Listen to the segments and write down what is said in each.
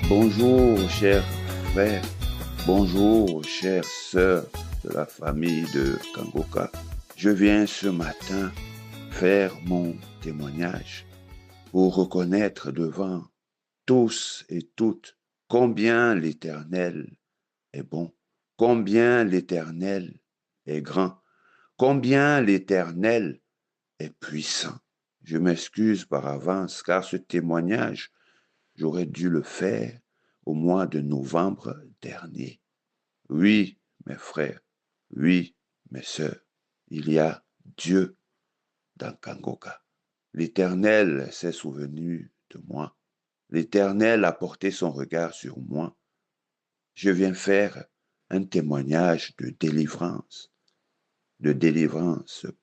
Bonjour, chers frères. Bonjour, chères sœurs de la famille de Kangoka. Je viens ce matin faire mon témoignage pour reconnaître devant tous et toutes combien l'Éternel est bon, combien l'Éternel est grand, combien l'Éternel est puissant. Je m'excuse par avance car ce témoignage, j'aurais dû le faire au mois de novembre dernier. Oui, mes frères, oui, mes sœurs, il y a Dieu dans Kangoka. L'Éternel s'est souvenu de moi. L'Éternel a porté son regard sur moi. Je viens faire un témoignage de délivrance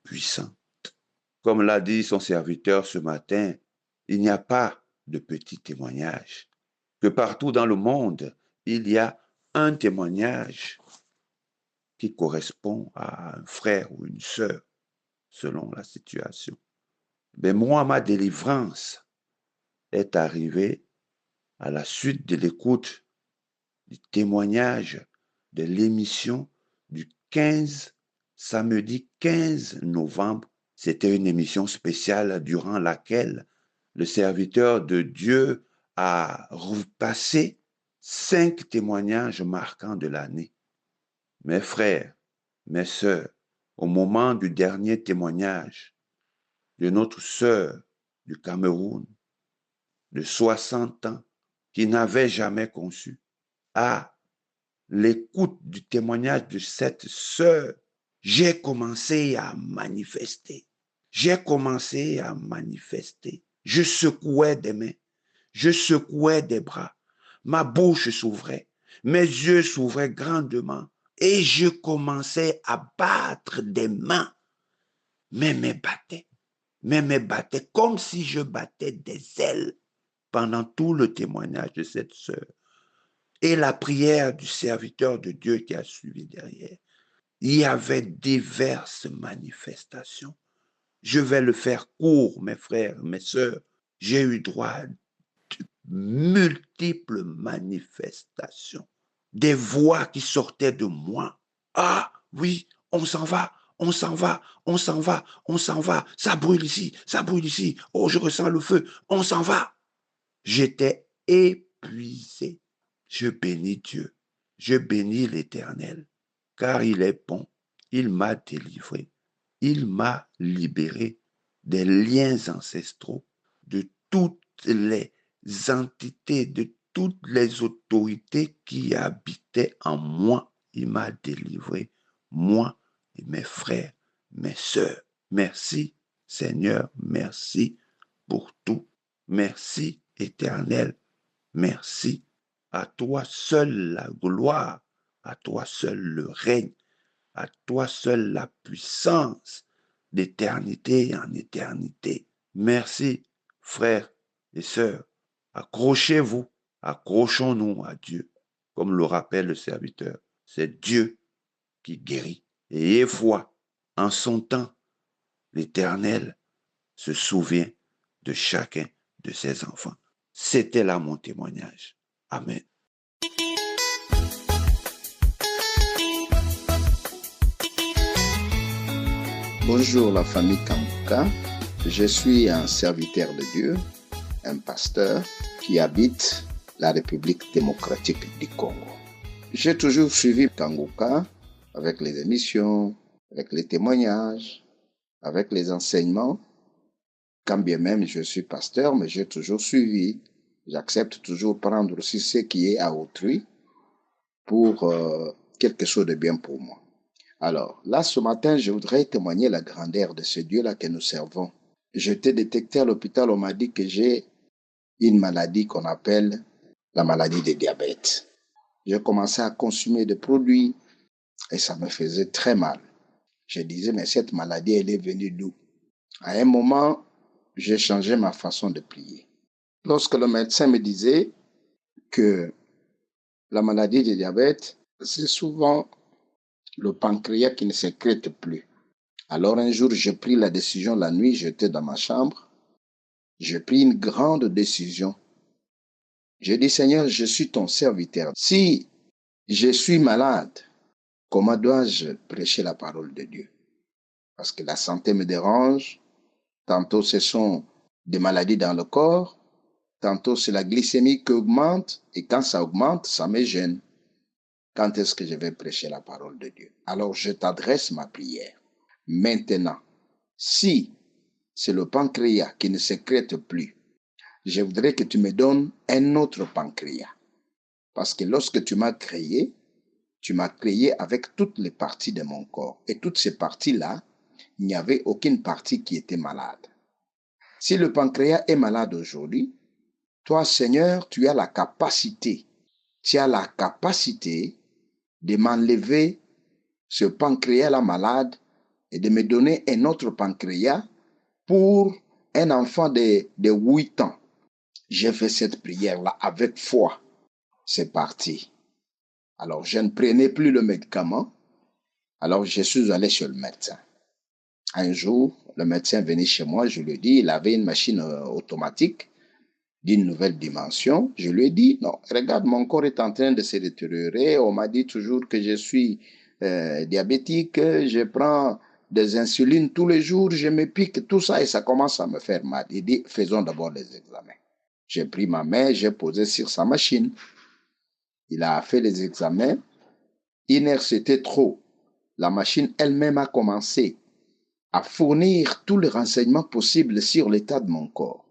puissante. Comme l'a dit son serviteur ce matin, il n'y a pas de petits témoignages. Que partout dans le monde, il y a un témoignage qui correspond à un frère ou une sœur, selon la situation. Mais moi, ma délivrance est arrivée à la suite de l'écoute du témoignage de l'émission du 15, samedi 15 novembre. C'était une émission spéciale durant laquelle le serviteur de Dieu a repassé 5 témoignages marquants de l'année. Mes frères, mes sœurs, au moment du dernier témoignage de notre sœur du Cameroun de 60 ans qui n'avait jamais conçu, à l'écoute du témoignage de cette sœur, j'ai commencé à manifester. J'ai commencé à manifester. Je secouais des mains, je secouais des bras, ma bouche s'ouvrait, mes yeux s'ouvraient grandement et je commençais à battre des mains. Mes mains battaient comme si je battais des ailes pendant tout le témoignage de cette sœur et la prière du serviteur de Dieu qui a suivi derrière. Il y avait diverses manifestations. Je vais le faire court, mes frères, mes sœurs. J'ai eu droit à de multiples manifestations. Des voix qui sortaient de moi. Ah oui, on s'en va, on s'en va, on s'en va, on s'en va. Ça brûle ici, ça brûle ici. Oh, je ressens le feu, on s'en va. J'étais épuisé. Je bénis Dieu, je bénis l'Éternel, car il est bon. Il m'a délivré, il m'a libéré des liens ancestraux, de toutes les entités, de toutes les autorités qui habitaient en moi. Il m'a délivré, moi et mes frères, mes sœurs. Merci, Seigneur, merci pour tout. Merci, Éternel, merci. À toi seul la gloire, à toi seul le règne, à toi seul la puissance d'éternité en éternité. Merci, frères et sœurs. Accrochez-vous, accrochons-nous à Dieu. Comme le rappelle le serviteur, c'est Dieu qui guérit. Et ayez foi, en son temps, l'Éternel se souvient de chacun de ses enfants. C'était là mon témoignage. Amen. Bonjour la famille Kangoka, je suis un serviteur de Dieu, un pasteur qui habite la République démocratique du Congo. J'ai toujours suivi Kangoka avec les émissions, avec les témoignages, avec les enseignements. Quand bien même je suis pasteur, mais j'ai toujours suivi. J'accepte toujours prendre aussi ce qui est à autrui pour quelque chose de bien pour moi. Alors, là, ce matin, je voudrais témoigner la grandeur de ce Dieu-là que nous servons. J'étais détecté à l'hôpital, on m'a dit que j'ai une maladie qu'on appelle la maladie de diabète. J'ai commencé à consommer des produits et ça me faisait très mal. Je disais, mais cette maladie, elle est venue d'où? À un moment, j'ai changé ma façon de prier. Lorsque le médecin me disait que la maladie de diabète, c'est souvent le pancréas qui ne sécrète plus. Alors un jour, j'ai pris la décision, la nuit, j'étais dans ma chambre, j'ai pris une grande décision. Je dis, Seigneur, je suis ton serviteur. Si je suis malade, comment dois-je prêcher la parole de Dieu? Parce que la santé me dérange. Tantôt, ce sont des maladies dans le corps. Tantôt, c'est la glycémie qui augmente. Et quand ça augmente, ça me gêne. Quand est-ce que je vais prêcher la parole de Dieu? Alors, je t'adresse ma prière. Maintenant, si c'est le pancréas qui ne sécrète plus, je voudrais que tu me donnes un autre pancréas. Parce que lorsque tu m'as créé avec toutes les parties de mon corps. Et toutes ces parties-là, il n'y avait aucune partie qui était malade. Si le pancréas est malade aujourd'hui, toi, Seigneur, tu as la capacité de m'enlever ce pancréas-là malade et de me donner un autre pancréas pour un enfant de 8 ans. J'ai fait cette prière-là avec foi. C'est parti. Alors, je ne prenais plus le médicament. Alors, je suis allé chez le médecin. Un jour, le médecin venait chez moi, je lui ai dit, il avait une machine automatique d'une nouvelle dimension. Je lui ai dit, non, regarde, mon corps est en train de se détériorer. On m'a dit toujours que je suis diabétique, je prends des insulines tous les jours, je me pique, tout ça, et ça commence à me faire mal. Il dit, faisons d'abord les examens. J'ai pris ma main, j'ai posé sur sa machine. Il a fait les examens. 1 heure, c'était trop. La machine elle-même a commencé à fournir tous les renseignements possibles sur l'état de mon corps.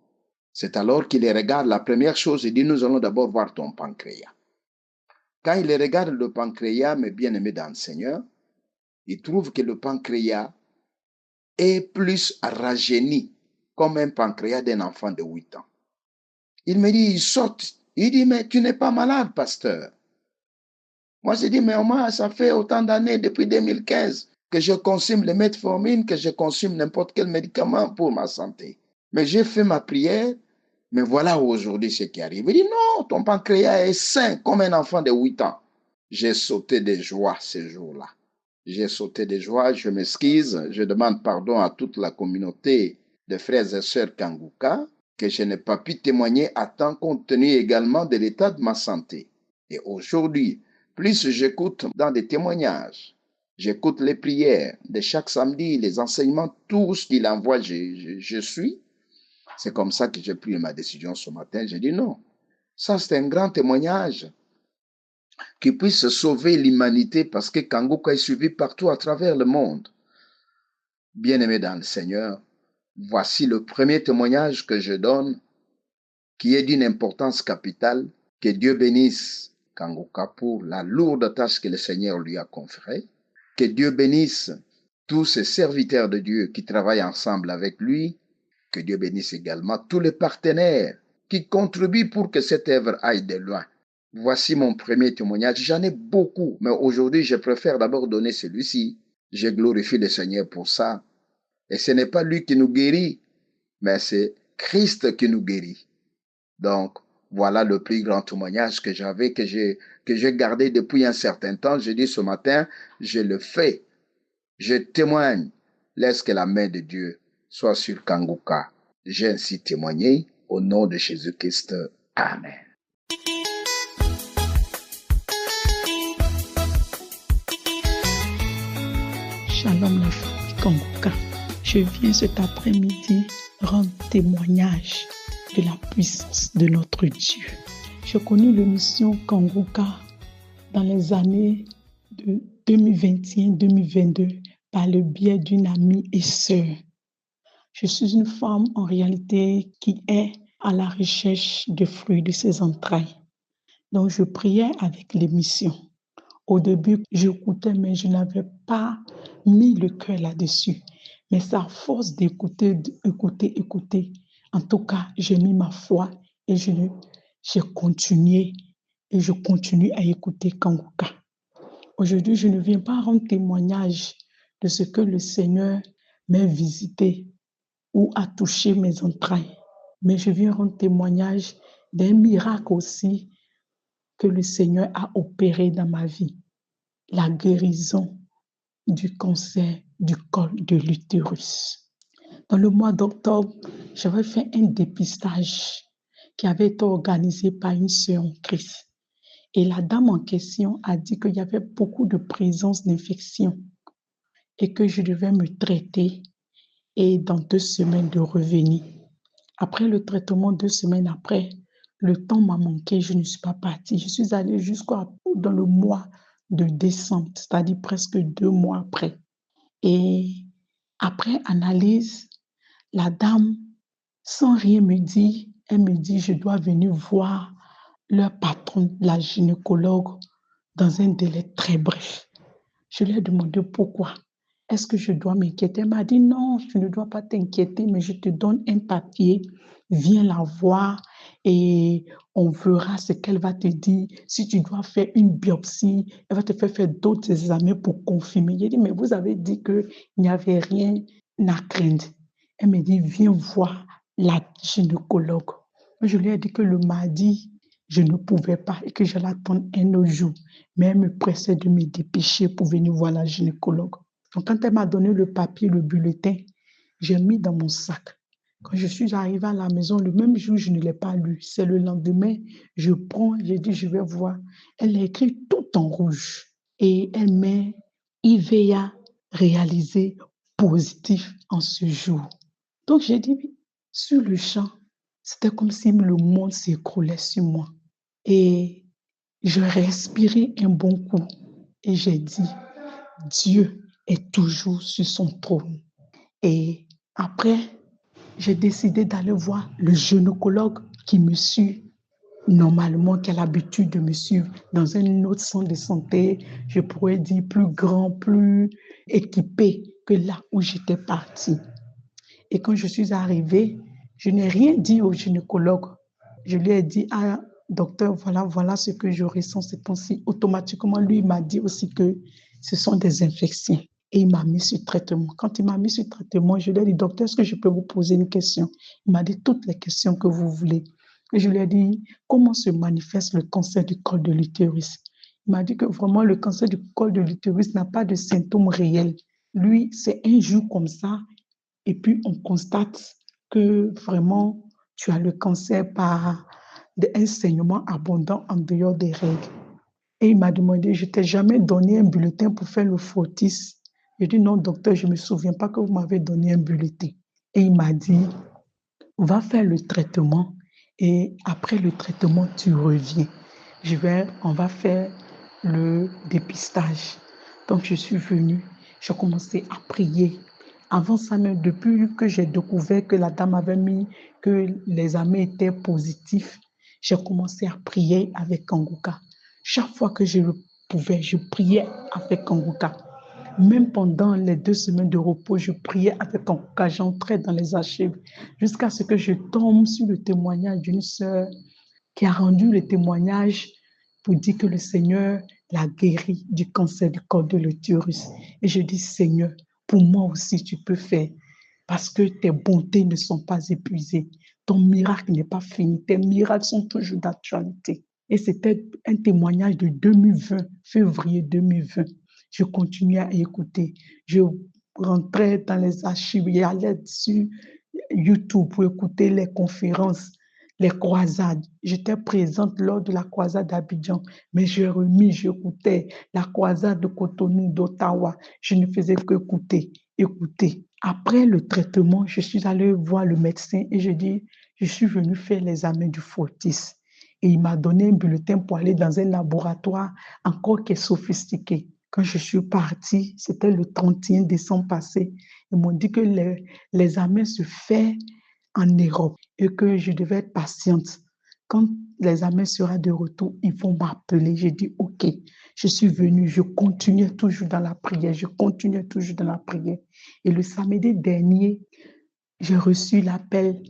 C'est alors qu'il regarde la première chose, il dit, nous allons d'abord voir ton pancréas. Quand il regarde le pancréas, mes bien-aimés dans le Seigneur, il trouve que le pancréas est plus rajeuni, comme un pancréas d'un enfant de 8 ans. Il me dit, il saute. Il dit, mais tu n'es pas malade, pasteur. Moi, j'ai dit, mais moi, ça fait autant d'années, depuis 2015, que je consomme le metformine, que je consomme n'importe quel médicament pour ma santé. Mais j'ai fait ma prière, mais voilà aujourd'hui ce qui arrive. Il dit, non, ton pancréas est sain comme un enfant de 8 ans. J'ai sauté de joie ce jour-là. J'ai sauté de joie, je m'excuse, je demande pardon à toute la communauté de frères et sœurs Kanguka, que je n'ai pas pu témoigner à temps compte tenu également de l'état de ma santé. Et aujourd'hui, plus j'écoute dans des témoignages, j'écoute les prières de chaque samedi, les enseignements, tout ce qu'il envoie, je suis. C'est comme ça que j'ai pris ma décision ce matin. J'ai dit non, ça c'est un grand témoignage qui puisse sauver l'humanité parce que Kanguka est suivi partout à travers le monde. Bien-aimé dans le Seigneur, voici le premier témoignage que je donne qui est d'une importance capitale. Que Dieu bénisse Kanguka pour la lourde tâche que le Seigneur lui a conférée. Que Dieu bénisse tous ces serviteurs de Dieu qui travaillent ensemble avec lui. Que Dieu bénisse également tous les partenaires qui contribuent pour que cette œuvre aille de loin. Voici mon premier témoignage. J'en ai beaucoup, mais aujourd'hui, je préfère d'abord donner celui-ci. Je glorifie le Seigneur pour ça. Et ce n'est pas lui qui nous guérit, mais c'est Christ qui nous guérit. Donc, voilà le plus grand témoignage que j'avais, que j'ai gardé depuis un certain temps. Je dis ce matin, je le fais. Je témoigne. Laisse que la main de Dieu soit sur Kanguka. J'ai ainsi témoigné au nom de Jésus-Christ. Amen. Shalom la famille Kanguka. Je viens cet après-midi rendre témoignage de la puissance de notre Dieu. J'ai connu l'émission Kanguka dans les années de 2021-2022 par le biais d'une amie et sœur. Je suis une femme en réalité qui est à la recherche des fruits de ses entrailles. Donc je priais avec l'émission. Au début, j'écoutais, mais je n'avais pas mis le cœur là-dessus. Mais c'est à force d'écouter. En tout cas, j'ai mis ma foi et j'ai continué et je continue à écouter Kanguka. Aujourd'hui, je ne viens pas rendre témoignage de ce que le Seigneur m'a visité ou a touché mes entrailles, mais je viens rendre témoignage d'un miracle aussi que le Seigneur a opéré dans ma vie. La guérison du cancer du col de l'utérus. Dans le mois d'octobre, j'avais fait un dépistage qui avait été organisée par une sœur en Christ. Et la dame en question a dit qu'il y avait beaucoup de présence d'infection et que je devais me traiter et dans 2 semaines de revenir. Après le traitement, 2 semaines après, le temps m'a manqué, je ne suis pas partie. Je suis allée dans le mois de décembre, c'est-à-dire presque 2 mois après. Et après analyse, la dame, sans rien me dire, elle me dit, je dois venir voir leur patronne, la gynécologue, dans un délai très bref. Je lui ai demandé pourquoi. Est-ce que je dois m'inquiéter? Elle m'a dit non, tu ne dois pas t'inquiéter, mais je te donne un papier, viens la voir et on verra ce qu'elle va te dire. Si tu dois faire une biopsie, elle va te faire d'autres examens pour confirmer. J'ai dit, mais vous avez dit qu'il n'y avait rien à craindre. Elle me dit, viens voir la gynécologue. Je lui ai dit que le mardi, je ne pouvais pas et que j'allais attendre un autre jour. Mais elle me pressait de me dépêcher pour venir voir la gynécologue. Donc, quand elle m'a donné le papier, le bulletin, j'ai mis dans mon sac. Quand je suis arrivée à la maison, le même jour, je ne l'ai pas lu. C'est le lendemain, je prends, j'ai dit, je vais voir. Elle a écrit tout en rouge et elle met IVA réalisé positif en ce jour. Donc, j'ai dit, sur le champ, c'était comme si le monde s'écroulait sur moi. Et je respirais un bon coup et j'ai dit, Dieu est toujours sur son trône. Et après, j'ai décidé d'aller voir le gynécologue qui me suit normalement, qui a l'habitude de me suivre dans un autre centre de santé, je pourrais dire plus grand, plus équipé que là où j'étais partie. Et quand je suis arrivée, je n'ai rien dit au gynécologue. Je lui ai dit, ah, docteur, voilà ce que je ressens ces temps-ci. Automatiquement, lui, il m'a dit aussi que ce sont des infections. Et il m'a mis sur traitement. Quand il m'a mis sur traitement, je lui ai dit, docteur, est-ce que je peux vous poser une question? Il m'a dit toutes les questions que vous voulez. Et je lui ai dit, comment se manifeste le cancer du col de l'utérus? Il m'a dit que vraiment, le cancer du col de l'utérus n'a pas de symptômes réels. Lui, c'est un jour comme ça, et puis on constate que vraiment, tu as le cancer par un saignement abondant en dehors des règles. Et il m'a demandé, je ne t'ai jamais donné un bulletin pour faire le Fortis. J'ai dit, non, docteur, je ne me souviens pas que vous m'avez donné un bulletin. Et il m'a dit, va faire le traitement et après le traitement, tu reviens. On va faire le dépistage. Donc, je suis venue, j'ai commencé à prier. Avant ça, même depuis que j'ai découvert que la dame avait mis que l'examen était positif, j'ai commencé à prier avec Kanguka. Chaque fois que je le pouvais, je priais avec Kanguka. Même pendant les 2 semaines de repos, je priais avec Kanguka, j'entrais dans les archives jusqu'à ce que je tombe sur le témoignage d'une sœur qui a rendu le témoignage pour dire que le Seigneur l'a guéri du cancer du col de l'utérus. Et je dis, Seigneur, pour moi aussi, tu peux faire parce que tes bontés ne sont pas épuisées. Ton miracle n'est pas fini. Tes miracles sont toujours d'actualité. Et c'était un témoignage de 2020, février 2020. Je continuais à écouter. Je rentrais dans les archives et allais sur YouTube pour écouter les conférences, les croisades. J'étais présente lors de la croisade d'Abidjan, mais j'ai remis, j'écoutais la croisade de Cotonou, d'Ottawa. Je ne faisais qu'écouter. Après le traitement, je suis allée voir le médecin et je dis, je suis venue faire l'examen du Fortis. Et il m'a donné un bulletin pour aller dans un laboratoire encore qui est sophistiqué. Quand je suis partie, c'était le 31 décembre passé, ils m'ont dit que l'examen se fait en Europe et que je devais être patiente. Quand l'examen sera de retour, ils vont m'appeler. J'ai dit, OK, je suis venue, je continuais toujours dans la prière. Et le samedi dernier, j'ai reçu l'appel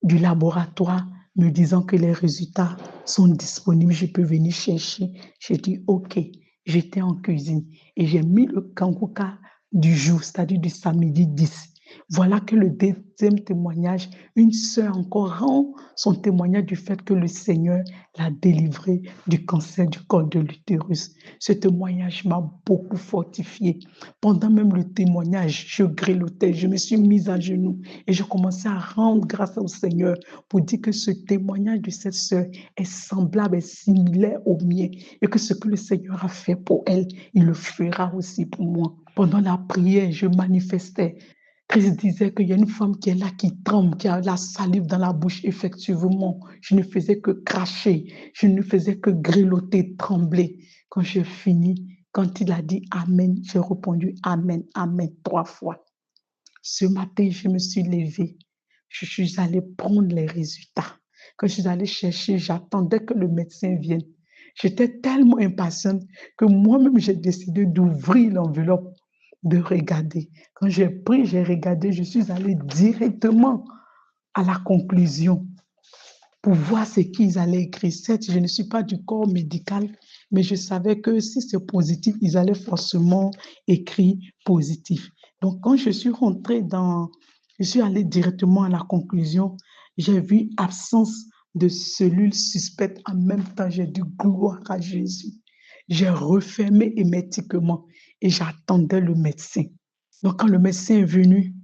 du laboratoire me disant que les résultats sont disponibles, je peux venir chercher. J'ai dit, OK, j'étais en cuisine et j'ai mis le Kanguka du jour, c'est-à-dire du samedi 10. Voilà que le deuxième témoignage, une sœur encore rend son témoignage du fait que le Seigneur l'a délivrée du cancer du col de l'utérus. Ce témoignage m'a beaucoup fortifiée. Pendant même le témoignage, je grelottais, je me suis mise à genoux et je commençais à rendre grâce au Seigneur pour dire que ce témoignage de cette sœur est semblable, est similaire au mien et que ce que le Seigneur a fait pour elle, il le fera aussi pour moi. Pendant la prière, je manifestais. Christ disait qu'il y a une femme qui est là, qui tremble, qui a la salive dans la bouche. Effectivement, je ne faisais que cracher, je ne faisais que grelotter, trembler. Quand j'ai fini, quand il a dit Amen, j'ai répondu Amen, Amen 3 fois. Ce matin, je me suis levée. Je suis allée prendre les résultats. Quand je suis allée chercher, j'attendais que le médecin vienne. J'étais tellement impatiente que moi-même, j'ai décidé d'ouvrir l'enveloppe, de regarder. Quand j'ai pris, j'ai regardé, je suis allée directement à la conclusion pour voir ce qu'ils allaient écrire. Certes, je ne suis pas du corps médical, mais je savais que si c'est positif, ils allaient forcément écrire positif. Donc, quand je suis je suis allée directement à la conclusion, j'ai vu absence de cellules suspectes. En même temps, j'ai dit gloire à Jésus. J'ai refermé hermétiquement et j'attendais le médecin. Donc, quand le médecin est venu,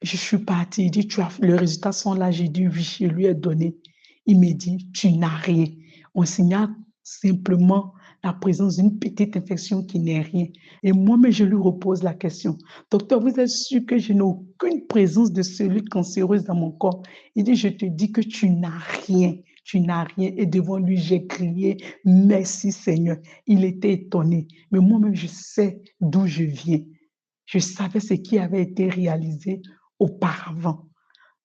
je suis partie. Il dit, les résultats sont là. J'ai dit, oui, je lui ai donné. Il me dit, tu n'as rien. On signale simplement la présence d'une petite infection qui n'est rien. Et moi-même, je lui repose la question. Docteur, vous êtes sûr que je n'ai aucune présence de cellules cancéreuses dans mon corps? Il dit, je te dis que tu n'as rien. Tu n'as rien. Et devant lui, j'ai crié, merci Seigneur. Il était étonné. Mais moi-même, je sais d'où je viens. Je savais ce qui avait été réalisé auparavant.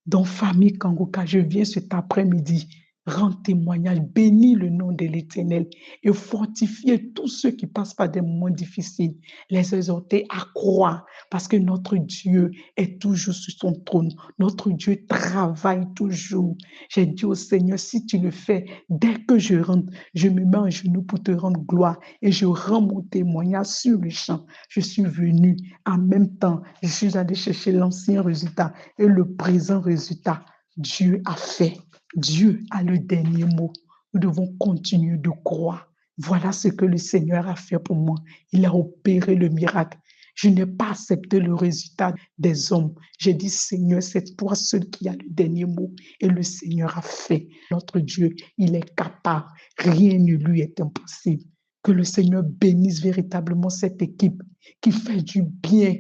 Donc, famille Kangoka, je viens cet après-midi rendre témoignage, bénir le nom de l'Éternel et fortifier tous ceux qui passent par des moments difficiles, les exhorter à croire parce que notre Dieu est toujours sur son trône. Notre Dieu travaille toujours. J'ai dit au Seigneur, si tu le fais, dès que je rentre, je me mets en genoux pour te rendre gloire et je rends mon témoignage sur le champ. Je suis venu en même temps, je suis allé chercher l'ancien résultat et le présent résultat. Dieu a fait. Dieu a le dernier mot. Nous devons continuer de croire. Voilà ce que le Seigneur a fait pour moi. Il a opéré le miracle. Je n'ai pas accepté le résultat des hommes. J'ai dit, Seigneur, c'est toi seul qui as le dernier mot. Et le Seigneur a fait. Notre Dieu, il est capable. Rien ne lui est impossible. Que le Seigneur bénisse véritablement cette équipe qui fait du bien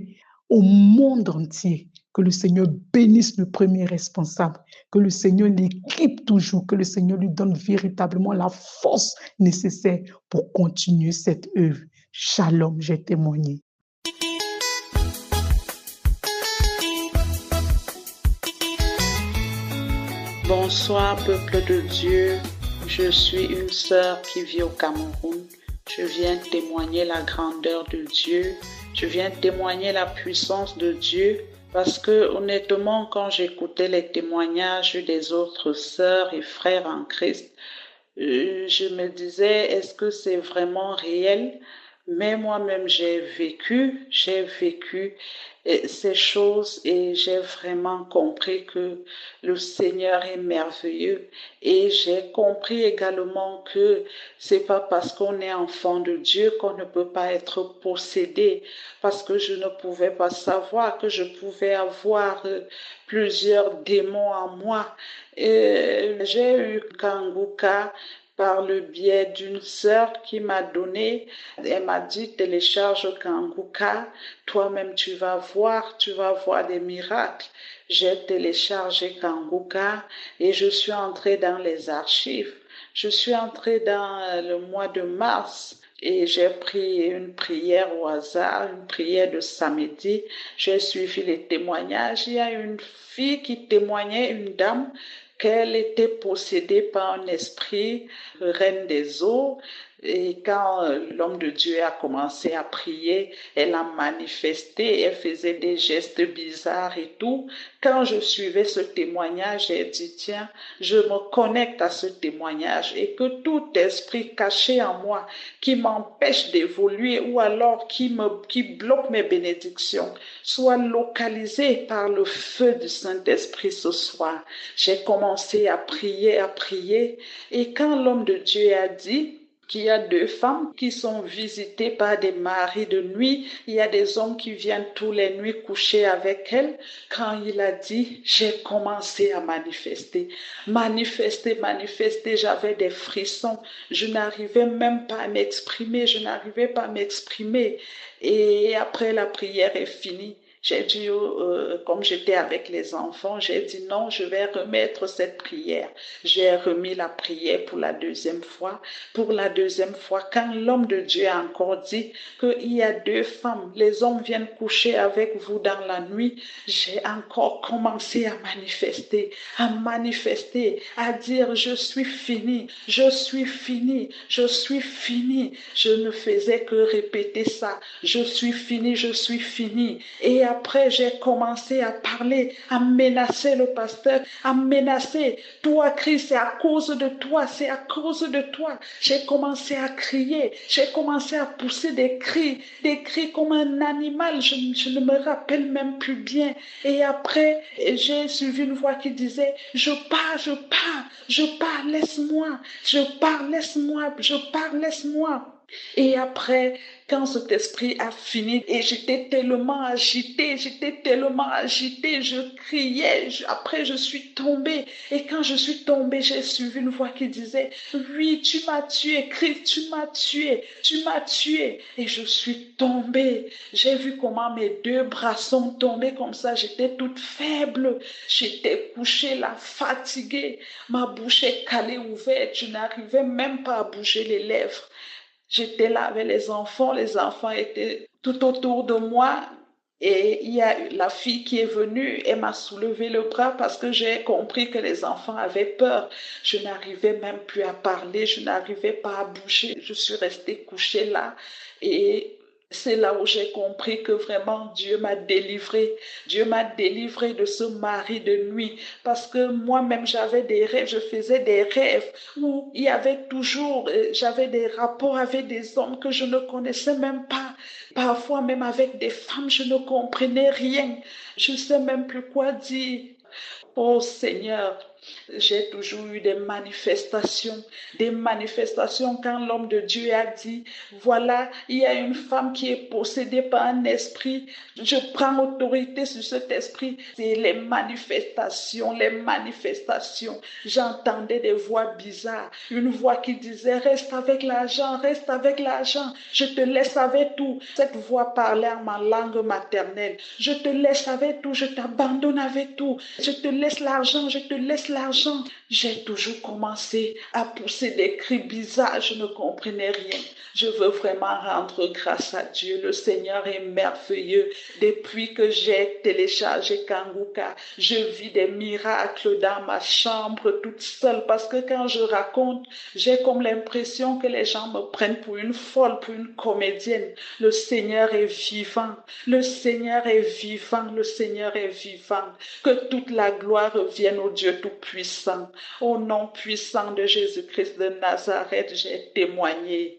au monde entier. Que le Seigneur bénisse le premier responsable, que le Seigneur l'équipe toujours, que le Seigneur lui donne véritablement la force nécessaire pour continuer cette œuvre. Shalom, j'ai témoigné. Bonsoir, peuple de Dieu. Je suis une sœur qui vit au Cameroun. Je viens témoigner la grandeur de Dieu. Je viens témoigner la puissance de Dieu. Parce que honnêtement, quand j'écoutais les témoignages des autres sœurs et frères en Christ, je me disais, est-ce que c'est vraiment réel? Mais moi-même, j'ai vécu ces choses et j'ai vraiment compris que le Seigneur est merveilleux. Et j'ai compris également que c'est pas parce qu'on est enfant de Dieu qu'on ne peut pas être possédé, parce que je ne pouvais pas savoir que je pouvais avoir plusieurs démons en moi. J'ai eu Kangoka par le biais d'une sœur qui m'a donné, elle m'a dit, télécharge Kangoka, toi-même tu vas voir des miracles. J'ai téléchargé Kangoka et je suis entrée dans les archives. Je suis entrée dans le mois de mars et j'ai pris une prière au hasard, une prière de samedi. J'ai suivi les témoignages. Il y a une fille qui témoignait, une dame, qu'elle était possédée par un esprit, reine des eaux. Et quand l'homme de Dieu a commencé à prier, elle a manifesté, elle faisait des gestes bizarres et tout. Quand je suivais ce témoignage, j'ai dit, tiens, je me connecte à ce témoignage et que tout esprit caché en moi qui m'empêche d'évoluer ou alors qui bloque mes bénédictions soit localisé par le feu du Saint-Esprit ce soir. J'ai commencé à prier et quand l'homme de Dieu a dit qu'il y a 2 femmes qui sont visitées par des maris de nuit. Il y a des hommes qui viennent tous les nuits coucher avec elles. Quand il a dit, j'ai commencé à manifester. J'avais des frissons. Je n'arrivais même pas à m'exprimer. Et après la prière est finie, j'ai dit, comme j'étais avec les enfants, j'ai dit non, je vais remettre cette prière. J'ai remis la prière pour la deuxième fois. Pour la deuxième fois, quand l'homme de Dieu a encore dit qu'il y a 2 femmes, les hommes viennent coucher avec vous dans la nuit, j'ai encore commencé à manifester, à dire je suis fini. Je ne faisais que répéter ça. Je suis fini. Et après, j'ai commencé à parler, à menacer le pasteur, Toi, Christ, c'est à cause de toi. J'ai commencé à crier, j'ai commencé à pousser des cris comme un animal. Je ne me rappelle même plus bien. Et après, j'ai suivi une voix qui disait, je pars, laisse-moi. Et après, quand cet esprit a fini, et j'étais tellement agitée, je criais, après je suis tombée. Et quand je suis tombée, j'ai suivi une voix qui disait, oui, tu m'as tué, Christ, tu m'as tué. Et je suis tombée. J'ai vu comment mes 2 bras sont tombés comme ça, j'étais toute faible. J'étais couchée là, fatiguée. Ma bouche est calée ouverte, je n'arrivais même pas à bouger les lèvres. J'étais là avec les enfants étaient tout autour de moi et il y a la fille qui est venue, elle m'a soulevé le bras parce que j'ai compris que les enfants avaient peur. Je n'arrivais même plus à parler, je n'arrivais pas à bouger, je suis restée couchée là et c'est là où j'ai compris que vraiment Dieu m'a délivrée de ce mari de nuit parce que moi-même j'avais des rêves, je faisais des rêves où il y avait toujours, j'avais des rapports avec des hommes que je ne connaissais même pas, parfois même avec des femmes, je ne comprenais rien, je ne sais même plus quoi dire. Oh Seigneur, j'ai toujours eu des manifestations quand l'homme de Dieu a dit, voilà, il y a une femme qui est possédée par un esprit, je prends autorité sur cet esprit. C'est les manifestations. J'entendais des voix bizarres, une voix qui disait, reste avec l'argent, je te laisse avec tout. Cette voix parlait en ma langue maternelle, je te laisse avec tout, je t'abandonne avec tout, je te laisse l'argent. J'ai toujours commencé à pousser des cris bizarres, je ne comprenais rien. Je veux vraiment rendre grâce à Dieu. Le Seigneur est merveilleux. Depuis que j'ai téléchargé Kanguka, je vis des miracles dans ma chambre toute seule parce que quand je raconte, j'ai comme l'impression que les gens me prennent pour une folle, pour une comédienne. Le Seigneur est vivant. Que toute la gloire revienne au Dieu Tout-Puissant. Au nom puissant de Jésus-Christ de Nazareth, j'ai témoigné.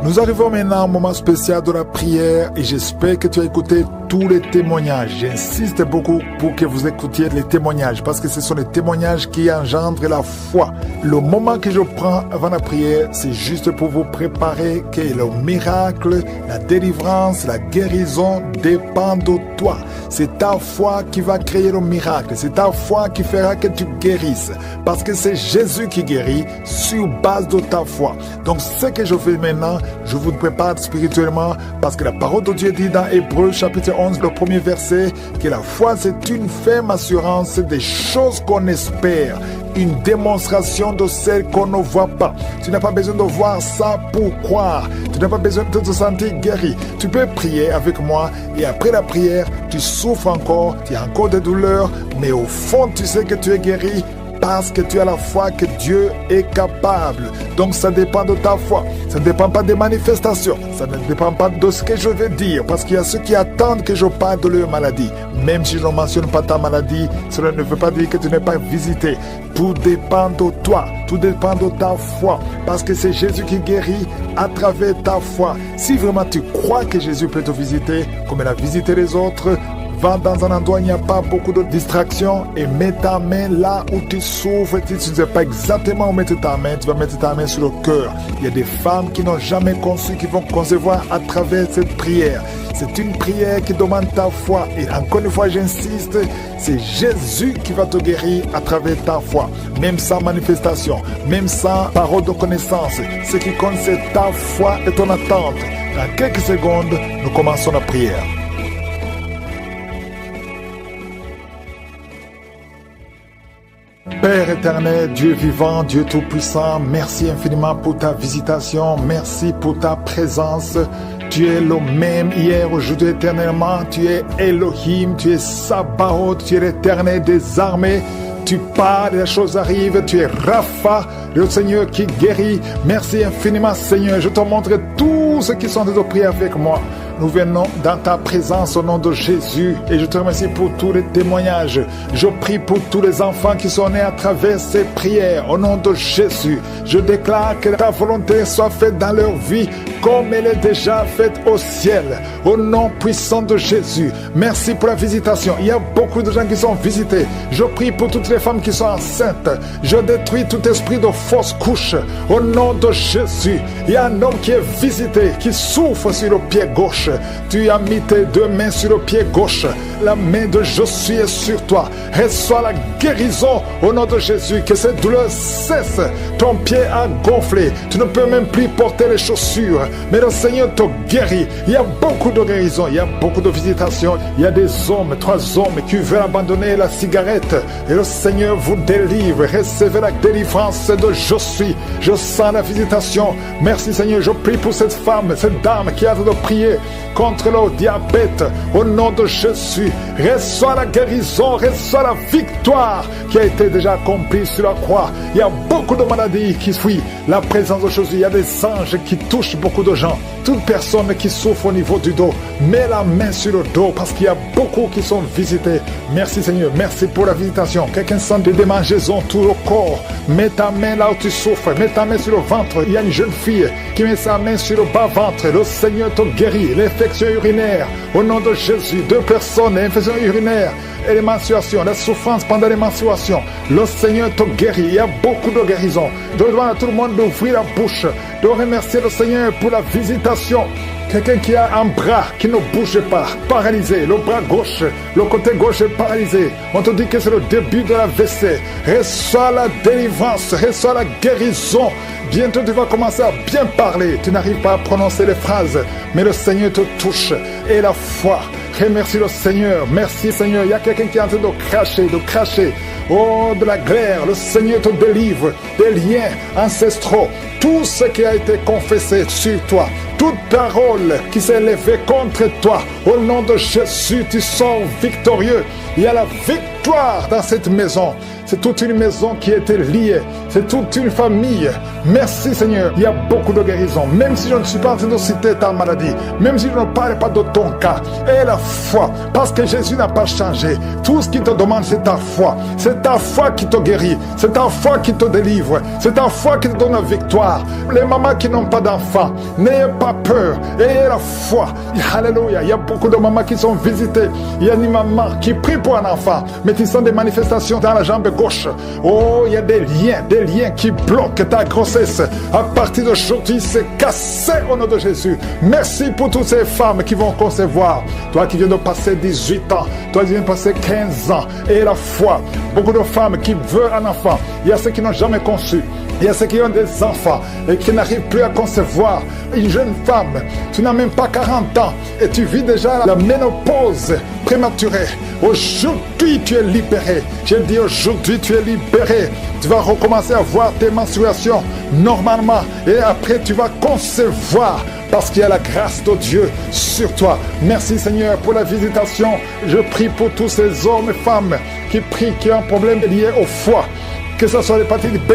Nous arrivons maintenant au moment spécial de la prière et j'espère que tu as écouté tous les témoignages. J'insiste beaucoup pour que vous écoutiez les témoignages parce que ce sont les témoignages qui engendrent la foi. Le moment que je prends avant la prière, c'est juste pour vous préparer que le miracle, la délivrance, la guérison dépendent de toi. C'est ta foi qui va créer le miracle. C'est ta foi qui fera que tu guérisses parce que c'est Jésus qui guérit sur base de ta foi. Donc ce que je fais maintenant, je vous prépare spirituellement parce que la parole de Dieu dit dans Hébreux chapitre 11, le premier verset, que la foi c'est une ferme assurance des choses qu'on espère une démonstration de celle qu'on ne voit pas. Tu n'as pas besoin de voir ça pour croire. Tu n'as pas besoin de te sentir guéri. Tu peux prier avec moi et après la prière, tu souffres encore, tu as encore des douleurs, mais au fond, tu sais que tu es guéri parce que tu as la foi que Dieu est capable. Donc ça dépend de ta foi. Ça ne dépend pas des manifestations. Ça ne dépend pas de ce que je vais dire. Parce qu'il y a ceux qui attendent que je parle de leur maladie. Même si je ne mentionne pas ta maladie, cela ne veut pas dire que tu n'es pas visité. Tout dépend de toi. Tout dépend de ta foi. Parce que c'est Jésus qui guérit à travers ta foi. Si vraiment tu crois que Jésus peut te visiter, comme il a visité les autres, va dans un endroit où il n'y a pas beaucoup de distractions et mets ta main là où tu souffres. Tu ne sais pas exactement où mettre ta main, tu vas mettre ta main sur le cœur. Il y a des femmes qui n'ont jamais conçu, qui vont concevoir à travers cette prière. C'est une prière qui demande ta foi. Et encore une fois, j'insiste, c'est Jésus qui va te guérir à travers ta foi. Même sans manifestation, même sans parole de connaissance. Ce qui compte, c'est ta foi et ton attente. Dans quelques secondes, nous commençons la prière. Père éternel, Dieu vivant, Dieu tout-puissant, merci infiniment pour ta visitation, merci pour ta présence. Tu es le même hier, aujourd'hui, éternellement. Tu es Elohim, tu es Sabaoth, tu es l'éternel des armées. Tu parles, les choses arrivent, tu es Rapha, le Seigneur qui guérit. Merci infiniment, Seigneur. Je te montre tous ceux qui sont de prier avec moi. Nous venons dans ta présence au nom de Jésus et je te remercie pour tous les témoignages. Je prie pour tous les enfants qui sont nés à travers ces prières au nom de Jésus. Je déclare que ta volonté soit faite dans leur vie comme elle est déjà faite au ciel. Au nom puissant de Jésus. Merci pour la visitation. Il y a beaucoup de gens qui sont visités. Je prie pour toutes les femmes qui sont enceintes. Je détruis tout esprit de fausse couche. Au nom de Jésus. Il y a un homme qui est visité, qui souffre sur le pied gauche. Tu as mis tes deux mains sur le pied gauche. La main de Josué est sur toi. Reçois la guérison au nom de Jésus. Que cette douleur cesse. Ton pied a gonflé. Tu ne peux même plus porter les chaussures. Mais le Seigneur te guérit. Il y a beaucoup de guérison. Il y a beaucoup de visitations. Il y a des hommes, 3 hommes qui veulent abandonner la cigarette. Et le Seigneur vous délivre. Recevez la délivrance de Josué. Je sens la visitation. Merci Seigneur. Je prie pour cette femme, cette dame qui a de prier contre le diabète au nom de Jésus. Reçois la guérison, reçois la victoire qui a été déjà accomplie sur la croix. Il y a beaucoup de maladies qui fuient la présence de Jésus. Il y a des anges qui touchent beaucoup de gens. Toute personne qui souffre au niveau du dos, mets la main sur le dos parce qu'il y a beaucoup qui sont visités. Merci Seigneur, merci pour la visitation. Quelqu'un sent des démangeaisons tout le corps. Mets ta main là où tu souffres, mets ta main sur le ventre. Il y a une jeune fille qui met sa main sur le bas-ventre. Le Seigneur te guérit. L'infection urinaire, au nom de Jésus. 2 personnes, l'infection urinaire et les menstruations, la souffrance pendant les menstruations. Le Seigneur te guérit. Il y a beaucoup de guérisons. Je demande à tout le monde d'ouvrir la bouche, de remercier le Seigneur pour la visitation. Quelqu'un qui a un bras qui ne bouge pas, paralysé, le bras gauche, le côté gauche est paralysé. On te dit que c'est le début de la WC. Reçois la délivrance, reçois la guérison. Bientôt tu vas commencer à bien parler. Tu n'arrives pas à prononcer les phrases, mais le Seigneur te touche. Et la foi. Remercie le Seigneur. Merci Seigneur. Il y a quelqu'un qui est en train de cracher. Oh, de la glaire. Le Seigneur te délivre des liens ancestraux. Tout ce qui a été confessé sur toi, toute parole qui s'est levée contre toi, au nom de Jésus, tu sors victorieux. Il y a la victoire dans cette maison. C'est toute une maison qui était liée. C'est toute une famille. Merci Seigneur. Il y a beaucoup de guérisons. Même si je ne suis pas en train de citer ta maladie, même si je ne parle pas de ton cas, et la foi, parce que Jésus n'a pas changé. Tout ce qu'il te demande, c'est ta foi. C'est ta foi qui te guérit. C'est ta foi qui te délivre. C'est ta foi qui te donne la victoire. Les mamans qui n'ont pas d'enfants, n'ayez pas peur. Ayez la foi. Alléluia. Il y a beaucoup de mamans qui sont visitées. Il y a une maman qui prie pour un enfant, mais qui sont des manifestations dans la jambe gauche. Oh, il y a des liens qui bloquent ta grossesse. À partir d'aujourd'hui, c'est cassé au nom de Jésus. Merci pour toutes ces femmes qui vont concevoir. Toi qui viens de passer 18 ans, toi qui viens de passer 15 ans, et la foi. Beaucoup de femmes qui veulent un enfant. Il y a ceux qui n'ont jamais conçu. Il y a ceux qui ont des enfants et qui n'arrivent plus à concevoir. Une jeune femme, tu n'as même pas 40 ans et tu vis déjà la ménopause prématurée. Aujourd'hui, tu es libéré. Je dis aujourd'hui, tu es libéré. Tu vas recommencer à voir tes menstruations normalement et après tu vas concevoir parce qu'il y a la grâce de Dieu sur toi. Merci Seigneur pour la visitation. Je prie pour tous ces hommes et femmes qui prient, qui ont un problème lié au foie. Que ce soit l'hépatite B,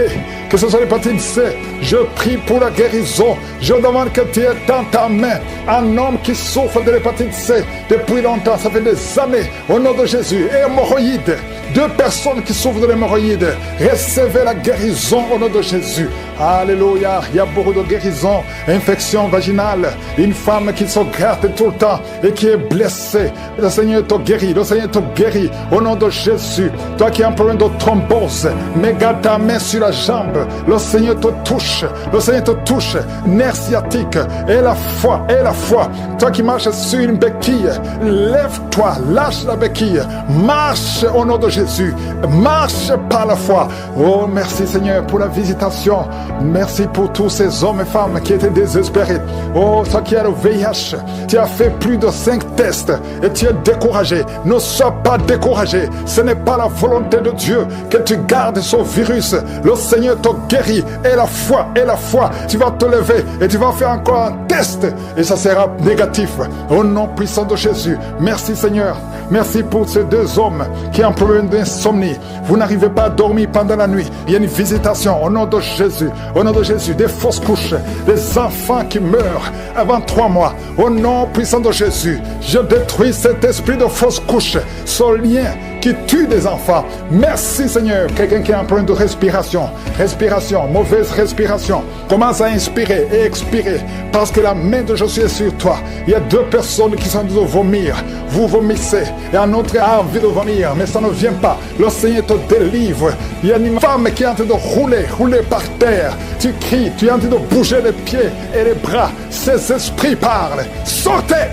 que ce soit l'hépatite C, je prie pour la guérison. Je demande que tu aies dans ta main un homme qui souffre de l'hépatite C depuis longtemps, ça fait des années, au nom de Jésus. Et hémorroïdes, 2 personnes qui souffrent de l'hémorroïde, recevez la guérison au nom de Jésus. Alléluia, il y a beaucoup de guérisons, infection vaginale, une femme qui se gratte tout le temps et qui est blessée. Le Seigneur te guérit, le Seigneur te guérit au nom de Jésus. Toi qui as un problème de thrombose, mets ta main sur la jambe, le Seigneur te touche, le Seigneur te touche, nerf sciatique, et la foi, et la foi. Toi qui marches sur une béquille, lève-toi, lâche la béquille, marche au nom de Jésus, marche par la foi. Oh, merci Seigneur pour la visitation. Merci pour tous ces hommes et femmes qui étaient désespérés. Oh, toi qui as le VIH, tu as fait plus de 5 tests et tu es découragé. Ne sois pas découragé. Ce n'est pas la volonté de Dieu que tu gardes ce virus. Le Seigneur te guérit. Et la foi, tu vas te lever et tu vas faire encore un test et ça sera négatif. Au nom puissant de Jésus. Merci Seigneur. Merci pour ces 2 hommes qui ont un problème d'insomnie. Vous n'arrivez pas à dormir pendant la nuit. Il y a une visitation au nom de Jésus. Au nom de Jésus, des fausses couches, des enfants qui meurent avant 3 mois. Au nom puissant de Jésus, je détruis cet esprit de fausses couches, ce lien qui tue des enfants. Merci Seigneur. Quelqu'un qui a un problème de respiration, mauvaise respiration, commence à inspirer et expirer parce que la main de Jésus est sur toi. Il y a 2 personnes qui sont en train de vomir. Vous vomissez et un autre a envie de vomir, mais ça ne vient pas. Le Seigneur te délivre. Il y a une femme qui est en train de rouler par terre. Tu cries, tu es en train de bouger les pieds et les bras. Ces esprits parlent. Sortez!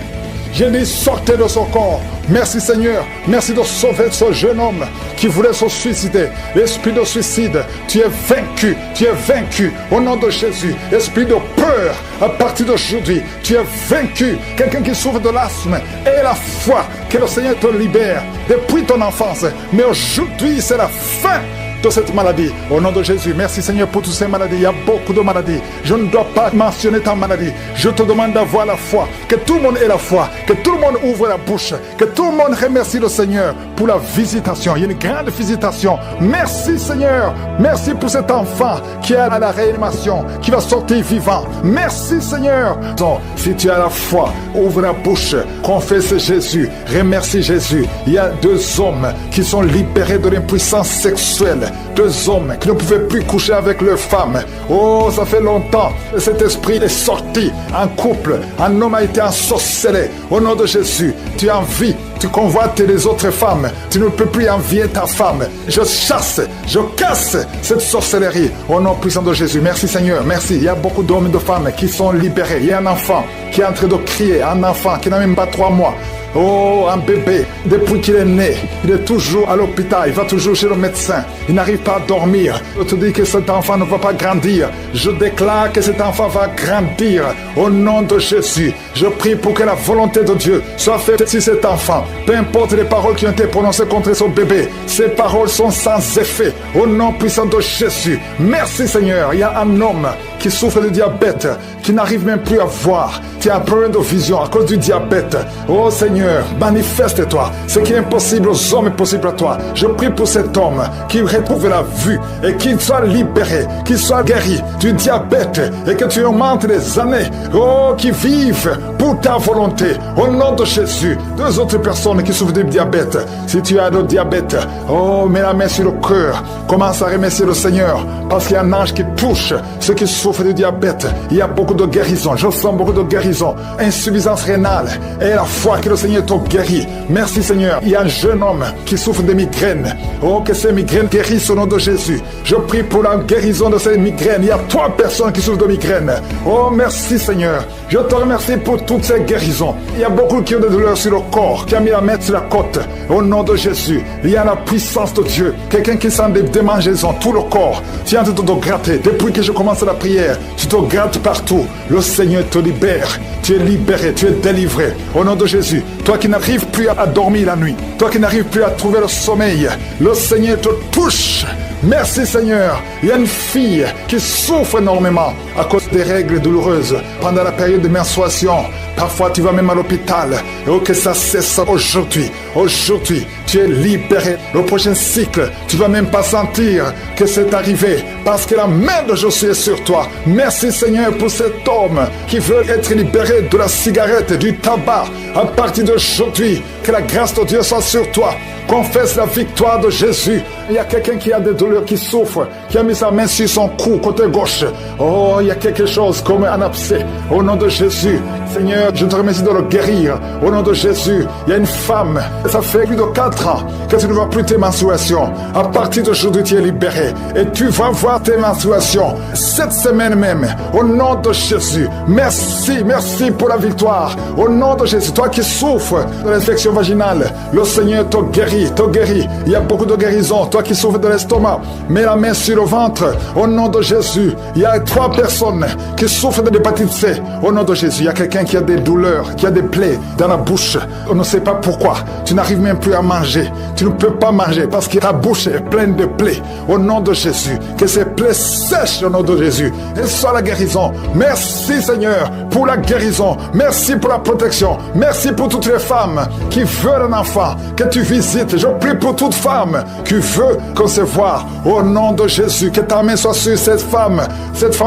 Je dis sortez de son corps. Merci Seigneur. Merci de sauver ce jeune homme qui voulait se suicider. L'esprit de suicide, tu es vaincu. Tu es vaincu au nom de Jésus. Esprit de peur, à partir d'aujourd'hui, tu es vaincu. Quelqu'un qui souffre de l'asthme et la foi que le Seigneur te libère depuis ton enfance. Mais aujourd'hui, c'est la fin de cette maladie. Au nom de Jésus, merci Seigneur pour toutes ces maladies. Il y a beaucoup de maladies. Je ne dois pas mentionner ta maladie. Je te demande d'avoir la foi. Que tout le monde ait la foi. Que tout le monde ouvre la bouche. Que tout le monde remercie le Seigneur pour la visitation. Il y a une grande visitation. Merci Seigneur. Merci pour cet enfant qui est à la réanimation, qui va sortir vivant. Merci Seigneur. Donc, si tu as la foi, ouvre la bouche. Confesse Jésus. Remercie Jésus. Il y a 2 hommes qui sont libérés de l'impuissance sexuelle. 2 hommes qui ne pouvaient plus coucher avec leurs femmes. Oh, ça fait longtemps. Cet esprit est sorti en couple. Un homme a été ensorcelé. Au nom de Jésus, tu as envie. Tu convoites les autres femmes. Tu ne peux plus envier ta femme. Je chasse, je casse cette sorcellerie. Au nom puissant de Jésus. Merci Seigneur, merci. Il y a beaucoup d'hommes et de femmes qui sont libérés. Il y a un enfant qui est en train de crier. Un enfant qui n'a même pas 3 mois. Oh, un bébé, depuis qu'il est né, il est toujours à l'hôpital, il va toujours chez le médecin, il n'arrive pas à dormir. Je te dis que cet enfant ne va pas grandir. Je déclare que cet enfant va grandir au nom de Jésus. Je prie pour que la volonté de Dieu soit faite sur cet enfant. Peu importe les paroles qui ont été prononcées contre son bébé, ces paroles sont sans effet. Au nom puissant de Jésus. Merci Seigneur. Il y a un homme qui souffre de diabète, qui n'arrive même plus à voir, qui a un problème de vision à cause du diabète. Oh Seigneur, manifeste-toi. Ce qui est impossible aux hommes est possible à toi. Je prie pour cet homme qui retrouve la vue et qu'il soit libéré, qu'il soit guéri du diabète et que tu augmentes les années. Oh, qui vivent pour ta volonté. Au nom de Jésus. 2 autres personnes qui souffrent du diabète. Si tu as le diabète, oh, mets la main sur le cœur. Commence à remercier le Seigneur parce qu'il y a un ange qui touche ceux qui souffrent souffre de diabète, il y a beaucoup de guérison. Je sens beaucoup de guérison. Insuffisance rénale. Et la foi que le Seigneur t'a guéri. Merci Seigneur. Il y a un jeune homme qui souffre de migraines. Oh, que ces migraines guérissent au nom de Jésus. Je prie pour la guérison de ces migraines. Il y a 3 personnes qui souffrent de migraines. Oh, merci Seigneur. Je te remercie pour toutes ces guérisons. Il y a beaucoup qui ont des douleurs sur le corps, qui a mis la main sur la côte. Au nom de Jésus, il y a la puissance de Dieu. Quelqu'un qui sent des démangeaisons, tout le corps. Tu es en train de te gratter. Depuis que je commence la prière, tu te grattes partout. Le Seigneur te libère. Tu es libéré, tu es délivré. Au nom de Jésus, toi qui n'arrives plus à dormir la nuit, toi qui n'arrives plus à trouver le sommeil, le Seigneur te touche. Merci Seigneur. Il y a une fille qui souffre énormément à cause des règles douloureuses pendant la période de menstruation. Parfois tu vas même à l'hôpital. Et que ça cesse aujourd'hui. Aujourd'hui, tu es libéré. Le prochain cycle, tu vas même pas sentir que c'est arrivé parce que la main de Josué est sur toi. Merci Seigneur pour cet homme qui veut être libéré de la cigarette, du tabac. À partir d'aujourd'hui, que la grâce de Dieu soit sur toi. Confesse la victoire de Jésus. Il y a quelqu'un qui a des douleurs, qui souffre, qui a mis sa main sur son cou, côté gauche. Oh, il y a quelque chose comme un abcès. Au nom de Jésus, Seigneur, je te remercie de le guérir. Au nom de Jésus, il y a une femme, ça fait plus de 4 ans que tu ne vois plus tes menstruations. À partir d'aujourd'hui, tu es libéré. Et tu vas voir tes menstruations cette semaine même. Au nom de Jésus, merci, merci pour la victoire. Au nom de Jésus, toi qui souffres de l'infection vaginale, le Seigneur te guérit, te guérit. Il y a beaucoup de guérisons. Toi qui souffres de l'estomac, mets la main sur le ventre. Au nom de Jésus, il y a 3 personnes qui souffrent de l'hépatite C. Au nom de Jésus, il y a quelqu'un qui a des douleurs, qui a des plaies dans la bouche. On ne sait pas pourquoi. Tu n'arrives même plus à manger. Tu ne peux pas manger parce que ta bouche est pleine de plaies. Au nom de Jésus, que ces plaies sèchent au nom de Jésus. Et soit la guérison. Merci Seigneur pour la guérison. Merci pour la protection. Merci pour toutes les femmes qui veulent un enfant, que tu visites. Je prie pour toute femme qui veut concevoir. Au nom de Jésus, que ta main soit sur cette femme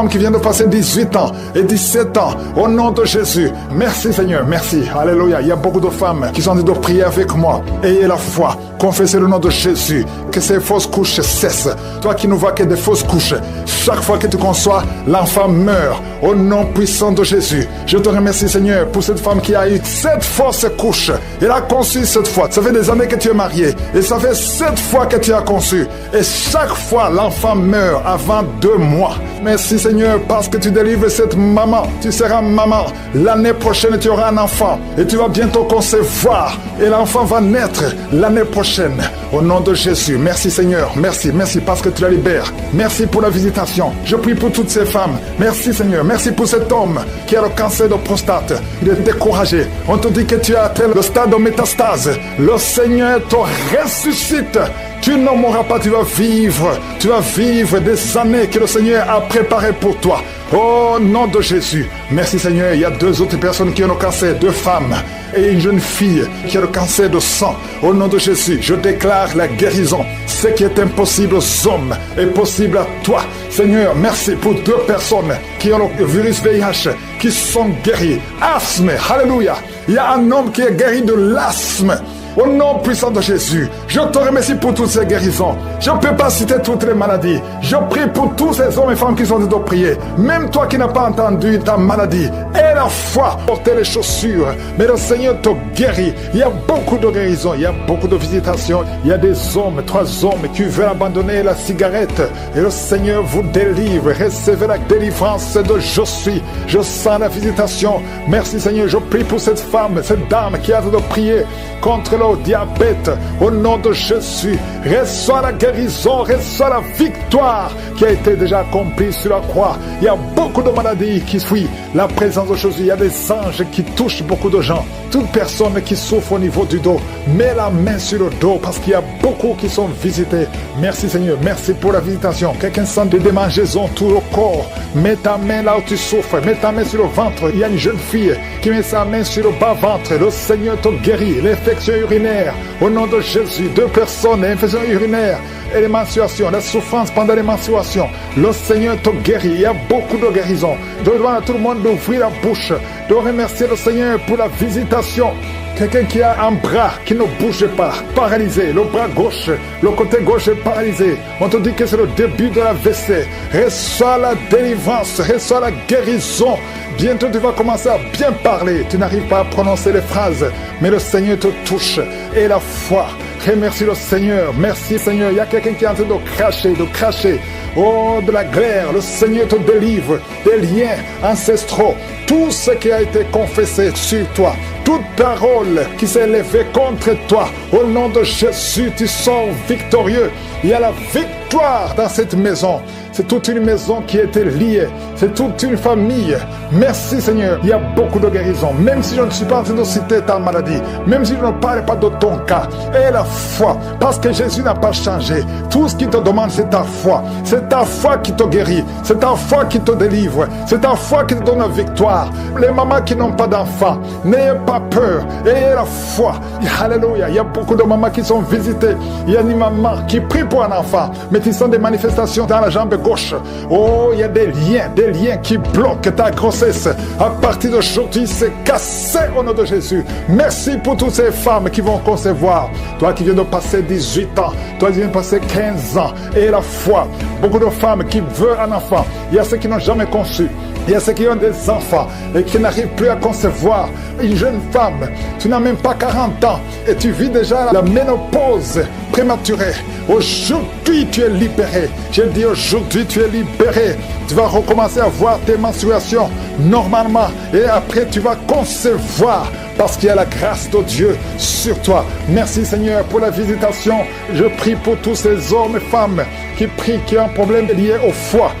qui vient de passer 18 ans et 17 ans. Au nom de Jésus. Merci Seigneur, merci. Alléluia. Il y a beaucoup de femmes qui sont en train de prier avec moi. Ayez la foi. Confessez le nom de Jésus. Que ces fausses couches cessent. Toi qui ne vois que des fausses couches, chaque fois que tu conçois, l'enfant meurt. Au nom puissant de Jésus. Je te remercie Seigneur pour cette femme qui a eu 7 fausses couches. Elle a conçu 7 fois. Ça fait des années que tu es marié. Et ça fait 7 fois que tu as conçu. Et chaque fois, l'enfant meurt avant 2 mois. Merci Seigneur parce que tu délivres cette maman. Tu seras maman. L'année prochaine, tu auras un enfant. Et tu vas bientôt concevoir. Et l'enfant va naître l'année prochaine. Au nom de Jésus. Merci Seigneur. Merci. Merci parce que tu la libères. Merci pour la visitation. Je prie pour toutes ces femmes. Merci Seigneur. Merci pour cet homme qui a le cancer de prostate. Il est découragé. On te dit que tu as atteint le stade de métastase. Le Seigneur te ressuscite. Tu ne mourras pas, tu vas vivre des années que le Seigneur a préparées pour toi. Au nom de Jésus. Merci Seigneur. Il y a 2 autres personnes qui ont le cancer, 2 femmes et une jeune fille qui a le cancer de sang. Au nom de Jésus, je déclare la guérison. Ce qui est impossible aux hommes est possible à toi. Seigneur, merci pour 2 personnes qui ont le virus VIH, qui sont guéries. Asthme, alléluia. Il y a un homme qui est guéri de l'asthme. Au nom puissant de Jésus, je te remercie pour toutes ces guérisons. Je ne peux pas citer toutes les maladies. Je prie pour tous ces hommes et femmes qui sont en train de prier. Même toi qui n'as pas entendu ta maladie, aie la foi, porter les chaussures. Mais le Seigneur te guérit. Il y a beaucoup de guérisons, il y a beaucoup de visitations. Il y a des hommes, 3 hommes qui veulent abandonner la cigarette. Et le Seigneur vous délivre. Recevez la délivrance de je suis. Je sens la visitation. Merci Seigneur. Je prie pour cette femme, cette dame qui a de prier contre le diabète. Au nom de Jésus, reçois la guérison, reçois la victoire qui a été déjà accomplie sur la croix. Il y a beaucoup de maladies qui fuient la présence de Jésus. Il y a des anges qui touchent beaucoup de gens. Toute personne qui souffre au niveau du dos, mets la main sur le dos parce qu'il y a beaucoup qui sont visités. Merci Seigneur, merci pour la visitation. Quelqu'un sent des démangeaisons tout le corps, mets ta main là où tu souffres, mets ta main sur le ventre. Il y a une jeune fille qui met sa main sur le bas-ventre. Le Seigneur te guérit. L'infection urinaire, au nom de Jésus. 2 personnes, infection urinaire et les menstruations, la souffrance pendant les menstruations. Le Seigneur te guérit. Il y a beaucoup de guérisons. Je demande à tout le monde d'ouvrir la bouche, de remercier le Seigneur pour la visitation. Quelqu'un qui a un bras qui ne bouge pas, paralysé, le bras gauche, le côté gauche est paralysé. On te dit que c'est le début de la WC. Reçois la délivrance, reçois la guérison. Bientôt tu vas commencer à bien parler. Tu n'arrives pas à prononcer les phrases, mais le Seigneur te touche. Et la foi, remercie le Seigneur. Merci Seigneur. Il y a quelqu'un qui est en train de cracher. Oh, de la glaire, le Seigneur te délivre des liens ancestraux. Tout ce qui a été confessé sur toi, toute parole qui s'est élevée contre toi, au nom de Jésus, tu sors victorieux. Il y a la victoire dans cette maison. C'est toute une maison qui était liée. C'est toute une famille. Merci Seigneur. Il y a beaucoup de guérison. Même si je ne suis pas en train de citer ta maladie, même si je ne parle pas de ton cas, et la foi, parce que Jésus n'a pas changé. Tout ce qu'il te demande, c'est ta foi. C'est ta foi qui te guérit. C'est ta foi qui te délivre. C'est ta foi qui te donne la victoire. Les mamans qui n'ont pas d'enfants, n'ayez pas peur. Ayez la foi. Alléluia. Il y a beaucoup de mamans qui sont visitées. Il y a une maman qui prie pour un enfant, mais qui sont des manifestations dans la jambe gauche. Oh, il y a des liens qui bloquent ta grossesse. À partir d'aujourd'hui, c'est cassé au nom de Jésus. Merci pour toutes ces femmes qui vont concevoir. Toi qui viens de passer 18 ans, toi qui viens de passer 15 ans, et la foi. Beaucoup de femmes qui veulent un enfant. Il y a ceux qui n'ont jamais conçu. Il y a ceux qui ont des enfants et qui n'arrivent plus à concevoir. Une jeune femme, tu n'as même pas 40 ans et tu vis déjà la ménopause prématurée. Aujourd'hui, tu es libéré. Je dis aujourd'hui, tu es libéré. Tu vas recommencer à voir tes menstruations normalement et après, tu vas concevoir parce qu'il y a la grâce de Dieu sur toi. Merci Seigneur pour la visitation. Je prie pour tous ces hommes et femmes qui prient, qui ont un problème lié au foie.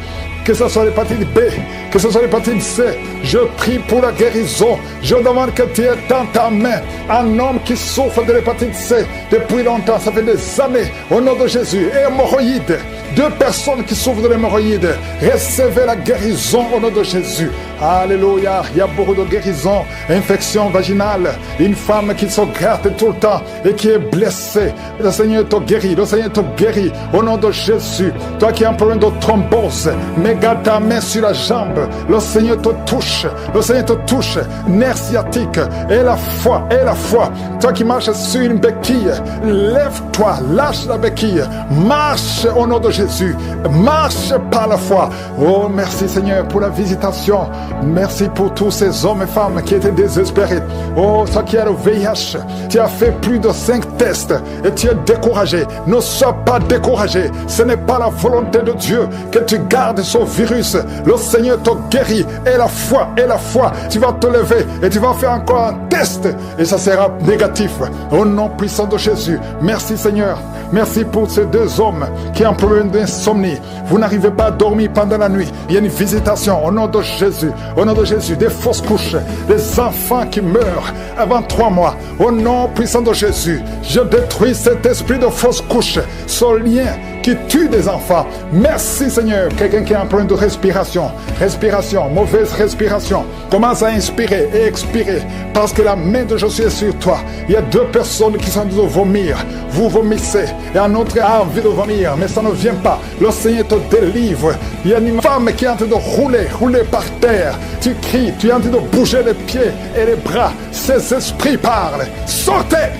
Que ce soit l'hépatite B, que ce soit l'hépatite C, je prie pour la guérison. Je demande que tu aies dans ta main un homme qui souffre de l'hépatite C depuis longtemps, ça fait des années, au nom de Jésus. Et hémorroïdes, 2 personnes qui souffrent de l'hémorroïde, recevez la guérison au nom de Jésus. Alléluia, il y a beaucoup de guérisons, infection vaginale, une femme qui se gratte tout le temps et qui est blessée. Le Seigneur te guérit, le Seigneur te guérit au nom de Jésus. Toi qui as un problème de thrombose, mais garde ta main sur la jambe, le Seigneur te touche, le Seigneur te touche, nerf sciatique, et la foi, et la foi. Toi qui marches sur une béquille, lève-toi, lâche la béquille, marche au nom de Jésus, marche par la foi. Oh, merci Seigneur pour la visitation. Merci pour tous ces hommes et femmes qui étaient désespérés. Oh, toi qui as le VIH, tu as fait plus de 5 tests et tu es découragé. Ne sois pas découragé. Ce n'est pas la volonté de Dieu que tu gardes ce virus. Le Seigneur te guérit. Et la foi, tu vas te lever et tu vas faire encore un test et ça sera négatif. Au nom puissant de Jésus. Merci Seigneur. Merci pour ces 2 hommes qui ont un problème d'insomnie. Vous n'arrivez pas à dormir pendant la nuit. Il y a une visitation au nom de Jésus. Au nom de Jésus, des fausses couches, des enfants qui meurent avant 3 mois. Au nom puissant de Jésus, je détruis cet esprit de fausses couches, ce lien qui tue des enfants. Merci Seigneur. Quelqu'un qui a un problème de respiration, mauvaise respiration, commence à inspirer et expirer parce que la main de Jésus est sur toi. Il y a 2 personnes qui sont en train de vomir. Vous vomissez et un autre a envie de vomir, mais ça ne vient pas. Le Seigneur te délivre. Il y a une femme qui est en train de rouler par terre. Tu cries, tu es en train de bouger les pieds et les bras. Ces esprits parlent. Sortez!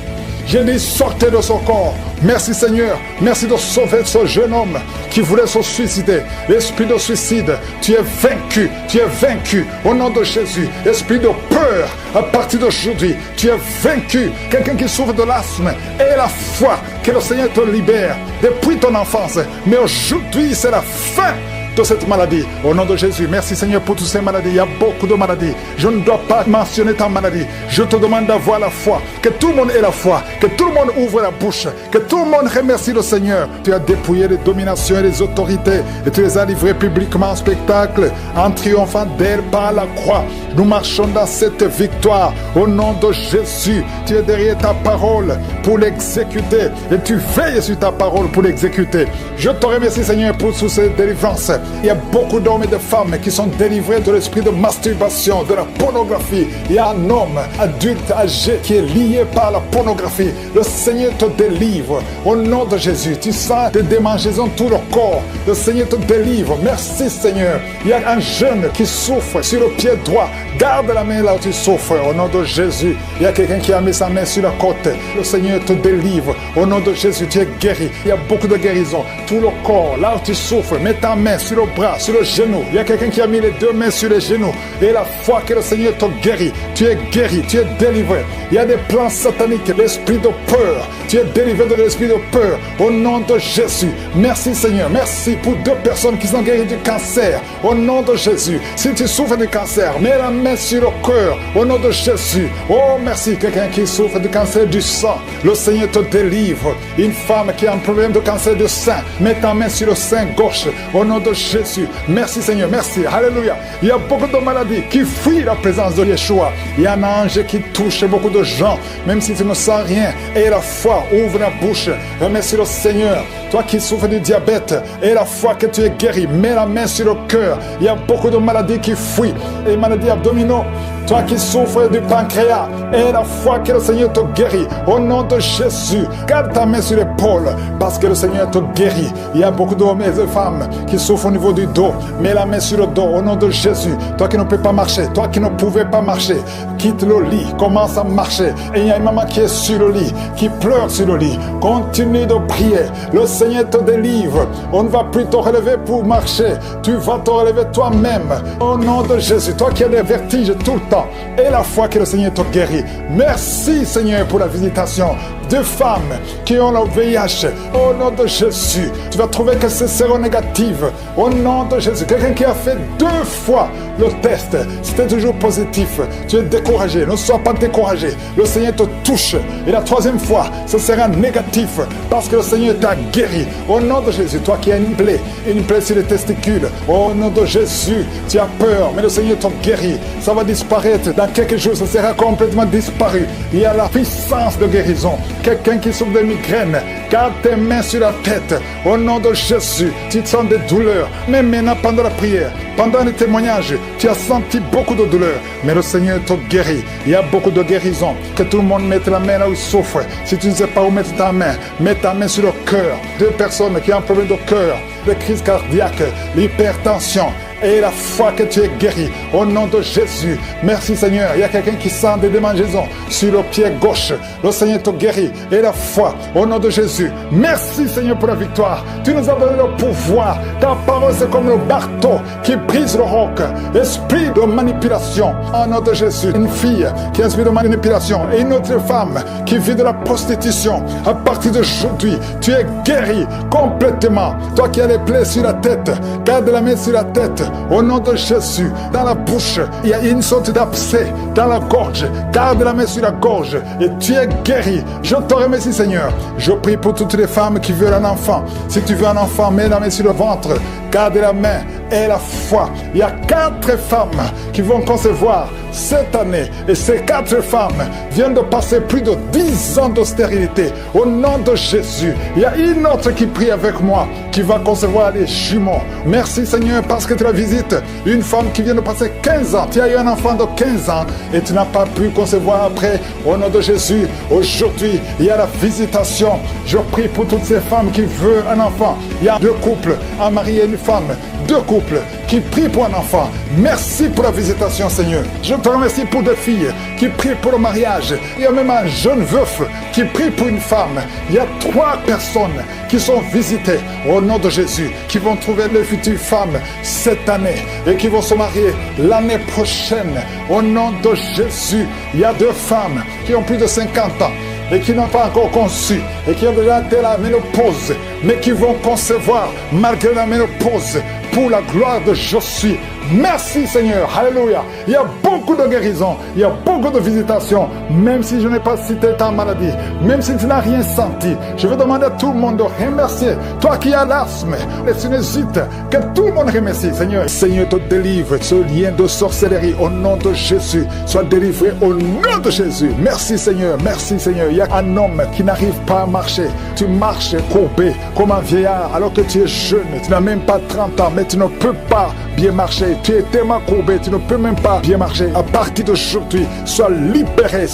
Je dis sortez de son corps. Merci Seigneur. Merci de sauver ce jeune homme qui voulait se suicider. L'esprit de suicide, tu es vaincu. Tu es vaincu au nom de Jésus. Esprit de peur, à partir d'aujourd'hui, tu es vaincu. Quelqu'un qui souffre de l'asthme, et la foi que le Seigneur te libère depuis ton enfance. Mais aujourd'hui, c'est la fin de cette maladie. Au nom de Jésus, merci Seigneur pour toutes ces maladies. Il y a beaucoup de maladies. Je ne dois pas mentionner ta maladie. Je te demande d'avoir la foi. Que tout le monde ait la foi. Que tout le monde ouvre la bouche. Que tout le monde remercie le Seigneur. Tu as dépouillé les dominations et les autorités et tu les as livrées publiquement en spectacle en triomphant d'elles par la croix. Nous marchons dans cette victoire. Au nom de Jésus, tu es derrière ta parole pour l'exécuter et tu veilles sur ta parole pour l'exécuter. Je te remercie Seigneur pour toutes ces délivrances. Il y a beaucoup d'hommes et de femmes qui sont délivrés de l'esprit de masturbation, de la pornographie. Il y a un homme adulte âgé qui est lié par la pornographie. Le Seigneur te délivre au nom de Jésus. Tu sens des démangeaisons tout le corps. Le Seigneur te délivre. Merci Seigneur. Il y a un jeune qui souffre sur le pied droit Garde la main là où tu souffres, au nom de Jésus. Il y a quelqu'un qui a mis sa main sur la côte. Le Seigneur te délivre. Au nom de Jésus, tu es guéri. Il y a beaucoup de guérison. Tout le corps, là où tu souffres, mets ta main sur le bras, sur le genou. Il y a quelqu'un qui a mis les deux mains sur les genoux. Et la foi que le Seigneur te guérit, tu es guéri, tu es délivré. Il y a des plans sataniques, l'esprit de peur. Tu es délivré de l'esprit de peur. Au nom de Jésus. Merci Seigneur. Merci pour 2 personnes qui sont guéries du cancer. Au nom de Jésus. Si tu souffres du cancer, mets la main sur le cœur. Au nom de Jésus. Oh merci. Quelqu'un qui souffre du cancer du sang. Le Seigneur te délivre. Une femme qui a un problème de cancer du sein. Mets ta main sur le sein gauche. Au nom de Jésus. Merci Seigneur. Merci. Alléluia. Il y a beaucoup de maladies qui fuient la présence de Yeshua. Il y a un ange qui touche beaucoup de gens. Même si tu ne sens rien. Et la foi. Ouvre la bouche. Remercie le Seigneur. Toi qui souffres du diabète. Et la foi que tu es guéri. Mets la main sur le cœur. Il y a beaucoup de maladies qui fuient. Et maladies abdominaux. Toi qui souffres du pancréas. Et la foi que le Seigneur te guérit. Au nom de Jésus. Garde ta main sur l'épaule. Parce que le Seigneur te guérit. Il y a beaucoup d'hommes et de femmes qui souffrent au niveau du dos. Mets la main sur le dos. Au nom de Jésus. Toi qui ne peux pas marcher. Toi qui ne pouvais pas marcher. Quitte le lit. Commence à marcher. Et il y a une maman qui est sur le lit. Qui pleure sur le lit. Continue de prier. Le Seigneur te délivre. On ne va plus te relever pour marcher. Tu vas te relever toi-même. Au nom de Jésus. Toi qui as des vertiges tout le temps. Et la foi que le Seigneur te guérit. Merci Seigneur pour la visitation de femmes qui ont le VIH. Au nom de Jésus. Tu vas trouver que c'est séronégatif. Au nom de Jésus. Quelqu'un qui a fait 2 fois le test. C'était toujours positif. Tu es découragé. Ne sois pas découragé. Le Seigneur te touche. Et la 3e fois, ce sera négatif. Parce que le Seigneur t'a guéri. Au nom de Jésus. Toi qui as une plaie sur les testicules. Au nom de Jésus. Tu as peur. Mais le Seigneur te guérit. Ça va disparaître. Dans quelques jours, ça sera complètement disparu. Il y a la puissance de guérison. Quelqu'un qui souffre de migraine, garde tes mains sur la tête. Au nom de Jésus, tu sens des douleurs. Mais maintenant, pendant la prière, pendant le témoignage, tu as senti beaucoup de douleurs. Mais le Seigneur te guérit. Il y a beaucoup de guérison. Que tout le monde mette la main là où il souffre. Si tu ne sais pas où mettre ta main, mets ta main sur le cœur. 2 personnes qui ont un problème de cœur, de crise cardiaque, l'hypertension. Et la foi que tu es guéri. Au nom de Jésus. Merci Seigneur. Il y a quelqu'un qui sent des démangeaisons sur le pied gauche. Le Seigneur te guérit. Et la foi. Au nom de Jésus. Merci Seigneur pour la victoire. Tu nous as donné le pouvoir. Ta parole c'est comme le marteau qui brise le roc. Esprit de manipulation. Au nom de Jésus. Une fille qui a un esprit de manipulation. Et une autre femme qui vit de la prostitution. À partir d'aujourd'hui, tu es guéri complètement. Toi qui as les plaies sur la tête. Garde la main sur la tête. Au nom de Jésus, dans la bouche, il y a une sorte d'abcès dans la gorge. Garde la main sur la gorge et tu es guéri. Je te remercie Seigneur. Je prie pour toutes les femmes qui veulent un enfant. Si tu veux un enfant, mets la main sur le ventre. Garde la main et la foi. Il y a 4 femmes qui vont concevoir cette année. Et ces 4 femmes viennent de passer plus de 10 ans de stérilité. Au nom de Jésus, il y a une autre qui prie avec moi, qui va concevoir les jumeaux. Merci Seigneur parce que tu la visites. Une femme qui vient de passer 15 ans. Tu as eu un enfant de 15 ans et tu n'as pas pu concevoir après. Au nom de Jésus, aujourd'hui, il y a la visitation. Je prie pour toutes ces femmes qui veulent un enfant. Il y a 2 couples, un mari et une femme. 2 couples qui prient pour un enfant. Merci pour la visitation Seigneur. Je te remercie pour 2 filles qui prient pour le mariage. Il y a même un jeune veuf qui prie pour une femme. Il y a 3 personnes qui sont visitées au nom de Jésus, qui vont trouver leur future femme cette année et qui vont se marier l'année prochaine. Au nom de Jésus, il y a 2 femmes qui ont plus de 50 ans et qui n'ont pas encore conçu et qui ont déjà été la ménopause, mais qui vont concevoir malgré la ménopause pour la gloire de Je suis. Merci Seigneur, alléluia. Il y a beaucoup de guérison, il y a beaucoup de visitations, même si je n'ai pas cité ta maladie, même si tu n'as rien senti. Je vais demander à tout le monde de remercier. Toi qui as l'asthme, les sinusites, que tout le monde remercie Seigneur. Seigneur te délivre ce lien de sorcellerie au nom de Jésus. Sois délivré au nom de Jésus. Merci Seigneur, merci Seigneur. Il y a un homme qui n'arrive pas à marcher. Tu marches courbé comme un vieillard alors que tu es jeune. Tu n'as même pas 30 ans, mais tu ne peux pas bien marcher. Tu es tellement courbé, tu ne peux même pas bien marcher. À partir d'aujourd'hui, sois libéré,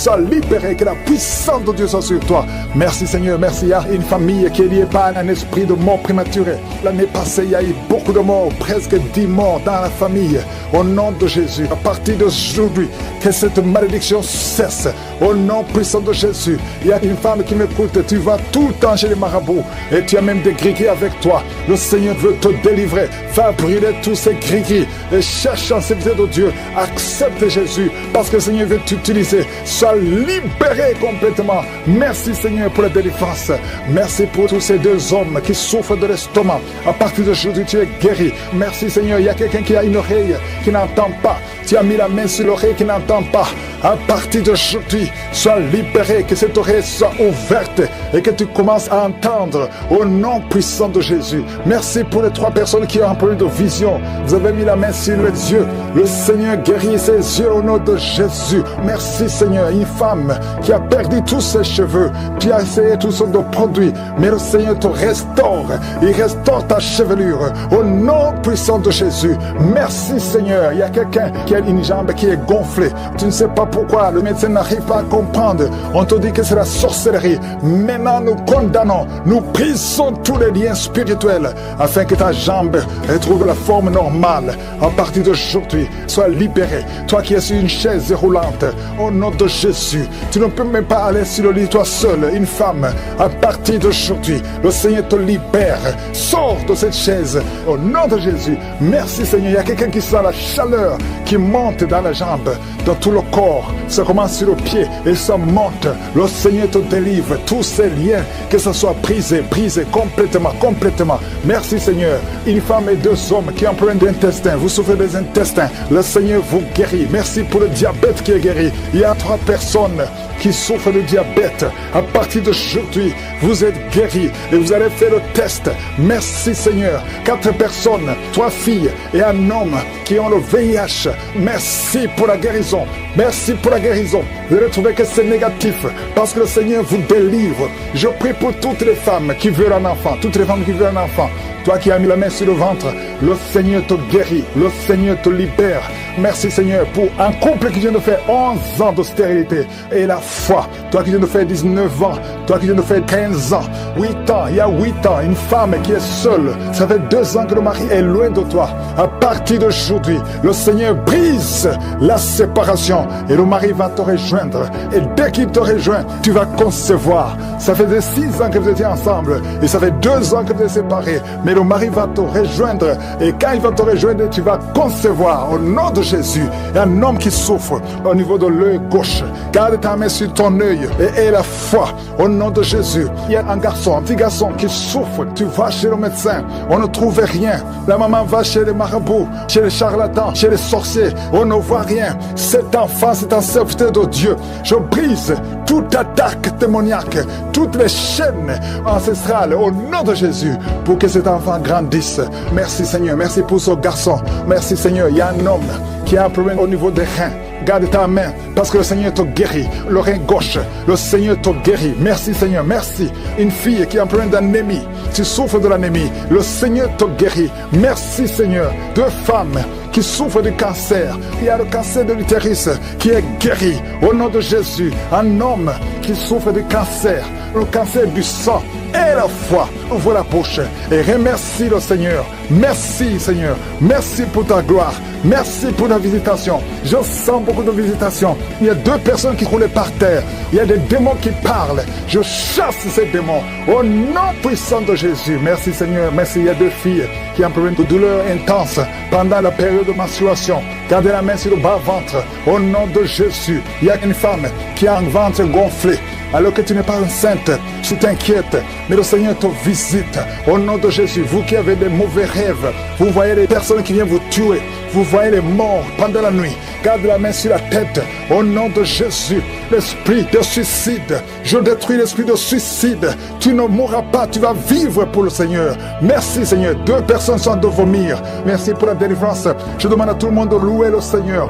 que la puissance de Dieu soit sur toi. Merci Seigneur, merci. Il y a une famille qui est liée par un esprit de mort prématurée. L'année passée, il y a eu beaucoup de morts, presque 10 morts dans la famille. Au nom de Jésus, à partir d'aujourd'hui, que cette malédiction cesse. Au nom puissant de Jésus, il y a une femme qui m'écoute, tu vas tout le temps chez les marabouts et tu as même des gris-gris avec toi. Le Seigneur veut te délivrer, faire brûler tous ces gris-gris et cherche en sécurité de Dieu. Accepte Jésus parce que le Seigneur veut t'utiliser. Sois libéré complètement. Merci Seigneur pour la délivrance. Merci pour tous ces deux hommes qui souffrent de l'estomac. À partir d'aujourd'hui, tu es guéri. Merci Seigneur. Il y a quelqu'un qui a une oreille qui n'entend pas. Tu as mis la main sur l'oreille qui n'entend pas. À partir d'aujourd'hui, sois libéré, que cette oreille soit ouverte et que tu commences à entendre au nom puissant de Jésus. Merci pour les 3 personnes qui ont un problème de vision. Vous avez mis la main sur les yeux. Le Seigneur guérit ses yeux au nom de Jésus. Merci Seigneur. Une femme qui a perdu tous ses cheveux, qui a essayé toutes sortes de produits, mais le Seigneur te restaure. Il restaure ta chevelure au nom puissant de Jésus. Merci Seigneur. Il y a quelqu'un qui a une jambe qui est gonflée. Tu ne sais pas pourquoi, le médecin n'arrive pas à comprendre. On te dit que c'est la sorcellerie. Maintenant nous condamnons, nous brisons tous les liens spirituels afin que ta jambe retrouve la forme normale. À partir d'aujourd'hui, sois libéré. Toi qui es sur une chaise roulante, au nom de Jésus, tu ne peux même pas aller sur le lit toi seul, une femme. À partir d'aujourd'hui, le Seigneur te libère. Sors de cette chaise au nom de Jésus. Merci Seigneur. Il y a quelqu'un qui sent la chaleur qui monte dans la jambe, dans tout le corps. Ça commence sur le pied et ça monte. Le Seigneur te délivre. Tous ces liens, que ça soit brisé complètement. Merci Seigneur. Une femme et 2 hommes qui ont un problème d'intestin. Vous souffrez des intestins. Le Seigneur vous guérit. Merci pour le diabète qui est guéri. Il y a 3 personnes qui souffrent de diabète. À partir d'aujourd'hui, vous êtes guéris et vous allez faire le test. Merci Seigneur. 4 personnes, 3 filles et un homme qui ont le VIH. Merci pour la guérison. Merci pour la guérison. Vous allez trouver que c'est négatif parce que le Seigneur vous délivre. Je prie pour toutes les femmes qui veulent un enfant. Toutes les femmes qui veulent un enfant. Toi qui as mis la main sur le ventre, le Seigneur te guérit. Le Seigneur te libère. Merci Seigneur pour un couple qui vient de faire 11 ans de stérilité et la foi. Toi qui viens de faire 19 ans, toi qui viens de faire 15 ans, 8 ans, il y a 8 ans, une femme qui est seule. Ça fait 2 ans que le mari est loin de toi. À partir d'aujourd'hui, le Seigneur brise la séparation et le mari va te rejoindre. Et dès qu'il te rejoint, tu vas concevoir. Ça fait 6 ans que vous étiez ensemble et ça fait 2 ans que vous êtes séparés. Mais le mari va te rejoindre et quand il va te rejoindre, tu vas concevoir au nom de Jésus. Il y a un homme qui souffre au niveau de l'œil gauche. Garde ta main sur ton œil et aie la foi au nom de Jésus. Il y a un petit garçon qui souffre. Tu vas chez le médecin, on ne trouve rien. La maman va chez les marabouts, chez les charlatans, chez les sorciers, on ne voit rien. Cet enfant, c'est un serviteur de Dieu. Je brise toute attaque démoniaque, toutes les chaînes ancestrales au nom de Jésus pour que cet enfant grandisse. Merci Seigneur, merci pour ce garçon. Merci Seigneur, il y a un homme qui a un problème au niveau des reins. Garde ta main parce que le Seigneur te guérit. Le rein gauche, le Seigneur te guérit. Merci Seigneur, merci. Une fille qui a un problème d'anémie, tu souffres de l'anémie, le Seigneur te guérit. Merci Seigneur. 2 femmes qui souffrent du cancer. Il y a le cancer de l'utérus qui est guéri au nom de Jésus. Un homme qui souffre du cancer, le cancer du sang. Et la foi, ouvre la bouche et remercie le Seigneur. Merci Seigneur, merci pour ta gloire, merci pour la visitation. Je sens beaucoup de visitations. Il y a 2 personnes qui roulent par terre. Il y a des démons qui parlent. Je chasse ces démons au nom puissant de Jésus. Merci Seigneur, merci. Il y a 2 filles qui ont un problème de douleur intense pendant la période de menstruation. Gardez la main sur le bas-ventre au nom de Jésus. Il y a une femme qui a un ventre gonflé. Alors que tu n'es pas enceinte, tu t'inquiètes, mais le Seigneur te visite au nom de Jésus. Vous qui avez des mauvais rêves, vous voyez les personnes qui viennent vous tuer, vous voyez les morts pendant la nuit. Garde la main sur la tête. Au nom de Jésus, l'esprit de suicide, je détruis l'esprit de suicide. Tu ne mourras pas, tu vas vivre pour le Seigneur. Merci Seigneur. 2 personnes sont de vomir. Merci pour la délivrance. Je demande à tout le monde de louer le Seigneur.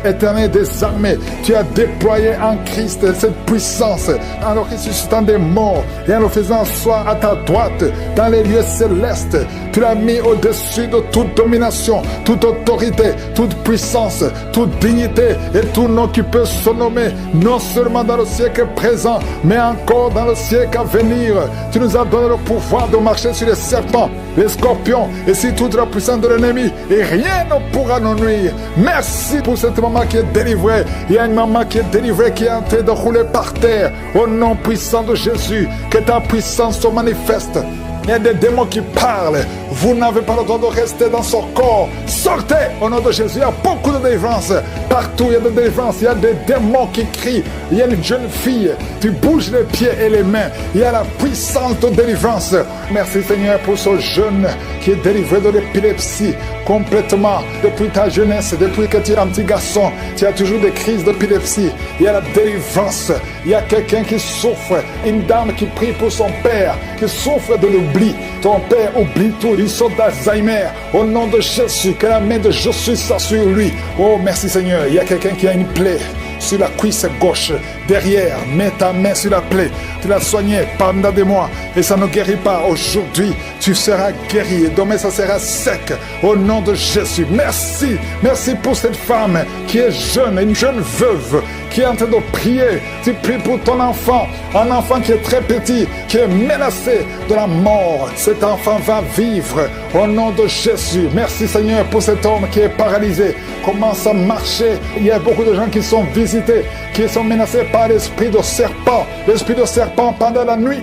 Éternel des armées, tu as déployé en Christ cette puissance en le ressuscitant des morts et en le faisant asseoir à ta droite dans les lieux célestes. Tu l'as mis au-dessus de toute domination, toute autorité, toute puissance, toute dignité et tout nom qui peut se nommer, non seulement dans le siècle présent, mais encore dans le siècle à venir. Tu nous as donné le pouvoir de marcher sur les serpents, les scorpions et sur toute la puissance de l'ennemi, et rien ne pourra nous nuire. Merci pour cette maman qui est délivrée. Il y a une maman qui est délivrée, qui est en train de rouler par terre. Au nom puissant de Jésus, que ta puissance se manifeste. Il y a des démons qui parlent. Vous n'avez pas le droit de rester dans son corps. Sortez au nom de Jésus. Il y a beaucoup de délivrance. Partout, il y a de délivrance. Il y a des démons qui crient. Il y a une jeune fille. Tu bouges les pieds et les mains. Il y a la puissance de délivrance. Merci Seigneur pour ce jeune qui est délivré de l'épilepsie complètement. Depuis ta jeunesse, depuis que tu es un petit garçon, tu as toujours des crises d'épilepsie. Il y a la délivrance. Il y a quelqu'un qui souffre. Une dame qui prie pour son père, qui souffre de l'oubli. Ton père oublie tout. Il sort d'Alzheimer. Au nom de Jésus, que la main de Jésus soit sur lui. Oh, merci Seigneur. Il y a quelqu'un qui a une plaie sur la cuisse gauche, derrière. Mets ta main sur la plaie. Tu l'as soignée pendant des mois et ça ne guérit pas. Aujourd'hui, tu seras guéri et demain, ça sera sec. Au nom de Jésus. Merci. Merci pour cette femme qui est jeune, une jeune veuve qui est en train de prier. Tu pries pour ton enfant, un enfant qui est très petit, qui est menacé de la mort. Cet enfant va vivre au nom de Jésus. Merci Seigneur pour cet homme qui est paralysé. Commence à marcher. Il y a beaucoup de gens qui sont visités, qui sont menacés par l'esprit de serpent. L'esprit de serpent pendant la nuit.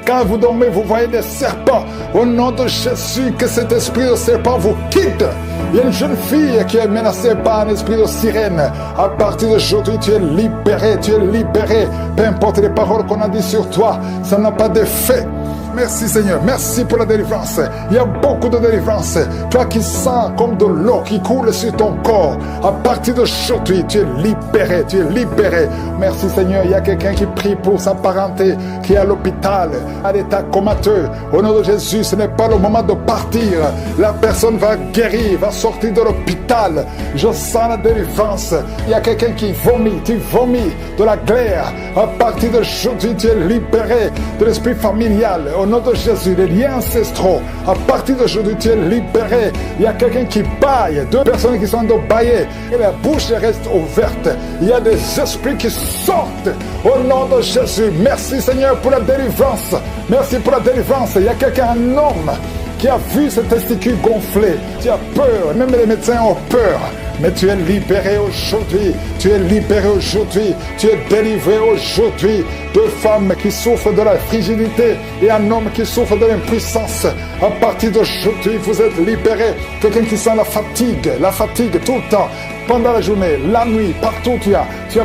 Quand vous dormez, vous voyez des serpents. Au nom de Jésus, que cet esprit de serpent vous quitte. Il y a une jeune fille qui est menacée par un esprit de sirène. À partir d'aujourd'hui, tu es libéré, tu es libéré. Peu importe les paroles qu'on a dit sur toi, ça n'a pas d'effet. Merci Seigneur, merci pour la délivrance. Il y a beaucoup de délivrance. Toi qui sens comme de l'eau qui coule sur ton corps, à partir d'aujourd'hui, tu es libéré, tu es libéré. Merci Seigneur, il y a quelqu'un qui prie pour sa parenté, qui est à l'hôpital, à l'état comateux. Au nom de Jésus, ce n'est pas le moment de partir. La personne va guérir, va sortir de l'hôpital. Je sens la délivrance. Il y a quelqu'un qui vomit, tu vomis de la glaire. À partir d'aujourd'hui, tu es libéré de l'esprit familial. Au nom de Jésus, les liens ancestraux, à partir d'aujourd'hui, tu es libéré. Il y a quelqu'un qui baille, 2 personnes qui sont de bailler, et la bouche reste ouverte. Il y a des esprits qui sortent. Au nom de Jésus, merci Seigneur pour la délivrance. Merci pour la délivrance. Il y a quelqu'un, un homme, qui a vu ses testicules gonflés. Tu as peur, même les médecins ont peur. Mais tu es libéré aujourd'hui, tu es libéré aujourd'hui, tu es délivré aujourd'hui. 2 femmes qui souffrent de la frigidité et un homme qui souffre de l'impuissance. À partir d'aujourd'hui, vous êtes libérés. Quelqu'un qui sent la fatigue tout le temps. Pendant la journée, la nuit, partout tu as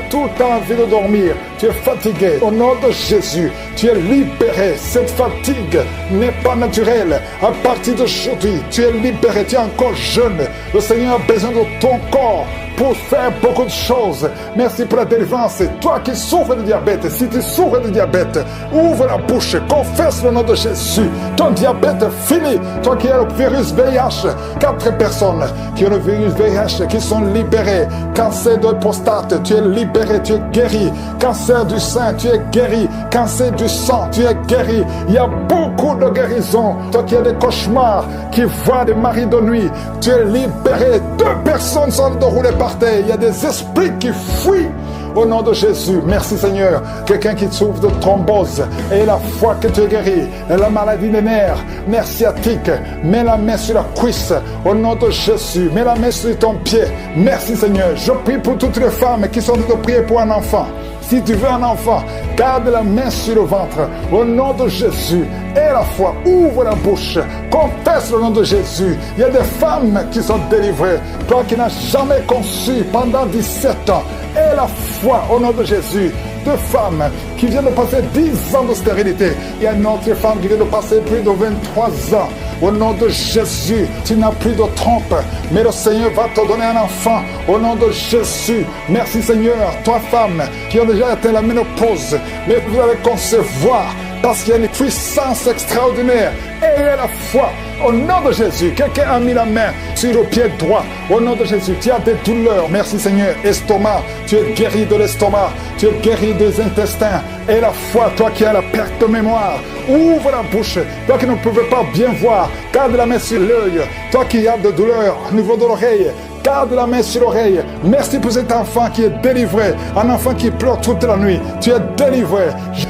tout le temps envie de dormir, tu es fatigué. Au nom de Jésus, tu es libéré. Cette fatigue n'est pas naturelle. À partir d'aujourd'hui, tu es libéré, tu es encore jeune. Le Seigneur a besoin de ton corps pour faire beaucoup de choses. Merci pour la délivrance. Toi qui souffres de diabète, si tu souffres de diabète, ouvre la bouche, confesse le nom de Jésus. Ton diabète fini. Toi qui as le virus VIH, 4 personnes qui ont le virus VIH qui sont libérées. Cancer de prostate, tu es libéré, tu es guéri. Cancer du sein, tu es guéri. Cancer du sang, tu es guéri. Il y a beaucoup de guérisons. Toi qui as des cauchemars, qui voient des maris de nuit, tu es libéré. 2 personnes sont de rouler par terre. Il y a des esprits qui fuient. Au nom de Jésus, merci Seigneur. Quelqu'un qui souffre de thrombose et la foi que tu es guéri, la maladie des nerfs, nerf sciatique, mets la main sur la cuisse. Au nom de Jésus, mets la main sur ton pied. Merci Seigneur. Je prie pour toutes les femmes qui sont de prier pour un enfant. Si tu veux un enfant, garde la main sur le ventre. Au nom de Jésus, aie la foi, ouvre la bouche, confesse le nom de Jésus. Il y a des femmes qui sont délivrées. Toi qui n'as jamais conçu pendant 17 ans, aie la foi au nom de Jésus. 2 femmes qui viennent de passer 10 ans de stérilité. Il y a une autre femme qui vient de passer plus de 23 ans Au nom de Jésus, tu n'as plus de trompe, mais le Seigneur va te donner un enfant. Au nom de Jésus, merci Seigneur. Toi, femme, qui a déjà atteint la ménopause, mais vous allez concevoir parce qu'il y a une puissance extraordinaire. Ayez la foi. Au nom de Jésus, quelqu'un a mis la main sur le pied droit. Au nom de Jésus, tu as des douleurs. Merci Seigneur. Estomac, tu es guéri de l'estomac. Tu es guéri des intestins. Et la foi, toi qui as la perte de mémoire, ouvre la bouche. Toi qui ne pouvais pas bien voir, garde la main sur l'œil. Toi qui as des douleurs au niveau de l'oreille, garde la main sur l'oreille. Merci pour cet enfant qui est délivré. Un enfant qui pleure toute la nuit. Tu es délivré.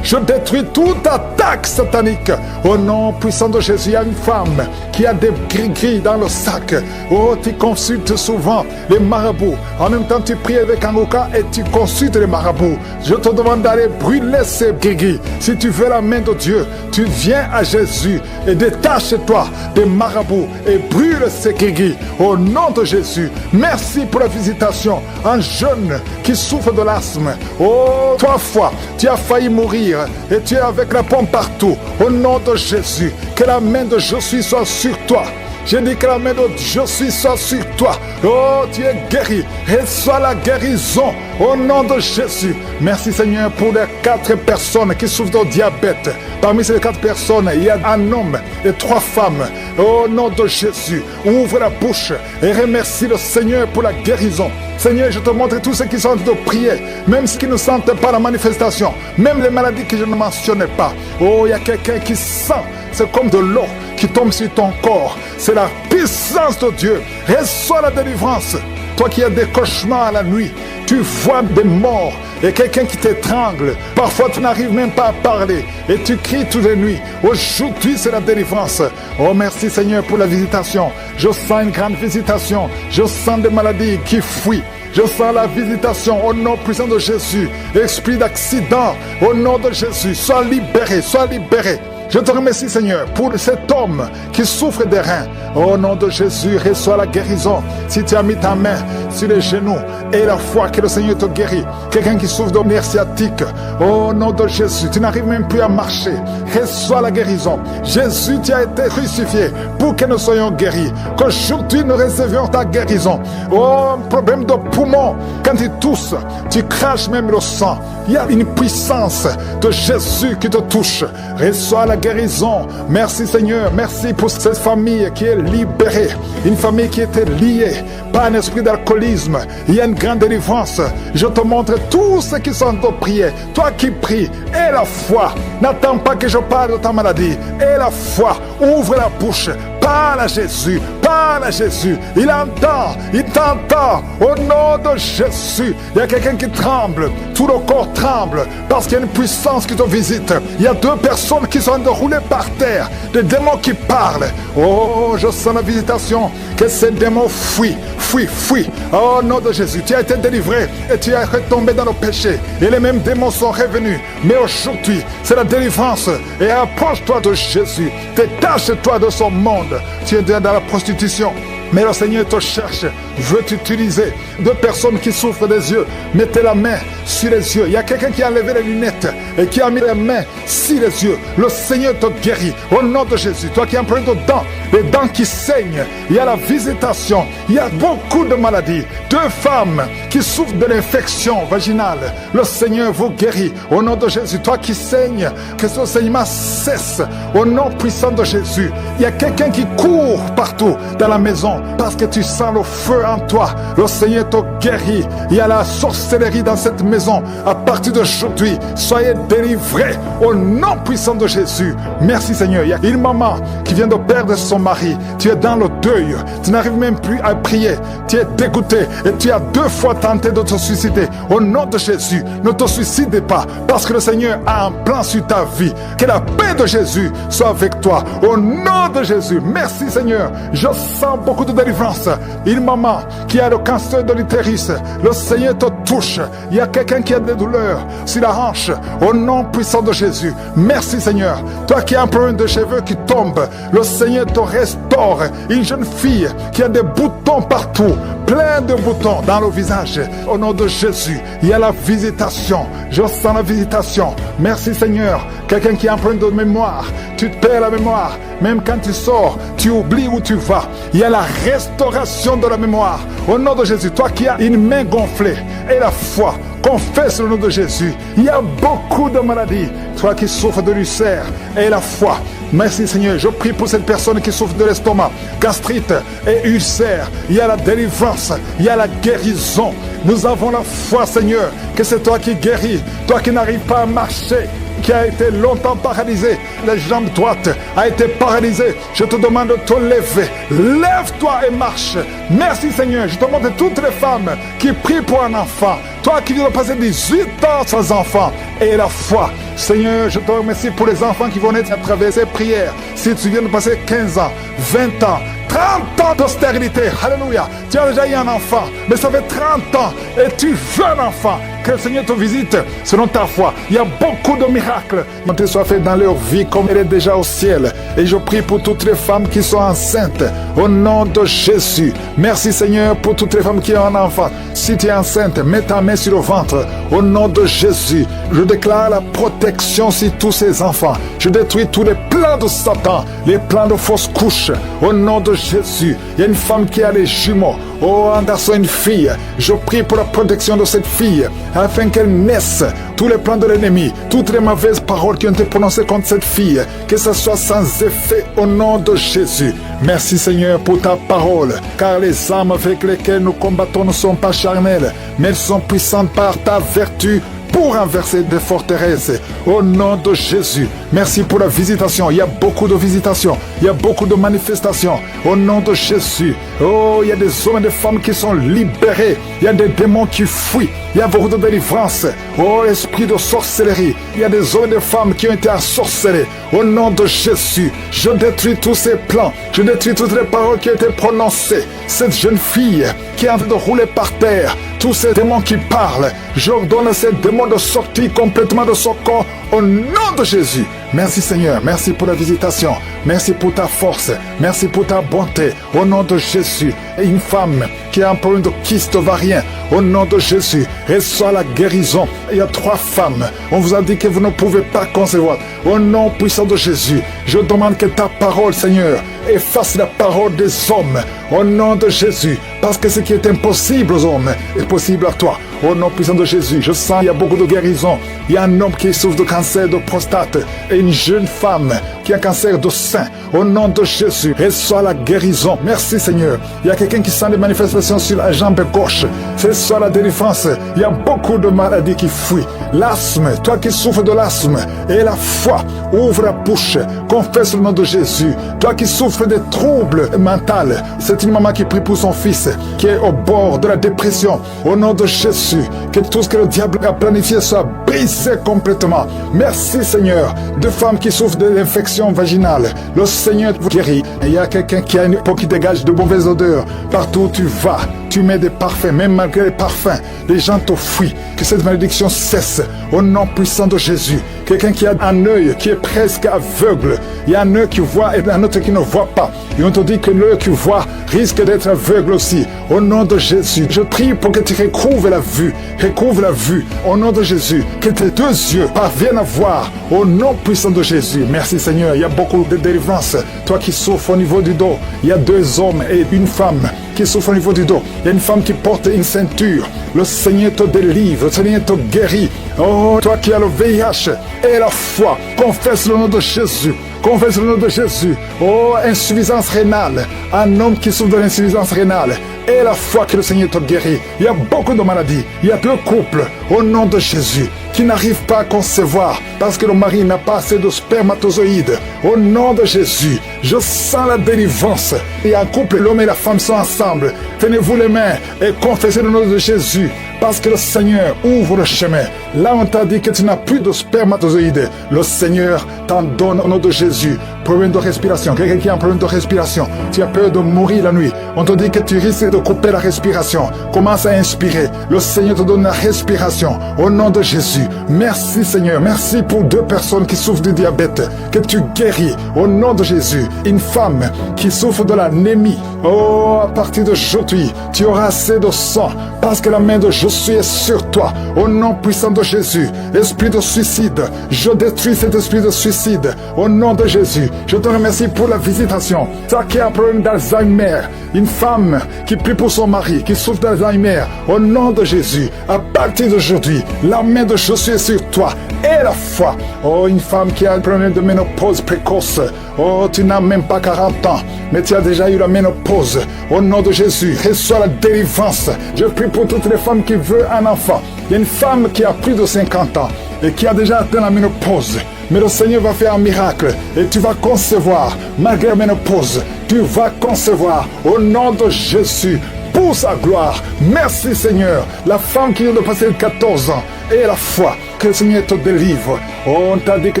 Je détruis toute attaque satanique. Au nom puissant de Jésus, il y a une femme qui a des gris-gris dans le sac. Oh, tu consultes souvent les marabouts. En même temps, tu pries avec Angoka et tu consultes les marabouts. Je te demande d'aller brûler ces gris-gris. Si tu veux la main de Dieu, tu viens à Jésus et détache-toi des marabouts et brûle ces gris-gris. Au nom de Jésus. Merci pour la visitation. Un jeune qui souffre de l'asthme. Oh, 3 fois, tu as failli mourir et tu es avec la pompe partout. Au nom de Jésus, que la main de Jésus soit sur toi. J'ai dit que la main de Jésus soit sur toi. Oh, tu es guéri. Reçois la guérison au nom de Jésus. Merci Seigneur pour les 4 personnes qui souffrent de diabète. Parmi ces 4 personnes, il y a un homme et 3 femmes. Au nom de Jésus, ouvre la bouche et remercie le Seigneur pour la guérison. Seigneur, je te montre tous ceux qui sont en train de prier, même ceux qui ne sentent pas la manifestation, même les maladies que je ne mentionnais pas. Oh, il y a quelqu'un qui sent, c'est comme de l'eau qui tombe sur ton corps. C'est la puissance de Dieu. Reçois la délivrance. Toi qui as des cauchemars la nuit, tu vois des morts et quelqu'un qui t'étrangle. Parfois, tu n'arrives même pas à parler et tu cries toutes les nuits. Aujourd'hui, c'est la délivrance. Oh, merci Seigneur pour la visitation. Je sens une grande visitation. Je sens des maladies qui fuient. Je sens la visitation au nom puissant de Jésus. Esprit d'accident, au nom de Jésus, sois libéré, sois libéré. Je te remercie Seigneur pour cet homme qui souffre des reins. Au nom de Jésus, reçois la guérison. Si tu as mis ta main sur les genoux et la foi que le Seigneur te guérit. Quelqu'un qui souffre de nerfs sciatiques. Au nom de Jésus, tu n'arrives même plus à marcher. Reçois la guérison. Jésus, tu as été crucifié pour que nous soyons guéris. Qu'aujourd'hui nous recevions ta guérison. Oh, un problème de poumon. Quand tu tousses, tu craches même le sang. Il y a une puissance de Jésus qui te touche. Reçois la guérison. Merci Seigneur. Merci pour cette famille qui est libérée. Une famille qui était liée par un esprit d'alcoolisme. Il y a une grande délivrance. Je te montre tous ceux qui sont en prière. Toi qui pries, aie la foi. N'attends pas que je parle de ta maladie. Aie la foi. Ouvre la bouche. Parle à Jésus. Parle à Jésus. Il entend. Il t'entend. Au nom de Jésus. Il y a quelqu'un qui tremble. Tout le corps tremble. Parce qu'il y a une puissance qui te visite. Il y a 2 personnes qui sont en train de rouler par terre. Des démons qui parlent. Oh, je sens la visitation. Que ces démons fuient. Fuis, fuis. Oh, nom de Jésus. Tu as été délivré. Et tu es retombé dans le péché. Et les mêmes démons sont revenus. Mais aujourd'hui, c'est la délivrance. Et approche-toi de Jésus. Détache-toi de son monde. Tu es dans la prostitution. Mais le Seigneur te cherche, veut t'utiliser. 2 personnes qui souffrent des yeux, mettez la main sur les yeux. Il y a quelqu'un qui a enlevé les lunettes et qui a mis la main sur les yeux. Le Seigneur te guérit au nom de Jésus. Toi qui as plein de dents, les dents qui saignent, il y a la visitation. Il y a beaucoup de maladies. 2 femmes qui souffrent de l'infection vaginale. Le Seigneur vous guérit au nom de Jésus. Toi qui saignes, que ce saignement cesse au nom puissant de Jésus. Il y a quelqu'un qui court partout dans la maison parce que tu sens le feu en toi. Le Seigneur te guérit. Il y a la sorcellerie dans cette maison. À partir d'aujourd'hui, soyez délivrés au nom puissant de Jésus. Merci Seigneur. Il y a une maman qui vient de perdre son mari. Tu es dans le deuil. Tu n'arrives même plus à prier. Tu es dégoûté et tu as 2 fois tenté de te suicider. Au nom de Jésus, ne te suicide pas parce que le Seigneur a un plan sur ta vie. Que la paix de Jésus soit avec toi. Au nom de Jésus. Merci Seigneur. Je sens beaucoup de délivrance. Une maman qui a le cancer de l'utérus, le Seigneur te touche. Il y a quelqu'un qui a des douleurs sur la hanche. Au nom puissant de Jésus. Merci Seigneur. Toi qui as un problème de cheveux qui tombe, le Seigneur te restaure. Une jeune fille qui a des boutons partout, plein de boutons dans le visage. Au nom de Jésus, il y a la visitation. Je sens la visitation. Merci Seigneur. Quelqu'un qui a un problème de mémoire, tu te perds la mémoire. Même quand tu sors, tu oublies où tu vas. Il y a la restauration de la mémoire. Au nom de Jésus, toi qui as une main gonflée et la foi, confesse le nom de Jésus. Il y a beaucoup de maladies. Toi qui souffres de l'ulcère et la foi. Merci Seigneur. Je prie pour cette personne qui souffre de l'estomac, gastrite et ulcère. Il y a la délivrance. Il y a la guérison. Nous avons la foi Seigneur que c'est toi qui guéris. Toi qui n'arrives pas à marcher, qui a été longtemps paralysé, les jambes droites a été paralysée. Je te demande de te lever. Lève-toi et marche. Merci Seigneur. Je te demande toutes les femmes qui prient pour un enfant. Toi qui viens de passer 18 ans sans enfant et la foi. Seigneur, je te remercie pour les enfants qui vont naître à travers ces prières. Si tu viens de passer 15 ans, 20 ans, 30 ans de stérilité, alléluia. Tu as déjà eu un enfant, mais ça fait 30 ans et tu veux un enfant. Que le Seigneur te visite selon ta foi. Il y a beaucoup de miracles qui soient faits dans leur vie comme elle est déjà au ciel. Et je prie pour toutes les femmes qui sont enceintes. Au nom de Jésus. Merci Seigneur pour toutes les femmes qui ont un enfant. Si tu es enceinte, mets ta main sur le ventre. Au nom de Jésus. Je déclare la protection sur tous ces enfants. Je détruis tous les plans de Satan, les plans de fausses couches. Au nom de Jésus. Il y a une femme qui a les jumeaux. Oh, un garçon, une fille. Je prie pour la protection de cette fille, afin qu'elle naisse. Tous les plans de l'ennemi, toutes les mauvaises paroles qui ont été prononcées contre cette fille, que ce soit sans effet au nom de Jésus. Merci Seigneur pour ta parole, car les armes avec lesquelles nous combattons ne sont pas charnelles, mais elles sont puissantes par ta vertu pour renverser des forteresses. Au nom de Jésus, merci pour la visitation. Il y a beaucoup de visitations, il y a beaucoup de manifestations. Au nom de Jésus, oh, il y a des hommes et des femmes qui sont libérés. Il y a des démons qui fuient. Il y a beaucoup de délivrance. Oh, esprit de sorcellerie. Il y a des hommes et des femmes qui ont été ensorcelés. Au nom de Jésus, je détruis tous ces plans. Je détruis toutes les paroles qui ont été prononcées. Cette jeune fille qui est en train de rouler par terre, tous ces démons qui parlent, j'ordonne à ces démons de sortir complètement de son corps au nom de Jésus. Merci Seigneur, merci pour la visitation, merci pour ta force, merci pour ta bonté, au nom de Jésus. Et une femme qui a un problème de kyste ovarien, au nom de Jésus, reçoit la guérison. Il y a 3 femmes, on vous a dit que vous ne pouvez pas concevoir. Au nom puissant de Jésus, je demande que ta parole Seigneur efface la parole des hommes, au nom de Jésus, parce que ce qui est impossible aux hommes est possible à toi. Au nom puissant de Jésus, je sens qu'il y a beaucoup de guérison. Il y a un homme qui souffre de cancer de prostate et une jeune femme qui a un cancer de sein. Au nom de Jésus, reçois la guérison. Merci Seigneur. Il y a quelqu'un qui sent des manifestations sur la jambe gauche. Reçois la délivrance. Il y a beaucoup de maladies qui fuient. L'asthme, toi qui souffres de l'asthme et la foi, ouvre la bouche, confesse le nom de Jésus. Toi qui souffres des troubles mentaux, c'est une maman qui prie pour son fils qui est au bord de la dépression. Au nom de Jésus, que tout ce que le diable a planifié soit brisé complètement. Merci Seigneur. De femmes qui souffrent de l'infection vaginale, le Seigneur vous guérit. Il y a quelqu'un qui a une peau qui dégage de mauvaises odeurs. Partout où tu vas, tu mets des parfums, même malgré les parfums, les gens te fuient. Que cette malédiction cesse au nom puissant de Jésus. Quelqu'un qui a un œil qui est presque aveugle. Il y a un œil qui voit et un autre qui ne voit pas. Et on te dit que l'œil qui voit risque d'être aveugle aussi. Au nom de Jésus, je prie pour que tu recouvres la vue. Recouvre la vue. Au nom de Jésus, que tes 2 yeux parviennent à voir. Au nom puissant de Jésus. Merci Seigneur. Il y a beaucoup de délivrance. Toi qui souffres au niveau du dos, il y a 2 hommes et une femme qui souffrent au niveau du dos. Il y a une femme qui porte une ceinture. Le Seigneur te délivre. Le Seigneur te guérit. Oh, toi qui as le VIH et la foi, confesse le nom de Jésus. Confesse le nom de Jésus. Oh, insuffisance rénale. Un homme qui souffre de l'insuffisance rénale. Et la foi que le Seigneur te guérit. Il y a beaucoup de maladies. Il y a 2 couples, au nom de Jésus, qui n'arrivent pas à concevoir parce que le mari n'a pas assez de spermatozoïdes. Au nom de Jésus, je sens la délivrance. Il y a un couple, l'homme et la femme sont ensemble. Tenez-vous les mains et confessez le nom de Jésus. Parce que le Seigneur ouvre le chemin. Là, on t'a dit que tu n'as plus de spermatozoïdes. Le Seigneur t'en donne au nom de Jésus. Problème de respiration. Quelqu'un qui a un problème de respiration. Tu as peur de mourir la nuit. On te dit que tu risques de couper la respiration. Commence à inspirer. Le Seigneur te donne la respiration. Au nom de Jésus. Merci Seigneur. Merci pour 2 personnes qui souffrent du diabète. Que tu guéris. Au nom de Jésus. Une femme qui souffre de l'anémie. Oh, à partir d'aujourd'hui, tu auras assez de sang. Parce que la main de Jésus est sur toi. Au nom puissant de Jésus. Esprit de suicide. Je détruis cet esprit de suicide. Au nom de Jésus. Je te remercie pour la visitation. Toi qui as un problème d'Alzheimer, une femme qui prie pour son mari, qui souffre d'Alzheimer, au nom de Jésus, à partir d'aujourd'hui, la main de Jésus est sur toi et la foi. Oh, une femme qui a un problème de ménopause précoce. Oh, tu n'as même pas 40 ans, mais tu as déjà eu la ménopause. Au nom de Jésus, reçois la délivrance. Je prie pour toutes les femmes qui veulent un enfant. Il y a une femme qui a plus de 50 ans et qui a déjà atteint la ménopause. Mais le Seigneur va faire un miracle et tu vas concevoir, malgré la ménopause, tu vas concevoir au nom de Jésus pour sa gloire. Merci Seigneur. La femme qui vient de passer 14 ans et la foi, que le Seigneur te délivre. Oh, on t'a dit que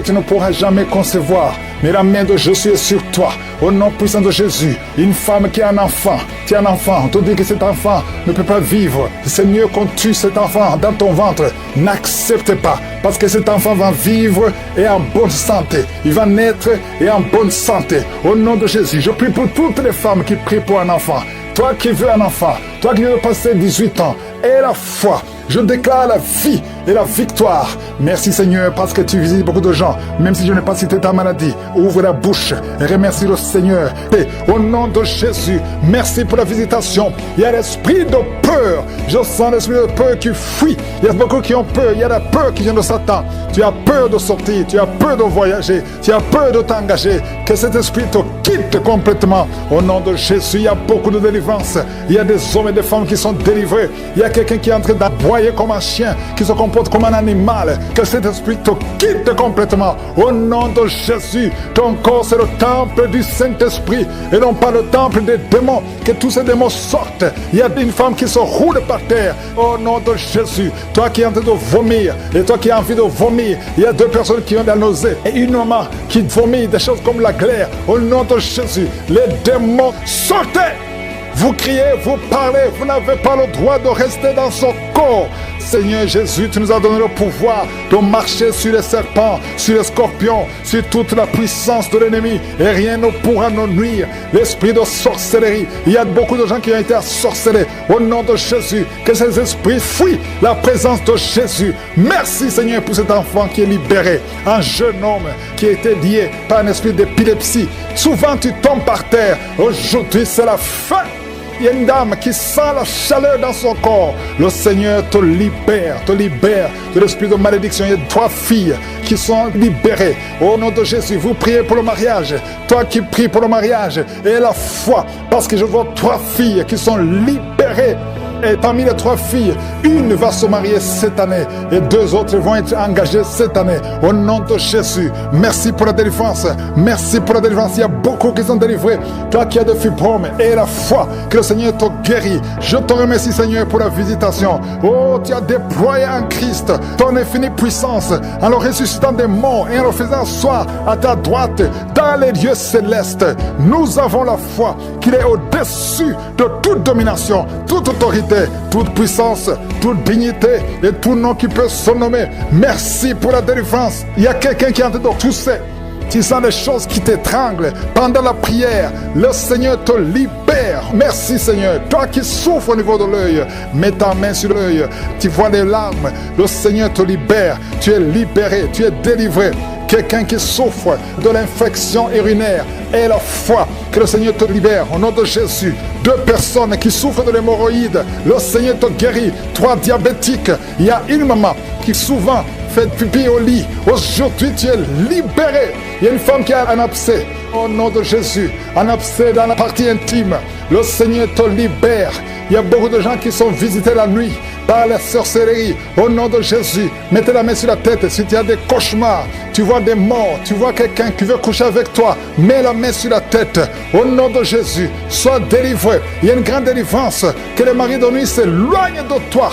tu ne pourras jamais concevoir, mais la main de Jésus est sur toi. Au nom puissant de Jésus, une femme qui a un enfant, tu as un enfant, on te dit que cet enfant ne peut pas vivre. C'est mieux qu'on tue cet enfant dans ton ventre. N'accepte pas, parce que cet enfant va vivre et en bonne santé. Il va naître et en bonne santé. Au nom de Jésus, je prie pour toutes les femmes qui prient pour un enfant. Toi qui veux un enfant, toi qui veux passer 18 ans, et la foi. Je déclare la vie et la victoire. Merci Seigneur parce que tu visites beaucoup de gens. Même si je n'ai pas cité ta maladie, ouvre la bouche et remercie le Seigneur. Et au nom de Jésus, merci pour la visitation. Il y a l'esprit de peur. Je sens l'esprit de peur qui fuit. Il y a beaucoup qui ont peur. Il y a la peur qui vient de Satan. Tu as peur de sortir. Tu as peur de voyager. Tu as peur de t'engager. Que cet esprit te quitte complètement. Au nom de Jésus, il y a beaucoup de délivrance. Il y a des hommes et des femmes qui sont délivrés. Il y a quelqu'un qui est en train d'aboyer comme un chien, qui se comporte comme un animal. Que cet esprit te quitte complètement. Au nom de Jésus, ton corps c'est le temple du Saint-Esprit et non pas le temple des démons. Que tous ces démons sortent. Il y a une femme qui se roule par terre. Au nom de Jésus, toi qui es en train de vomir et toi qui as envie de vomir, il y a 2 personnes qui ont de la nausée et une maman qui vomit des choses comme la glaire. Au nom de Jésus, les démons sortez. Vous criez, vous parlez, vous n'avez pas le droit de rester dans son corps. Seigneur Jésus, tu nous as donné le pouvoir de marcher sur les serpents, sur les scorpions, sur toute la puissance de l'ennemi et rien ne pourra nous nuire. L'esprit de sorcellerie, il y a beaucoup de gens qui ont été assorcelés. Au nom de Jésus, que ces esprits fuient la présence de Jésus. Merci Seigneur pour cet enfant qui est libéré, un jeune homme qui a été lié par un esprit d'épilepsie. Souvent tu tombes par terre, aujourd'hui c'est la fin. Il y a une dame qui sent la chaleur dans son corps. Le Seigneur te libère de l'esprit de malédiction. Il y a 3 filles qui sont libérées. Au nom de Jésus, vous priez pour le mariage. Toi qui pries pour le mariage, et la foi, parce que je vois 3 filles qui sont libérées. Et parmi les 3 filles, une va se marier cette année et 2 autres vont être engagées cette année. Au nom de Jésus, merci pour la délivrance. Merci pour la délivrance. Il y a beaucoup qui sont délivrés. Toi qui as des fibromes et la foi que le Seigneur te guérit. Je te remercie Seigneur pour la visitation. Oh, tu as déployé en Christ ton infinie puissance en le ressuscitant des morts et en le faisant asseoir à ta droite dans les lieux célestes. Nous avons la foi qu'il est au-dessus de toute domination, toute autorité, toute puissance, toute dignité et tout nom qui peut se nommer. Merci pour la délivrance. Il y a quelqu'un qui est en train de tousser. Tu sens des choses qui t'étranglent pendant la prière. Le Seigneur te libère. Merci Seigneur. Toi qui souffres au niveau de l'œil, mets ta main sur l'œil. Tu vois les larmes. Le Seigneur te libère. Tu es libéré. Tu es délivré. Quelqu'un qui souffre de l'infection urinaire, et la foi que le Seigneur te libère au nom de Jésus. 2 personnes qui souffrent de l'hémorroïde, le Seigneur te guérit. 3 diabétiques, il y a une maman qui souvent fait pipi au lit. Aujourd'hui tu es libéré. Il y a une femme qui a un abcès au nom de Jésus, un abcès dans la partie intime. Le Seigneur te libère. Il y a beaucoup de gens qui sont visités la nuit par la sorcellerie. Au nom de Jésus, mettez la main sur la tête. Si tu as des cauchemars, tu vois des morts, tu vois quelqu'un qui veut coucher avec toi, mets la main sur la tête. Au nom de Jésus, sois délivré. Il y a une grande délivrance. Que les maris de nuit s'éloignent de toi.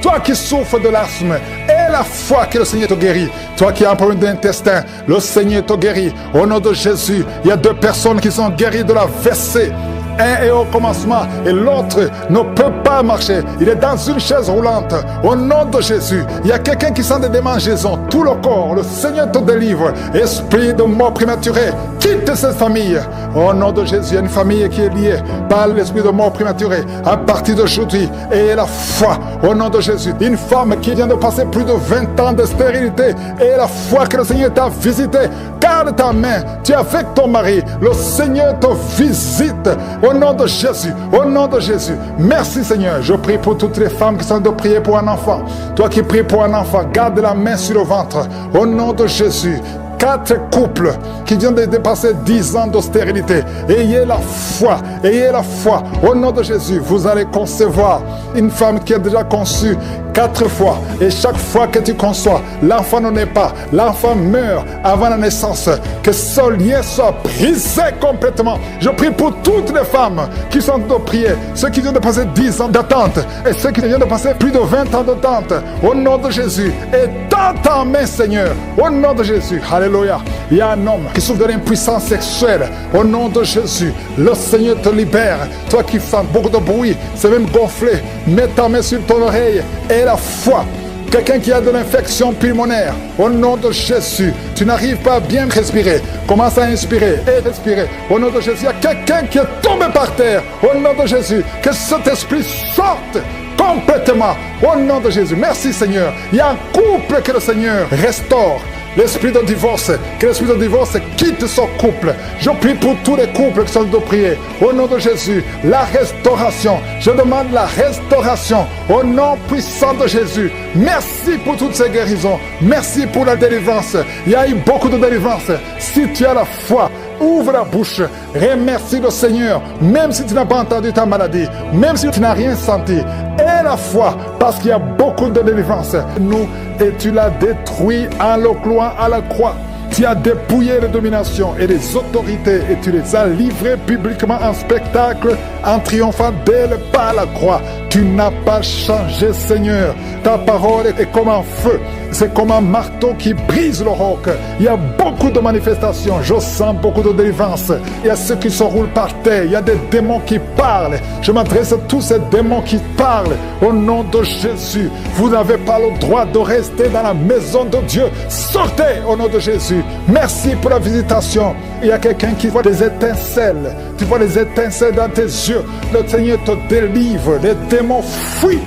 Toi qui souffres de l'asthme, et la foi que le Seigneur te guérit. Toi qui as un problème d'intestin, le Seigneur te guérit. Au nom de Jésus, il y a 2 personnes qui sont guéries de la WC. Un est au commencement et l'autre ne peut pas marcher. Il est dans une chaise roulante. Au nom de Jésus, il y a quelqu'un qui sent des démangeaisons. Tout le corps, le Seigneur te délivre. Esprit de mort prématurée, quitte cette famille. Au nom de Jésus, il y a une famille qui est liée par l'esprit de mort prématurée. À partir d'aujourd'hui, et la foi. Au nom de Jésus, une femme qui vient de passer plus de 20 ans de stérilité. Et la foi que le Seigneur t'a visité. Garde ta main. Tu es avec ton mari. Le Seigneur te visite. Au nom de Jésus, au nom de Jésus. Merci Seigneur. Je prie pour toutes les femmes qui sont de prier pour un enfant. Toi qui pries pour un enfant, garde la main sur le ventre. Au nom de Jésus. 4 couples qui viennent de dépasser 10 ans de stérilité. Ayez la foi, ayez la foi. Au nom de Jésus, vous allez concevoir une femme qui a déjà conçu 4 fois. Et chaque fois que tu conçois, l'enfant ne naît pas. L'enfant meurt avant la naissance. Que ce lien soit brisé complètement. Je prie pour toutes les femmes qui sont de prier. Ceux qui viennent de passer 10 ans d'attente. Et ceux qui viennent de passer plus de 20 ans d'attente. Au nom de Jésus. Et dans ta main, Seigneur. Au nom de Jésus. Alléluia. Il y a un homme qui souffre de l'impuissance sexuelle. Au nom de Jésus. Le Seigneur te libère. Toi qui sens beaucoup de bruit. C'est même gonflé. Mets ta main sur ton oreille. Et la foi. Quelqu'un qui a de l'infection pulmonaire, au nom de Jésus, tu n'arrives pas à bien respirer. Commence à inspirer et respirer. Au nom de Jésus, il y a quelqu'un qui est tombé par terre. Au nom de Jésus, que cet esprit sorte complètement. Au nom de Jésus. Merci Seigneur. Il y a un couple que le Seigneur restaure. L'esprit de divorce, que l'esprit de divorce quitte son couple. Je prie pour tous les couples qui sont de prier. Au nom de Jésus, la restauration. Je demande la restauration. Au nom puissant de Jésus. Merci pour toutes ces guérisons. Merci pour la délivrance. Il y a eu beaucoup de délivrance. Si tu as la foi, ouvre la bouche, remercie le Seigneur, même si tu n'as pas entendu ta maladie, même si tu n'as rien senti. Et la foi, parce qu'il y a beaucoup de délivrance. Nous, et tu l'as détruit en le clouant à la croix. Tu as dépouillé les dominations et les autorités et tu les as livrées publiquement en spectacle, en triomphant d'elles par la croix. Tu n'as pas changé, Seigneur. Ta parole est comme un feu. C'est comme un marteau qui brise le roc. Il y a beaucoup de manifestations. Je sens beaucoup de délivrance. Il y a ceux qui se roulent par terre. Il y a des démons qui parlent. Je m'adresse à tous ces démons qui parlent. Au nom de Jésus, vous n'avez pas le droit de rester dans la maison de Dieu. Sortez au nom de Jésus. Merci pour la visitation. Il y a quelqu'un qui voit des étincelles. Tu vois les étincelles dans tes yeux. Le Seigneur te délivre. Les démons fuient.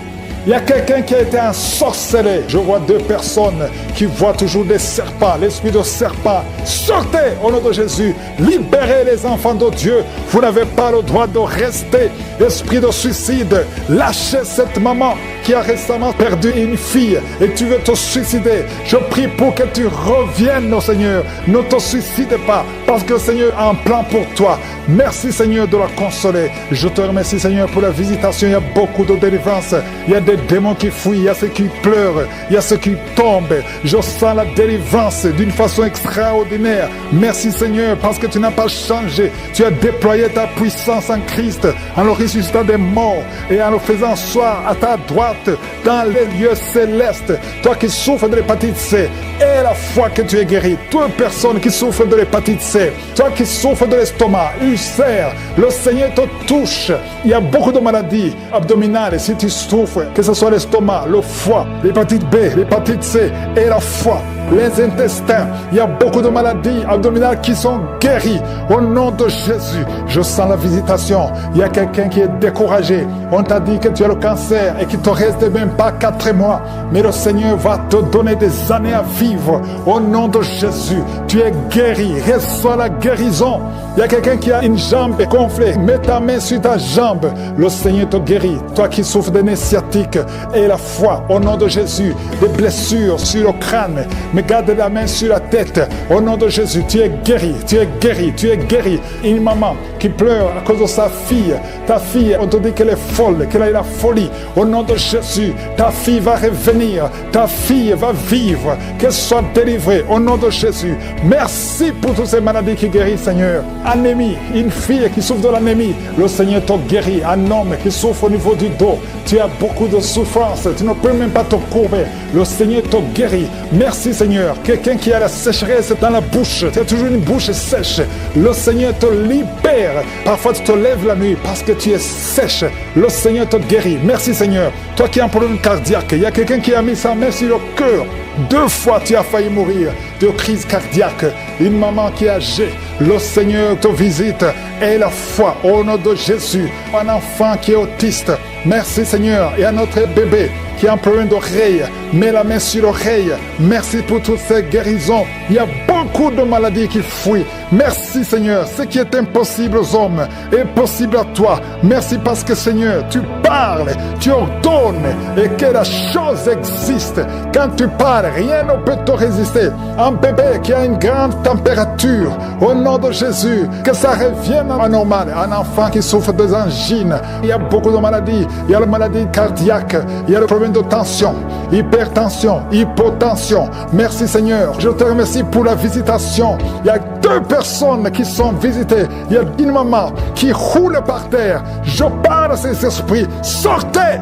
Il y a quelqu'un qui a été ensorcelé. Je vois 2 personnes qui voient toujours des serpents, l'esprit de serpent. Sortez au nom de Jésus. Libérez les enfants de Dieu. Vous n'avez pas le droit de rester. Esprit de suicide, lâchez cette maman qui a récemment perdu une fille et tu veux te suicider. Je prie pour que tu reviennes au Seigneur. Ne te suicide pas parce que le Seigneur a un plan pour toi. Merci Seigneur de la consoler. Je te remercie Seigneur pour la visitation. Il y a beaucoup de délivrance. Il y a des démons qui fuient. Il y a ceux qui pleurent. Il y a ceux qui tombent. Je sens la délivrance d'une façon extraordinaire. Merci Seigneur parce que tu n'as pas changé. Tu as déployé ta puissance en Christ en le ressuscitant des morts et en le faisant asseoir à ta droite dans les lieux célestes. Toi qui souffres de l'hépatite C, et la foi que tu es guéri. Toute personne qui souffre de l'hépatite C, toi qui souffres de l'estomac, ulcère, le Seigneur te touche. Il y a beaucoup de maladies abdominales. Si tu souffres, que ce soit l'estomac, le foie, l'hépatite B, l'hépatite C et la foi, les intestins, il y a beaucoup de maladies abdominales qui sont guéries. Au nom de Jésus, je sens la visitation. Il y a quelqu'un qui est découragé. On t'a dit que tu as le cancer et qu'il te reste même pas 4 mois. Mais le Seigneur va te donner des années à vivre. Au nom de Jésus, tu es guéri. Reçois la guérison. Il y a quelqu'un qui a une jambe gonflée. Mets ta main sur ta jambe. Le Seigneur te guérit. Toi qui souffres de nez sciatique et la foi, au nom de Jésus, des blessures sur le crâne. mais garde la main sur la tête. Au nom de Jésus, tu es guéri, tu es guéri, tu es guéri. Une maman qui pleure à cause de sa fille. Ta fille, on te dit qu'elle est folle, qu'elle a la folie. Au nom de Jésus, ta fille va revenir, ta fille va vivre, qu'elle soit délivrée. Au nom de Jésus, merci pour toutes ces maladies qui guérissent, Seigneur. Anémie, une fille qui souffre de l'anémie, le Seigneur t'a guéri. Un homme qui souffre au niveau du dos, tu as beaucoup de souffrance, tu ne peux même pas te courber. Le Seigneur t'a guéri. Merci, Seigneur. Quelqu'un qui a la sécheresse dans la bouche, tu as toujours une bouche sèche, le Seigneur te libère. Parfois tu te lèves la nuit parce que tu es sèche, le Seigneur te guérit. Merci, Seigneur. Toi qui as un problème cardiaque, il y a quelqu'un qui a mis sa main sur le cœur. 2 fois tu as failli mourir de crise cardiaque. Une maman qui est âgée, le Seigneur te visite. Et la foi au nom de Jésus. Un enfant qui est autiste, merci, Seigneur. Et un autre bébé qui a un problème d'oreille, mets la main sur l'oreille. Merci pour toutes ces guérisons. Il y a beaucoup de maladies qui fuient. Merci, Seigneur. Ce qui est impossible aux hommes est possible à toi. Merci parce que, Seigneur, tu parles, tu ordonnes et que la chose existe. Quand tu parles, rien ne peut te résister. Un bébé qui a une grande température, au nom de Jésus, que ça revienne à normal. Un enfant qui souffre des angines. Il y a beaucoup de maladies. Il y a la maladie cardiaque. Il y a le problème de tension, hypertension, hypotension. Merci, Seigneur. Je te remercie pour la visitation. Il y a 2 personnes qui sont visitées. Il y a une maman qui roule par terre. Je parle à ces esprits. Sortez!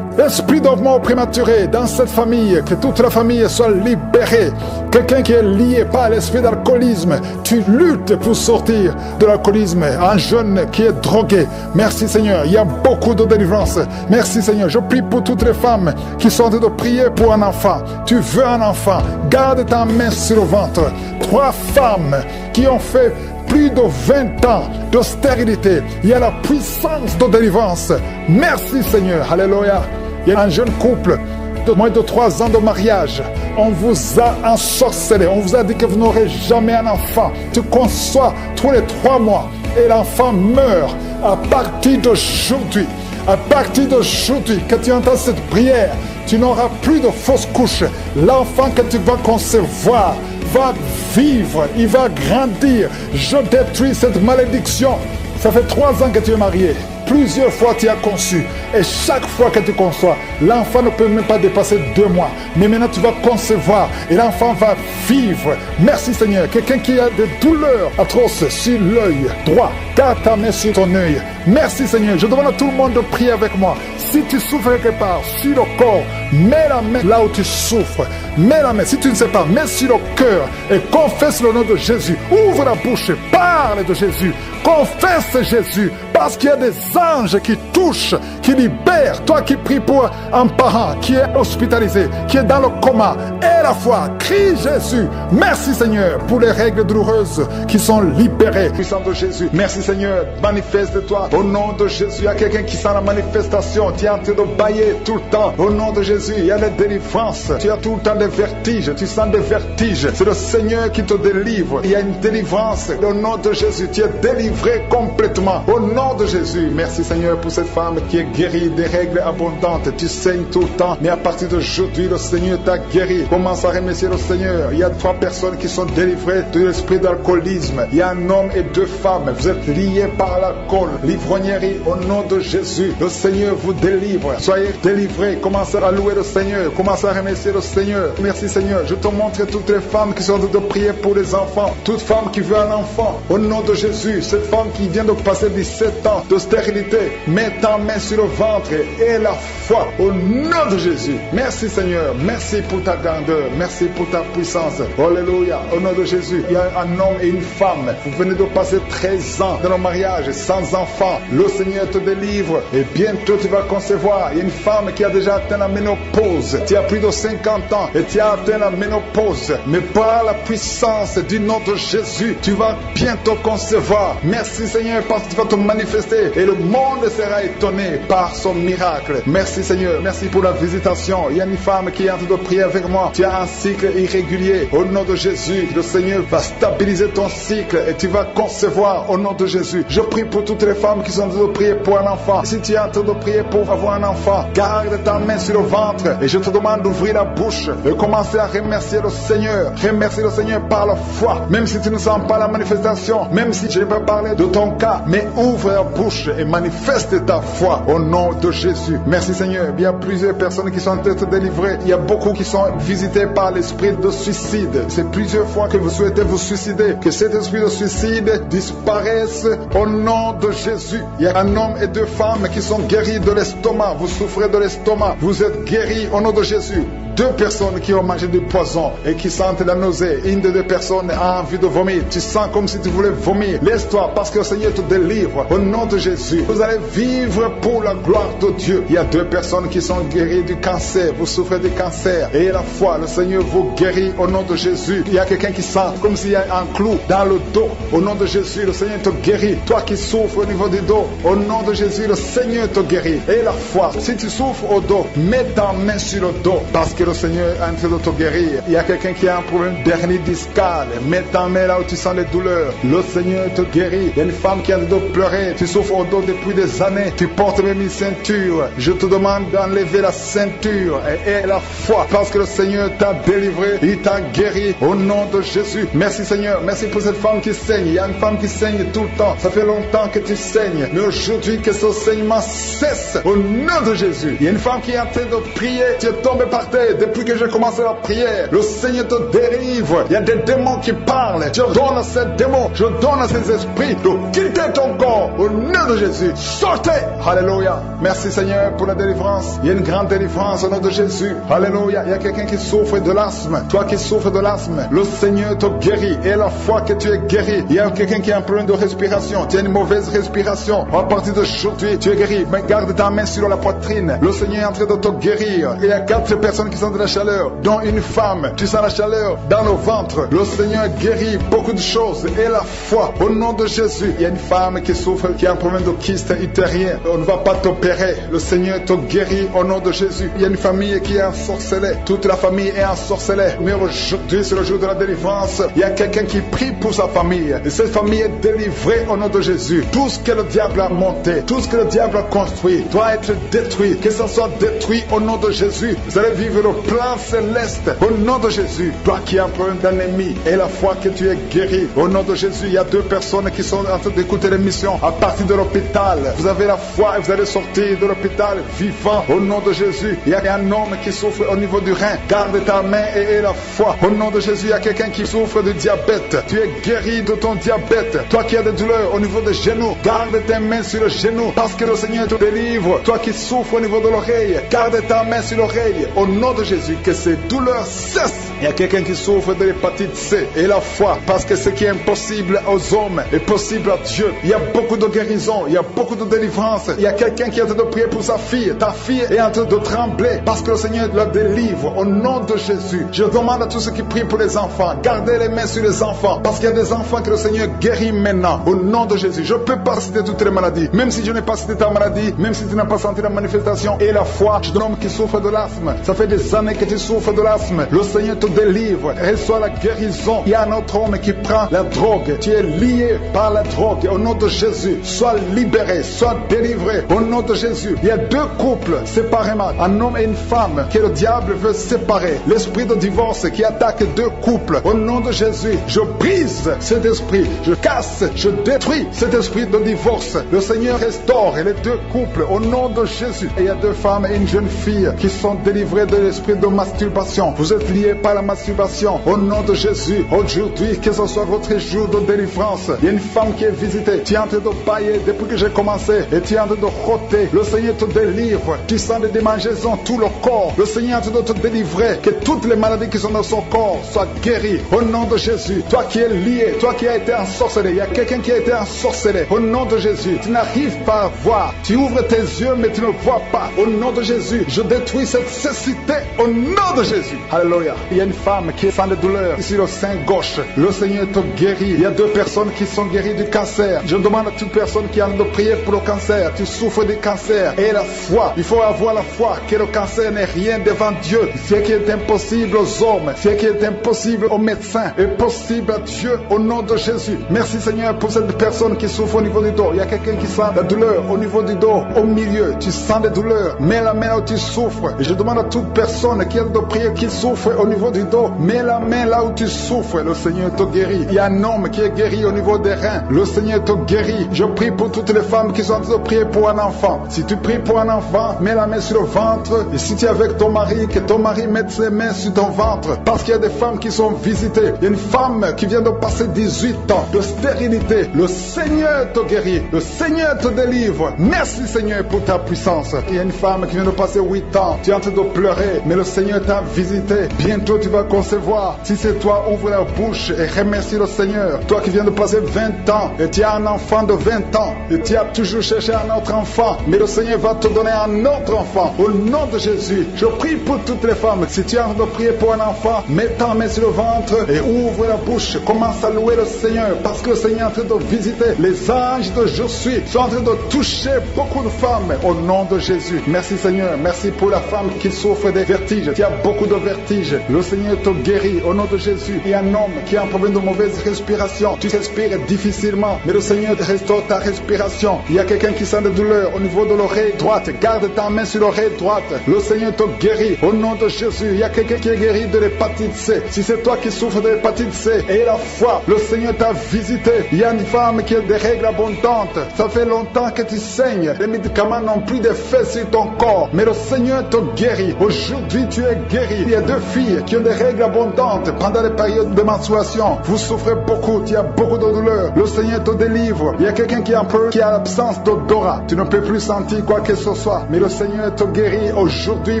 Esprit de mort prématuré dans cette famille, que toute la famille soit libérée. Quelqu'un qui est lié par l'esprit d'alcoolisme, tu luttes pour sortir de l'alcoolisme. Un jeune qui est drogué, merci, Seigneur. Il y a beaucoup de délivrance. Merci, Seigneur. Je prie pour toutes les femmes qui sont en train de prier pour un enfant. Tu veux un enfant, garde ta main sur le ventre. 3 femmes qui ont fait plus de 20 ans de stérilité. Il y a la puissance de délivrance. Merci, Seigneur. Alléluia. Il y a un jeune couple de moins de 3 ans de mariage. On vous a ensorcelé. On vous a dit que vous n'aurez jamais un enfant. Tu conçois tous les 3 mois et l'enfant meurt. À partir d'aujourd'hui, à partir d'aujourd'hui, que tu entends cette prière, tu n'auras plus de fausses couches. L'enfant que tu vas concevoir va vivre, il va grandir. Je détruis cette malédiction. Ça fait 3 ans que tu es marié. Plusieurs fois tu as conçu. Et chaque fois que tu conçois, l'enfant ne peut même pas dépasser 2 mois. Mais maintenant tu vas concevoir et l'enfant va vivre. Merci, Seigneur. Quelqu'un qui a des douleurs atroces sur l'œil droit, garde ta main sur ton œil. Merci, Seigneur. Je demande à tout le monde de prier avec moi. Si tu souffres quelque part sur le corps, mets la main là où tu souffres. Mets la main. Si tu ne sais pas, mets sur le cœur et confesse le nom de Jésus. Ouvre la bouche, parle de Jésus. Confesse Jésus. Parce qu'il y a des anges qui touchent, qui libèrent. Toi qui pries pour un parent qui est hospitalisé, qui est dans le coma, et la foi, crie Jésus. Merci, Seigneur, pour les règles douloureuses qui sont libérées. Puissant de Jésus. Merci, Seigneur. Manifeste-toi. Au nom de Jésus, il y a quelqu'un qui sent la manifestation. Tu es en train de bailler tout le temps. Au nom de Jésus, il y a la délivrance. Tu as tout le temps des vertiges. Tu sens des vertiges. C'est le Seigneur qui te délivre. Il y a une délivrance. Au nom de Jésus, tu es délivré complètement. Au nom de Jésus, merci, Seigneur, pour cette femme qui est guérie des règles abondantes. Tu saignes tout le temps, mais à partir d'aujourd'hui, le Seigneur t'a guéri. Commence à remercier le Seigneur. Il y a 3 personnes qui sont délivrées de l'esprit d'alcoolisme. Il y a un homme et 2 femmes. Vous êtes liés par l'alcool, l'ivrognerie. Au nom de Jésus, le Seigneur vous délivre. Soyez délivrés. Commencez à louer le Seigneur. Commencez à remercier le Seigneur. Merci, Seigneur. Je te montre toutes les femmes qui sont en train de prier pour les enfants. Toute femme qui veut un enfant. Au nom de Jésus, cette femme qui vient de passer 17 ans de stérilité, mets ta main sur le ventre et la foi au nom de Jésus. Merci, Seigneur. Merci pour ta grandeur. Merci pour ta puissance. Alléluia. Au nom de Jésus, il y a un homme et une femme. Vous venez de passer 13 ans dans le mariage sans enfant. Le Seigneur te délivre et bientôt tu vas concevoir. Il y a une femme qui a déjà atteint la ménopause. Tu as plus de 50 ans et tu as atteint la ménopause. Mais par la puissance du nom de Jésus, tu vas bientôt concevoir. Merci, Seigneur, parce que tu vas te manifester et le monde sera étonné par son miracle. Merci, Seigneur. Merci pour la visitation. Il y a une femme qui est en train de prier avec moi. Tu as un cycle irrégulier. Au nom de Jésus, le Seigneur va stabiliser ton cycle et tu vas concevoir au nom de Jésus. Je prie pour toutes les femmes qui sont en train de prier pour un enfant. Si tu es en train de prier pour pour avoir un enfant. Garde ta main sur le ventre et je te demande d'ouvrir la bouche et commencer à remercier le Seigneur. Remercier le Seigneur par la foi. Même si tu ne sens pas la manifestation, même si je ne peux parler de ton cas, mais ouvre la bouche et manifeste ta foi au nom de Jésus. Merci Seigneur. Il y a plusieurs personnes qui sont en train d'être délivrées. Il y a beaucoup qui sont visités par l'esprit de suicide. C'est plusieurs fois que vous souhaitez vous suicider. Que cet esprit de suicide disparaisse au nom de Jésus. Il y a un homme et deux femmes qui sont guéris de l'estomac. Vous souffrez de l'estomac. Vous êtes guéris au nom de Jésus. Deux personnes qui ont mangé du poison et qui sentent la nausée. Une des deux personnes a envie de vomir. Tu sens comme si tu voulais vomir. Laisse-toi parce que le Seigneur te délivre. Au nom de Jésus, vous allez vivre pour la gloire de Dieu. Il y a deux personnes qui sont guéries du cancer. Vous souffrez du cancer. Et la foi, le Seigneur vous guérit au nom de Jésus. Il y a quelqu'un qui sent comme s'il y a un clou dans le dos. Au nom de Jésus, le Seigneur te guérit. Toi qui souffres au niveau du dos, au nom de Jésus, le Seigneur te guérit. Et la foi, si tu souffres au dos, mets ta main sur le dos parce que le Seigneur est en train de te guérir. Il y a quelqu'un qui a un problème d'hernie discale. Mets ta main là où tu sens les douleurs. Le Seigneur te guérit. Il y a une femme qui a le dos pleurer. Tu souffres au dos depuis des années. Tu portes même une ceinture. Je te demande d'enlever la ceinture et la foi parce que le Seigneur t'a délivré. Il t'a guéri au nom de Jésus. Merci Seigneur. Merci pour cette femme qui saigne. Il y a une femme qui saigne tout le temps. Ça fait longtemps que tu saignes. Mais aujourd'hui que ce saignement cesse au nom de Jésus. Il y a une femme qui est en train de prier. Tu es tombé par terre depuis que j'ai commencé la prière. Le Seigneur te délivre. Il y a des démons qui parlent. Je donne à ces démons, je donne à ces esprits de quitter ton corps au nom de Jésus. Sortez. Alléluia. Merci Seigneur pour la délivrance. Il y a une grande délivrance au nom de Jésus. Alléluia. Il y a quelqu'un qui souffre de l'asthme. Toi qui souffres de l'asthme, le Seigneur te guérit. Et la foi que tu es guéri. Il y a quelqu'un qui a un problème de respiration. Tu as une mauvaise respiration. À partir d'aujourd'hui, tu es guéri. Mais garde ta main sur la poitrine. Le Seigneur est en train de te guérir. Il y a 4 personnes qui sont de la chaleur, dont une femme. Tu sens la chaleur dans le ventre. Le Seigneur guérit beaucoup de choses. Et la foi, au nom de Jésus. Il y a une femme qui souffre, qui a un problème de kyste utérien. On ne va pas t'opérer. Le Seigneur te guérit au nom de Jésus. Il y a une famille qui est ensorcelée. Toute la famille est ensorcelée. Mais aujourd'hui, c'est le jour de la délivrance. Il y a quelqu'un qui prie pour sa famille. Et cette famille est délivrée au nom de Jésus. Tout ce que le diable a monté, tout ce que le diable a construit, doit être détruit. Que ça soit détruit au nom de Jésus. Vous allez vivre le plan céleste au nom de Jésus. Toi qui as un problème d'ennemi et la foi que tu es guéri. Au nom de Jésus, il y a 2 personnes qui sont en train d'écouter l'émission à partir de l'hôpital. Vous avez la foi et vous allez sortir de l'hôpital vivant au nom de Jésus. Il y a un homme qui souffre au niveau du rein. Garde ta main et la foi. Au nom de Jésus, il y a quelqu'un qui souffre de diabète. Tu es guéri de ton diabète. Toi qui as des douleurs au niveau des genoux, garde tes mains sur le genou parce que le Seigneur te délivre. Toi qui souffres au niveau de l'oreille, garde ta main sur l'oreille. Au nom de Jésus, que ces douleurs cessent. Il y a quelqu'un qui souffre de l'hépatite C et la foi parce que ce qui est impossible aux hommes est possible à Dieu. Il y a beaucoup de guérison, il y a beaucoup de délivrance. Il y a quelqu'un qui est en train de prier pour sa fille. Ta fille est en train de trembler parce que le Seigneur la délivre au nom de Jésus. Je demande à tous ceux qui prient pour les enfants, gardez les mains sur les enfants parce qu'il y a des enfants que le Seigneur guérit maintenant au nom de Jésus. Je ne peux pas citer toutes les maladies, même si je n'ai pas cité ta maladie, même si tu n'as pas senti la manifestation et la foi. Je donne un homme qui souffre de l'asthme. Ça fait des années que tu souffres de l'asthme. Le Seigneur te délivre, reçois la guérison. Il y a un autre homme qui prend la drogue. Tu es lié par la drogue. Au nom de Jésus, sois libéré, sois délivré. Au nom de Jésus, il y a 2 couples séparément, un homme et une femme que le diable veut séparer. L'esprit de divorce qui attaque 2 couples. Au nom de Jésus, je brise cet esprit. Je casse, je détruis cet esprit de divorce. Le Seigneur restaure les 2 couples au nom de Jésus. Et il y a 2 femmes et une jeune fille qui sont délivrées de l'esprit de masturbation. Vous êtes liés par la masturbation. Au nom de Jésus, aujourd'hui, que ce soit votre jour de délivrance. Il y a une femme qui est visitée. Tu es en train de bailler depuis que j'ai commencé. Et tu es en train de roter. Le Seigneur te délivre. Tu sens des démangeaisons tout le corps. Le Seigneur est en train de te délivrer. Que toutes les maladies qui sont dans son corps soient guéries. Au nom de Jésus. Toi qui es lié, toi qui as été ensorcelé. Il y a quelqu'un qui a été ensorcelé. Au nom de Jésus. Tu n'arrives pas à voir. Tu ouvres tes yeux mais tu ne vois pas. Au nom de Jésus, je détruis cette cécité au nom de Jésus. Alléluia. Il y a une femme qui est sans de douleur ici le sein gauche. Le Seigneur te guérit. Il y a 2 personnes qui sont guéries du cancer. Je demande à toute personne qui a de prier pour le cancer. Tu souffres du cancer. Et la foi. Il faut avoir la foi que le cancer n'est rien devant Dieu. Ce qui est impossible aux hommes, ce qui est impossible aux médecins, est possible à Dieu au nom de Jésus. Merci Seigneur pour cette personne qui souffre au niveau du dos. Il y a quelqu'un qui sent la douleur au niveau du dos, au milieu. Tu sens des douleurs. Mets la main là où tu souffres. Et je demande à toute personne qui a de prier, qui souffre au niveau du dos, mets la main là où tu souffres. Le Seigneur te guérit. Il y a un homme qui est guéri au niveau des reins. Le Seigneur te guérit. Je prie pour toutes les femmes qui sont en train de prier pour un enfant. Si tu pries pour un enfant, mets la main sur le ventre. Et si tu es avec ton mari, que ton mari mette ses mains sur ton ventre. Parce qu'il y a des femmes qui sont visitées. Il y a une femme qui vient de passer 18 ans de stérilité. Le Seigneur te guérit. Le Seigneur te délivre. Merci Seigneur pour ta puissance. Il y a une femme qui vient de passer 8 ans. Tu es en train de pleurer, mais le Seigneur t'a visité. Bientôt tu vas concevoir. Si c'est toi, ouvre la bouche et remercie le Seigneur. Toi qui viens de passer 20 ans et tu as un enfant de 20 ans et tu as toujours cherché un autre enfant, mais le Seigneur va te donner un autre enfant. Au nom de Jésus, je prie pour toutes les femmes. Si tu es en train de prier pour un enfant, mets ta main sur le ventre et ouvre la bouche. Commence à louer le Seigneur parce que le Seigneur est en train de visiter. Les anges de Je suis sont en train de toucher beaucoup de femmes au nom de Jésus. Merci Seigneur. Merci pour la femme qui souffre des vertiges. Tu as beaucoup de vertiges. Le Seigneur te guérit au nom de Jésus. Il y a un homme qui a un problème de mauvaise respiration. Tu respires difficilement, mais le Seigneur restaure ta respiration. Il y a quelqu'un qui sent de douleur au niveau de l'oreille droite. Garde ta main sur l'oreille droite. Le Seigneur te guérit au nom de Jésus. Il y a quelqu'un qui est guéri de l'hépatite C. Si c'est toi qui souffres de l'hépatite C et la foi, le Seigneur t'a visité. Il y a une femme qui a des règles abondantes. Ça fait longtemps que tu saignes. Les médicaments n'ont plus d'effet sur ton corps, mais le Seigneur te guérit. Aujourd'hui, tu es guéri. Il y a 2 filles qui ont des règles abondantes pendant les périodes de menstruation. Vous souffrez beaucoup, tu as beaucoup de douleurs. Le Seigneur te délivre. Il y a quelqu'un qui a l'absence d'odorat. Tu ne peux plus sentir quoi que ce soit, mais le Seigneur te guérit aujourd'hui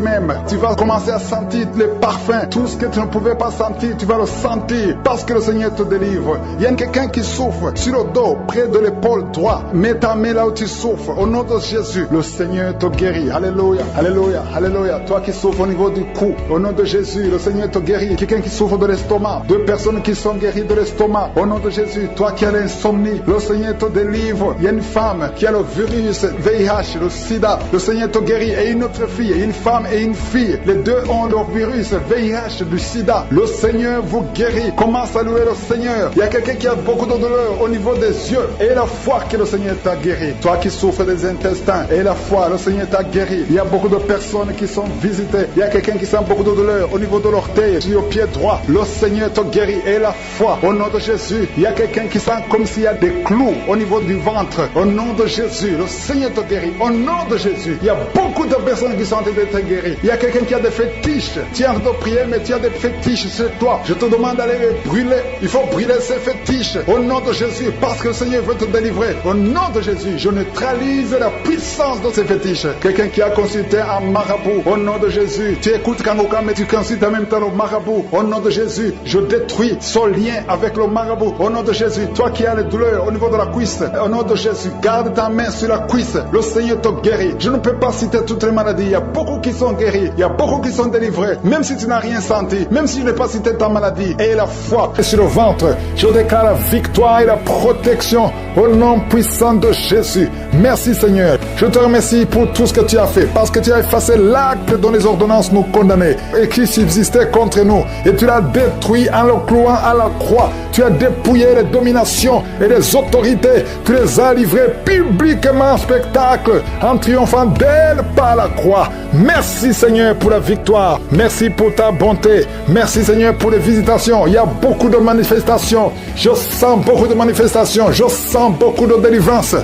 même. Tu vas commencer à sentir les parfums. Tout ce que tu ne pouvais pas sentir, tu vas le sentir parce que le Seigneur te délivre. Il y a quelqu'un qui souffre sur le dos, près de l'épaule droite. Mets ta main là où tu souffres. Au nom de Jésus, le Seigneur te guérit. Alléluia, alléluia, alléluia. Toi qui souffres au niveau du cou, au nom de Jésus, le Seigneur te guérit. Quelqu'un qui souffre de l'estomac, 2 personnes qui sont guéries de l'estomac, au nom de Jésus. Toi qui as l'insomnie, le Seigneur te délivre. Il y a une femme qui a le virus VIH, le sida, le Seigneur te guérit. Et une autre fille, une femme et une fille, les 2 ont le virus VIH du sida. Le Seigneur vous guérit. Commence à louer le Seigneur. Il y a quelqu'un qui a beaucoup de douleur au niveau des yeux et la foi que le Seigneur t'a guéri. Toi qui souffres des intestins et la foi, le Seigneur t'a guéri. Il y a beaucoup de personnes qui sont visitées. Il y a quelqu'un qui sent beaucoup de douleur au niveau de l'orteil, sur le pied droit. Le Seigneur te guérit et la foi au nom de Jésus. Il y a quelqu'un qui sent comme s'il y a des clous au niveau du ventre. Au nom de Jésus, le Seigneur te guérit. Au nom de Jésus, il y a beaucoup de personnes qui sont en train d'être guéries. Il y a quelqu'un qui a des fétiches. Tu es en train de prier, mais tu as des fétiches chez toi. Je te demande d'aller les brûler. Il faut brûler ces fétiches au nom de Jésus parce que le Seigneur veut te délivrer. Au nom de Jésus, je neutralise la puissance de ces fétiches. Quelqu'un qui a consulté un marabout, au nom de Jésus, tu écoutes Kangoka, mais tu consultes en même temps le marabout. Au nom de Jésus, je détruis son lien avec le marabout. Au nom de Jésus, toi qui as les douleurs au niveau de la cuisse, au nom de Jésus, garde ta main sur la cuisse. Le Seigneur te guérit. Je ne peux pas citer toutes les maladies. Il y a beaucoup qui sont guéris. Il y a beaucoup qui sont délivrés. Même si tu n'as rien senti, même si je n'ai pas cité ta maladie, et la foi sur le ventre, je déclare la victoire et la protection au nom puissant de Jésus. Merci Seigneur. Je te remercie pour tout ce que tu as fait, parce que tu as effacé l'acte dont les ordonnances nous condamnaient et qui subsistait contre nous. Et tu l'as détruit en le clouant à la croix. Tu as dépouillé les dominations et les autorités. Tu les as livrées publiquement en spectacle, en triomphant d'elles par la croix. Merci Seigneur pour la victoire. Merci pour ta bonté. Merci Seigneur pour les visitations. Il y a beaucoup de manifestations. Je sens beaucoup de manifestations. Je sens beaucoup de délivrance.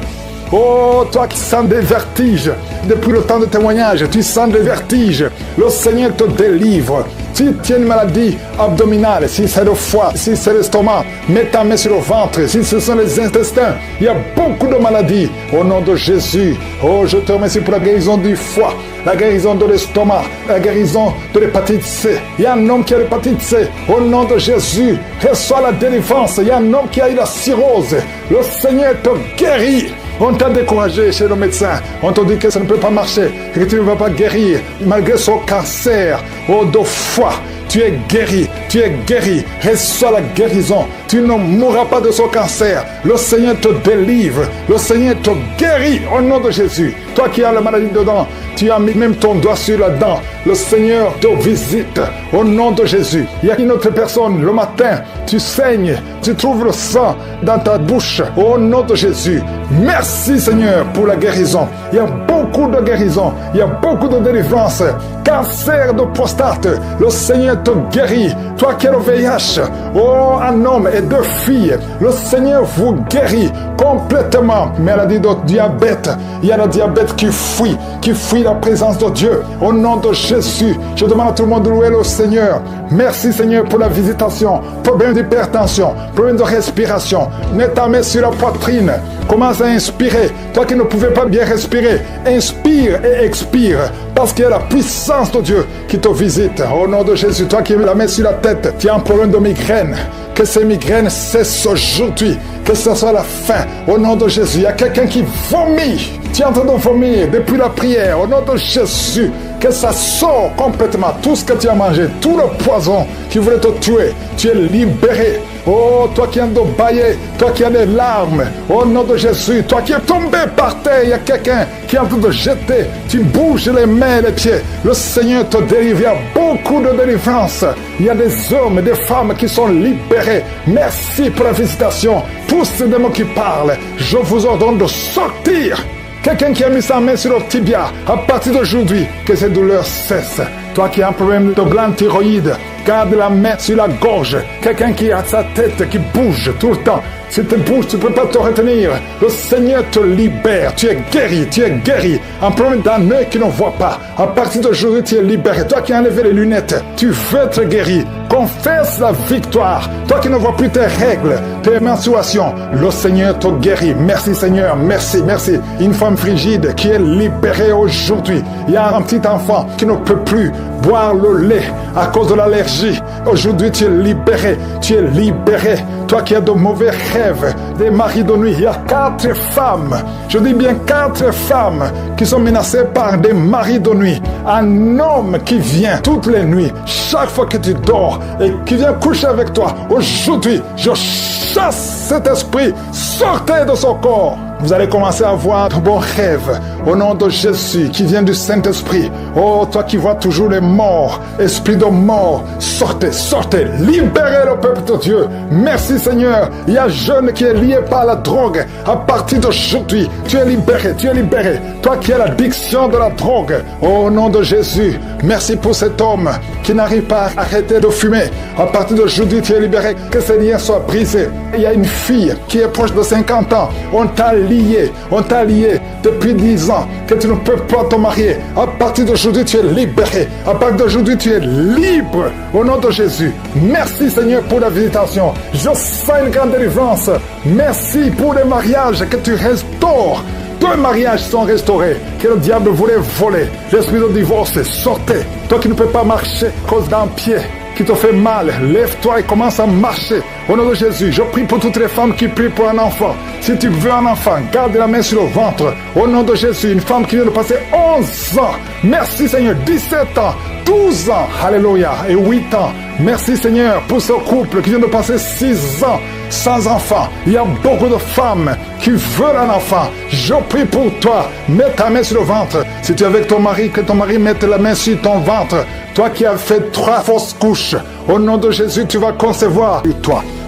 Oh, toi qui sens des vertiges, depuis le temps de témoignage, tu sens des vertiges. Le Seigneur te délivre. Si tu as une maladie abdominale, si c'est le foie, si c'est l'estomac, mets ta main sur le ventre. Si ce sont les intestins, il y a beaucoup de maladies. Au nom de Jésus, oh, je te remercie pour la guérison du foie, la guérison de l'estomac, la guérison de l'hépatite C. Il y a un homme qui a l'hépatite C. Au nom de Jésus, reçois la délivrance. Il y a un homme qui a eu la cirrhose. Le Seigneur te guérit. On t'a découragé chez le médecin. On t'a dit que ça ne peut pas marcher, que tu ne vas pas guérir malgré son cancer. Oh, de foi. Tu es guéri, reçois la guérison. Tu ne mourras pas de ce cancer. Le Seigneur te délivre, le Seigneur te guérit au nom de Jésus. Toi qui as la maladie dedans, tu as mis même ton doigt sur la dent. Le Seigneur te visite au nom de Jésus. Il y a une autre personne, le matin, tu saignes, tu trouves le sang dans ta bouche au nom de Jésus. Merci Seigneur pour la guérison. Il y a beaucoup de guérison, il y a beaucoup de délivrance. Cancer de prostate, le Seigneur te guérit. Toi qui as le VIH, oh, un homme et 2 filles, le Seigneur vous guérit complètement. Maladie de diabète, il y a le diabète qui fuit la présence de Dieu. Au nom de Jésus, je demande à tout le monde de louer le Seigneur. Merci Seigneur pour la visitation. Problème d'hypertension, problème de respiration. Mets ta main sur la poitrine. Commence à inspirer. Toi qui ne pouvais pas bien respirer, inspire et expire. Parce qu'il y a la puissance de Dieu qui te visite. Au nom de Jésus, toi qui mets la main sur la tête, tu as un problème de migraine. Que ces migraines cessent aujourd'hui. Que ce soit la fin. Au nom de Jésus, il y a quelqu'un qui vomit. Tu es en train de vomir depuis la prière. Au nom de Jésus, que ça sort complètement. Tout ce que tu as mangé, tout le poison qui voulait te tuer, tu es libéré. Oh, toi qui es en train de bailler, toi qui as des larmes, au nom de Jésus, toi qui es tombé par terre, il y a quelqu'un qui est en train de jeter, tu bouges les mains et les pieds. Le Seigneur te délivre, il y a beaucoup de délivrance. Il y a des hommes et des femmes qui sont libérés. Merci pour la visitation. Tous ces démons qui parlent, je vous ordonne de sortir. Quelqu'un qui a mis sa main sur le tibia, à partir d'aujourd'hui, que ces douleurs cessent. Toi qui as un problème de glande thyroïde, garde la main sur la gorge. Quelqu'un qui a sa tête qui bouge tout le temps. Si tu bouges, tu ne peux pas te retenir. Le Seigneur te libère. Tu es guéri. Un problème d'un œil qui ne voit pas. À partir d'aujourd'hui, tu es libéré. Toi qui as enlevé les lunettes, tu veux être guéri. Confesse la victoire. Toi qui ne vois plus tes règles, tes menstruations, le Seigneur te guérit. Merci Seigneur, merci. Une femme frigide qui est libérée aujourd'hui. Il y a un petit enfant qui ne peut plus boire le lait à cause de l'allergie. Aujourd'hui, tu es libéré. Toi qui as de mauvais rêves, des maris de nuit. Il y a 4 femmes, je dis bien 4 femmes qui sont menacées par des maris de nuit. Un homme qui vient toutes les nuits, chaque fois que tu dors, et qui vient coucher avec toi. Aujourd'hui, je chasse cet esprit. Sortez de son corps. Vous allez commencer à voir de bons rêves au nom de Jésus qui vient du Saint-Esprit. Oh, toi qui vois toujours les morts, esprit de mort, sortez, libérez le peuple de Dieu. Merci Seigneur. Il y a un jeune qui est lié par la drogue. À partir d'aujourd'hui, tu es libéré. Toi qui as l'addiction de la drogue, au nom de Jésus, merci pour cet homme qui n'arrive pas à arrêter de fumer. À partir d'aujourd'hui, tu es libéré. Que ces liens soient brisés. Il y a une fille qui est proche de 50 ans. On t'a lié depuis 10 ans, que tu ne peux pas te marier. À partir d'aujourd'hui, tu es libéré. À partir d'aujourd'hui, tu es libre. Au nom de Jésus. Merci Seigneur pour la visitation. Je sens une grande délivrance. Merci pour les mariages que tu restaures. 2 mariages sont restaurés que le diable voulait voler. L'esprit de divorce, sortez. Toi qui ne peux pas marcher à cause d'un pied qui te fait mal, lève-toi et commence à marcher. Au nom de Jésus, je prie pour toutes les femmes qui prient pour un enfant. Si tu veux un enfant, garde la main sur le ventre. Au nom de Jésus, une femme qui vient de passer 11 ans. Merci Seigneur, 17 ans, 12 ans, alléluia, et 8 ans. Merci Seigneur pour ce couple qui vient de passer 6 ans sans enfant. Il y a beaucoup de femmes qui veulent un enfant. Je prie pour toi. Mets ta main sur le ventre. Si tu es avec ton mari, que ton mari mette la main sur ton ventre. Toi qui as fait 3 fausses couches, au nom de Jésus, tu vas concevoir.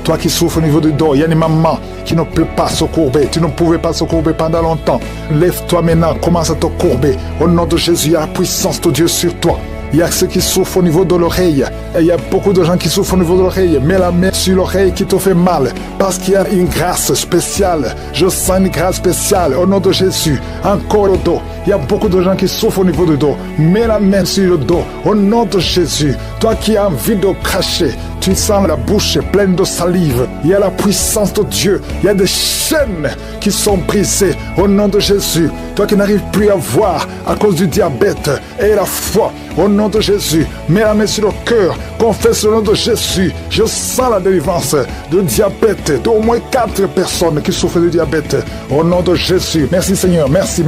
Toi qui souffres au niveau du dos, il y a une maman qui ne peut pas se courber. Tu ne pouvais pas se courber pendant longtemps. Lève-toi maintenant, commence à te courber. Au nom de Jésus, il y a la puissance de Dieu sur toi. Il y a ceux qui souffrent au niveau de l'oreille. Et il y a beaucoup de gens qui souffrent au niveau de l'oreille. Mets la main sur l'oreille qui te fait mal. Parce qu'il y a une grâce spéciale. Je sens une grâce spéciale au nom de Jésus. Encore le dos. Il y a beaucoup de gens qui souffrent au niveau du dos. Mets la main sur le dos. Au nom de Jésus. Toi qui as envie de cracher. Tu sens la bouche pleine de salive. Il y a la puissance de Dieu. Il y a des chaînes qui sont brisées au nom de Jésus. Toi qui n'arrives plus à voir à cause du diabète, et la foi au nom de Jésus. Mets la main sur le cœur, confesse le nom de Jésus. Je sens la délivrance de diabète, d'au moins 4 personnes qui souffrent de diabète au nom de Jésus. Merci Seigneur, merci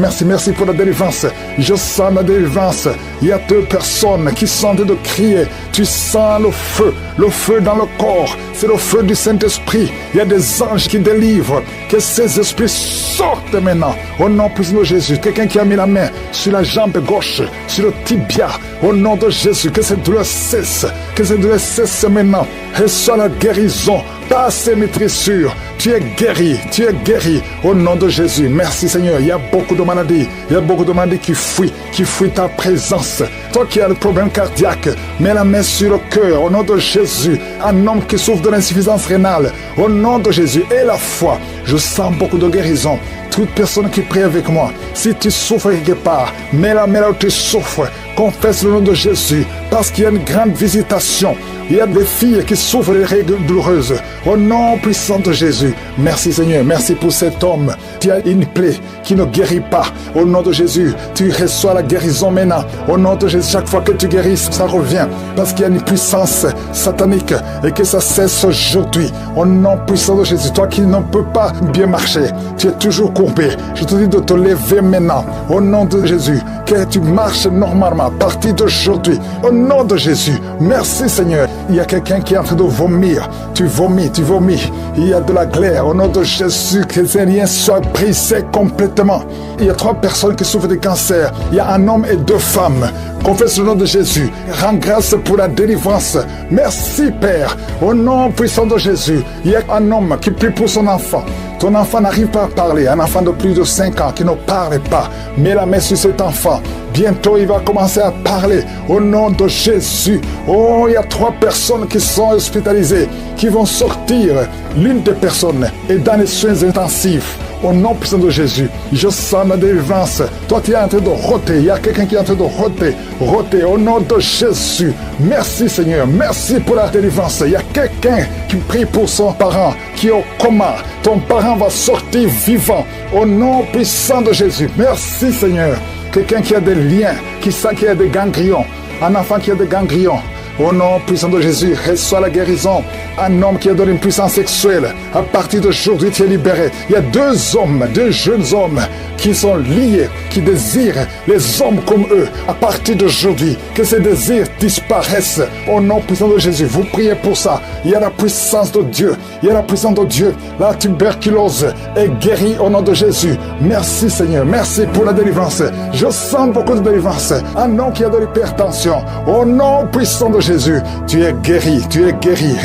pour la délivrance. Je sens la délivrance. Il y a 2 personnes qui sont en train de crier. Tu sens le feu dans le corps. C'est le feu du Saint-Esprit. Il y a des anges qui délivrent. Que ces esprits sortent maintenant au nom puissant de Jésus. Quelqu'un qui a mis la main sur la jambe gauche, sur le tibia, au nom de Jésus, que cette douleur cesse maintenant. Reçois la guérison par ces maîtrissures. Tu es guéri au nom de Jésus. Merci Seigneur. Il y a beaucoup de maladies qui fuient ta présence. Toi qui as le problème cardiaque, mets la main sur le cœur au nom de Jésus. Un homme qui souffre de l'insuffisance rénale, au nom de Jésus, et la foi. Je sens beaucoup de guérison. Toute personne qui prie avec moi, si tu souffres quelque part, mets la main là où tu souffres. Confesse le nom de Jésus, parce qu'il y a une grande visitation. Il y a des filles qui souffrent des règles douloureuses. Au nom puissant de Jésus. Merci Seigneur, merci pour cet homme. Tu as une plaie qui ne guérit pas. Au nom de Jésus, tu reçois la guérison maintenant. Au nom de Jésus, chaque fois que tu guéris, ça revient. Parce qu'il y a une puissance satanique et que ça cesse aujourd'hui. Au nom puissant de Jésus, toi qui ne peux pas bien marcher, tu es toujours courbé. Je te dis de te lever maintenant. Au nom de Jésus, que tu marches normalement à partir d'aujourd'hui. Au nom de Jésus, merci Seigneur. Il y a quelqu'un qui est en train de vomir. Tu vomis. Il y a de la glaire. Au nom de Jésus, que ces liens soient brisés complètement. Il y a 3 personnes qui souffrent de cancer. Il y a un homme et 2 femmes. Confesse le nom de Jésus. Rends grâce pour la délivrance. Merci Père. Au nom puissant de Jésus. Il y a un homme qui prie pour son enfant. Ton enfant n'arrive pas à parler. Un enfant de plus de 5 ans qui ne parle pas. Mets la main sur cet enfant. Bientôt, il va commencer à parler au nom de Jésus. Oh, il y a 3 personnes qui sont hospitalisées, qui vont sortir. L'une des personnes est dans les soins intensifs. Au nom puissant de Jésus, je sens la délivrance. Toi, tu es en train de roter. Il y a quelqu'un qui est en train de roter. Au nom de Jésus. Merci Seigneur. Merci pour la délivrance. Il y a quelqu'un qui prie pour son parent qui est au coma. Ton parent va sortir vivant. Au nom puissant de Jésus. Merci Seigneur. Quelqu'un qui a des liens, qui sent qu'il y a des ganglions. Un enfant qui a des ganglions. Au nom puissant de Jésus, reçois la guérison. Un homme qui a donné une puissance sexuelle. À partir d'aujourd'hui, tu es libéré. Il y a 2 jeunes hommes qui sont liés, qui désirent les hommes comme eux. À partir d'aujourd'hui, que ces désirs disparaissent. Au nom puissant de Jésus, vous priez pour ça. Il y a la puissance de Dieu. La tuberculose est guérie au nom de Jésus. Merci Seigneur. Merci pour la délivrance. Je sens beaucoup de délivrance. Un homme qui a de l'hypertension. Au nom puissant de Jésus, tu es guéri.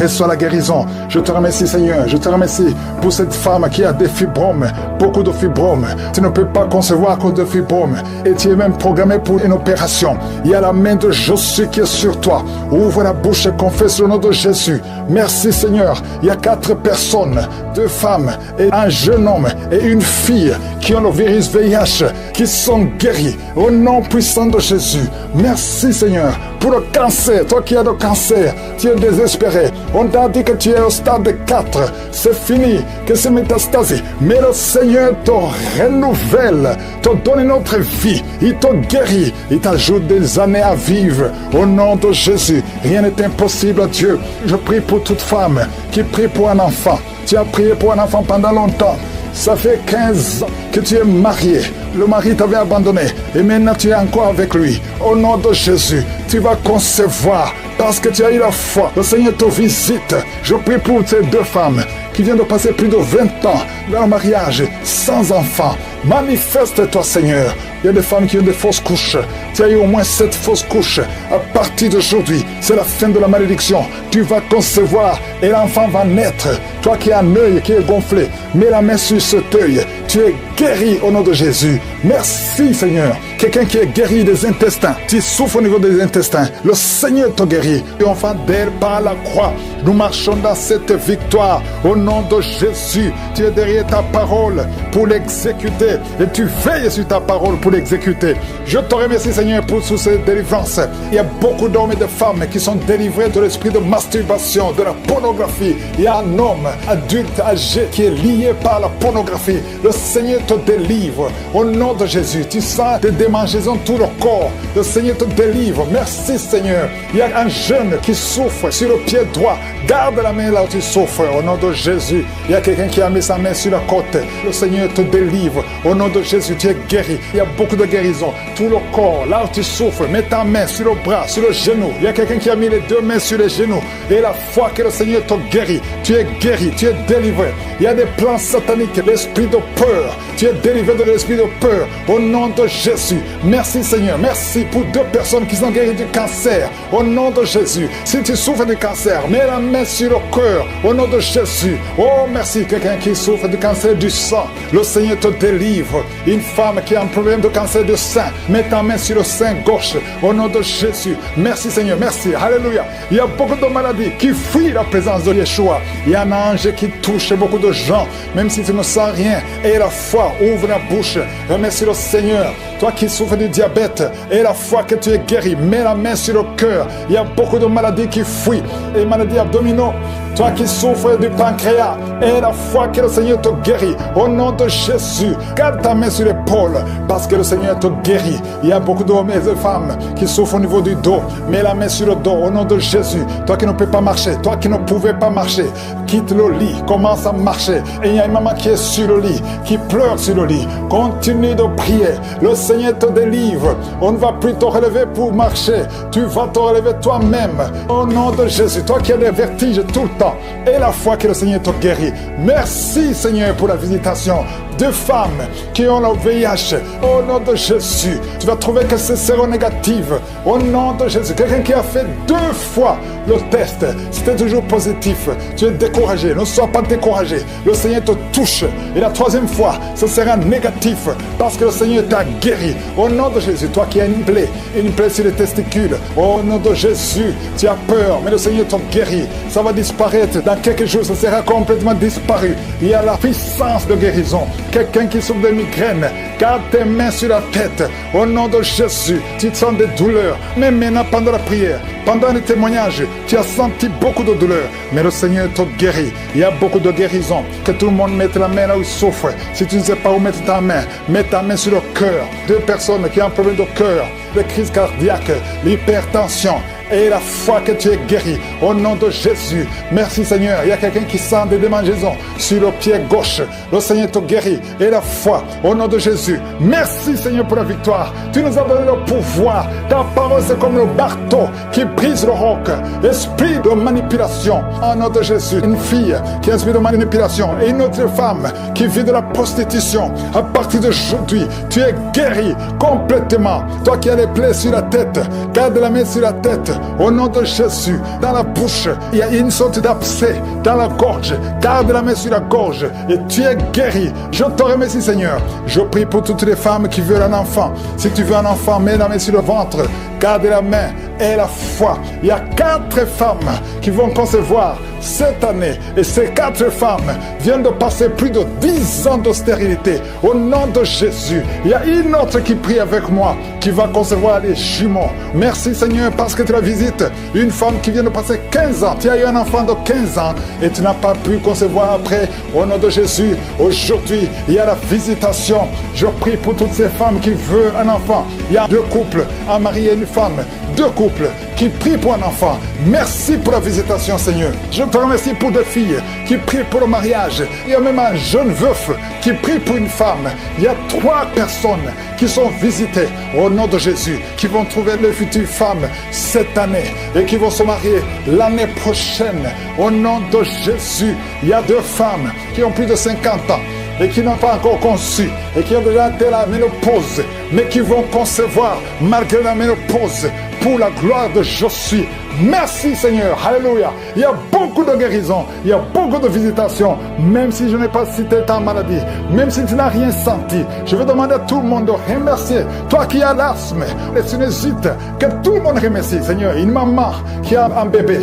Reçois la guérison. Je te remercie Seigneur. Je te remercie pour cette femme qui a des fibromes, beaucoup de fibromes. Tu ne peux pas concevoir à cause de fibromes. Et tu es même programmé pour une opération. Il y a la main de Jésus qui est sur toi. Ouvre la bouche et confesse le nom de Jésus. Merci Seigneur. Il y a 4 personnes, 2 femmes et un jeune homme et une fille qui ont le virus VIH, qui sont guéris. Au nom puissant de Jésus. Merci Seigneur. Pour le cancer, toi qui as le cancer, tu es désespéré. On t'a dit que tu es au stade 4. C'est fini, que c'est métastasé. Mais le Seigneur te renouvelle, te donne une autre vie. Il te guérit. Il t'ajoute des années à vivre. Au nom de Jésus, rien n'est impossible à Dieu. Je prie pour toute femme qui prie pour un enfant. Tu as prié pour un enfant pendant longtemps. Ça fait 15 ans que tu es marié. Le mari t'avait abandonné et maintenant tu es encore avec lui. Au nom de Jésus, tu vas concevoir parce que tu as eu la foi. Le Seigneur te visite. Je prie pour ces 2 femmes qui viennent de passer plus de 20 ans dans le mariage sans enfant. Manifeste-toi Seigneur. Il y a des femmes qui ont des fausses couches. Tu as eu au moins 7 fausses couches. À partir d'aujourd'hui, c'est la fin de la malédiction. Tu vas concevoir et l'enfant va naître. Toi qui as un œil qui est gonflé, mets la main sur cet œil. Tu es guéri au nom de Jésus. Merci Seigneur. Quelqu'un qui est guéri des intestins. Tu souffres au niveau des intestins. Le Seigneur te guérit. Et enfin, derrière par la croix, nous marchons dans cette victoire. Au nom de Jésus, tu es derrière ta parole pour l'exécuter. Et tu veilles sur ta parole pour l'exécuter. Je te remercie Seigneur pour toutes ces délivrances. Il y a beaucoup d'hommes et de femmes qui sont délivrés de l'esprit de masturbation, de la pornographie. Il y a un homme adulte âgé qui est lié par la pornographie. Le Seigneur te délivre au nom de Jésus. Tu sens des démangeaisons tout le corps. Le Seigneur te délivre. Merci Seigneur. Il y a un jeune qui souffre sur le pied droit. Garde la main là où tu souffres au nom de Jésus. Il y a quelqu'un qui a mis sa main sur la côte. Le Seigneur te délivre au nom de Jésus. Tu es guéri. Il y a beaucoup de guérison. Tout le corps, là où tu souffres, mets ta main sur le bras, sur le genou. Il y a quelqu'un qui a mis les deux mains sur les genoux. Et la foi que le Seigneur te guérit. Tu es guéri, tu es délivré. Il y a des plans sataniques, l'esprit de peur. Tu es délivré de l'esprit de peur au nom de Jésus. Merci Seigneur. Merci pour 2 personnes qui sont guéries du cancer au nom de Jésus. Si tu souffres du cancer, mets la main sur le cœur au nom de Jésus. Oh merci. Quelqu'un qui souffre du cancer du sang, le Seigneur te délivre. Une femme qui a un problème de cancer du sein, mets ta main sur le sein gauche au nom de Jésus. Merci Seigneur, merci. Alléluia. Il y a beaucoup de maladies qui fuient la présence de Yeshua. Il y a un ange qui touche beaucoup de gens, même si tu ne sens rien. Et la foi, ouvre la bouche. Remercie le Seigneur. Toi qui souffres du diabète, et la foi que tu es guéri, mets la main sur le cœur. Il y a beaucoup de maladies qui fuient. Les maladies abdominaux. Toi qui souffres du pancréas, et la foi que le Seigneur te guérit, au nom de Jésus, garde ta main sur l'épaule, parce que le Seigneur te guérit. Il y a beaucoup d'hommes et de femmes qui souffrent au niveau du dos. Mets la main sur le dos, au nom de Jésus. Toi qui ne peux pas marcher, toi qui ne pouvais pas marcher, quitte le lit, commence à marcher. Et il y a une maman qui est sur le lit, qui pleure sur le lit. Continue de prier. Le Seigneur te délivre. On ne va plus te relever pour marcher. Tu vas te relever toi-même. Au nom de Jésus, toi qui as des vertiges tout le temps, et la foi que le Seigneur te guérit. Merci Seigneur pour la visitation de femmes qui ont le VIH. Au nom de Jésus, tu vas trouver que c'est séronégatif. Au nom de Jésus, quelqu'un qui a fait 2 fois le test, c'était toujours positif. Tu es découragé, ne sois pas découragé. Le Seigneur te touche. Et la 3e fois, ce sera négatif parce que le Seigneur t'a guéri. Au nom de Jésus, toi qui as une plaie sur les testicules, au nom de Jésus, tu as peur, mais le Seigneur te guérit. Ça va disparaître dans quelques jours, ça sera complètement disparu. Il y a la puissance de guérison. Quelqu'un qui souffre de migraine, garde tes mains sur la tête. Au nom de Jésus, tu sens des douleurs. Mais maintenant, pendant la prière, pendant le témoignage, tu as senti beaucoup de douleurs. Mais le Seigneur te guérit. Il y a beaucoup de guérison. Que tout le monde mette la main là où il souffre. Si tu ne sais pas où mettre ta main, mets ta main sur le cœur. 2 personnes qui ont un problème de cœur, de crise cardiaque, l'hypertension. Et la foi que tu es guéri au nom de Jésus. Merci Seigneur. Il y a quelqu'un qui sent des démangeaisons sur le pied gauche. Le Seigneur te guérit. Et la foi au nom de Jésus. Merci Seigneur pour la victoire. Tu nous as donné le pouvoir. Ta parole c'est comme le marteau qui brise le roc. Esprit de manipulation au nom de Jésus. Une fille qui a un esprit de manipulation et une autre femme qui vit de la prostitution. À partir d'aujourd'hui, tu es guéri complètement. Toi qui as les plaies sur la tête, garde la main sur la tête. Au nom de Jésus, dans la bouche, il y a une sorte d'abcès. Dans la gorge, garde la main sur la gorge et tu es guéri. Je te remercie Seigneur. Je prie pour toutes les femmes qui veulent un enfant. Si tu veux un enfant, mets la main sur le ventre. Garde la main et la foi. Il y a 4 femmes qui vont concevoir cette année. Et ces 4 femmes viennent de passer plus de 10 ans de stérilité. Au nom de Jésus, il y a une autre qui prie avec moi, qui va concevoir les jumeaux. Merci Seigneur parce que tu la visites. Une femme qui vient de passer 15 ans. Tu as eu un enfant de 15 ans et tu n'as pas pu concevoir après. Au nom de Jésus, aujourd'hui, il y a la visitation. Je prie pour toutes ces femmes qui veulent un enfant. Il y a 2 couples, un mari et une femme. 2 couples qui prient pour un enfant. Merci pour la visitation Seigneur. Je te remercie pour 2 filles qui prient pour le mariage. Il y a même un jeune veuf qui prie pour une femme. Il y a 3 personnes qui sont visitées au nom de Jésus, qui vont trouver leur future femme cette année et qui vont se marier l'année prochaine. Au nom de Jésus, il y a 2 femmes qui ont plus de 50 ans et qui n'ont pas encore conçu et qui ont déjà été la ménopause, mais qui vont concevoir malgré la ménopause pour la gloire de Je suis. Merci Seigneur, alléluia. Il y a beaucoup de guérisons, il y a beaucoup de visitations, même si je n'ai pas cité ta maladie, même si tu n'as rien senti. Je vais demander à tout le monde de remercier. Toi qui as l'asthme, les sinusites, que tout le monde remercie Seigneur. Une maman qui a un bébé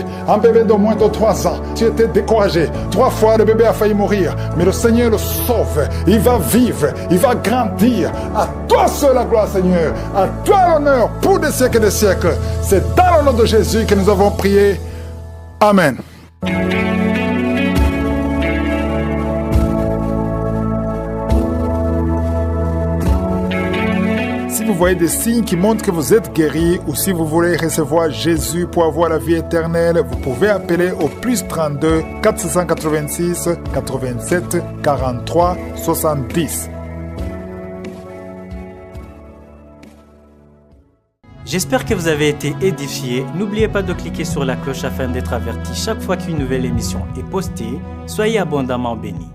de moins de 3 ans, tu étais découragé. 3 fois le bébé a failli mourir, mais le Seigneur le sauve. Il va vivre, il va grandir. À toi seul la gloire Seigneur, à toi l'honneur pour des siècles et des siècles. C'est dans le nom de Jésus que nous avons prié. Amen. Si vous voyez des signes qui montrent que vous êtes guéri ou si vous voulez recevoir Jésus pour avoir la vie éternelle, vous pouvez appeler au plus 32 486 87 43 70. J'espère que vous avez été édifiés. N'oubliez pas de cliquer sur la cloche afin d'être averti chaque fois qu'une nouvelle émission est postée. Soyez abondamment bénis.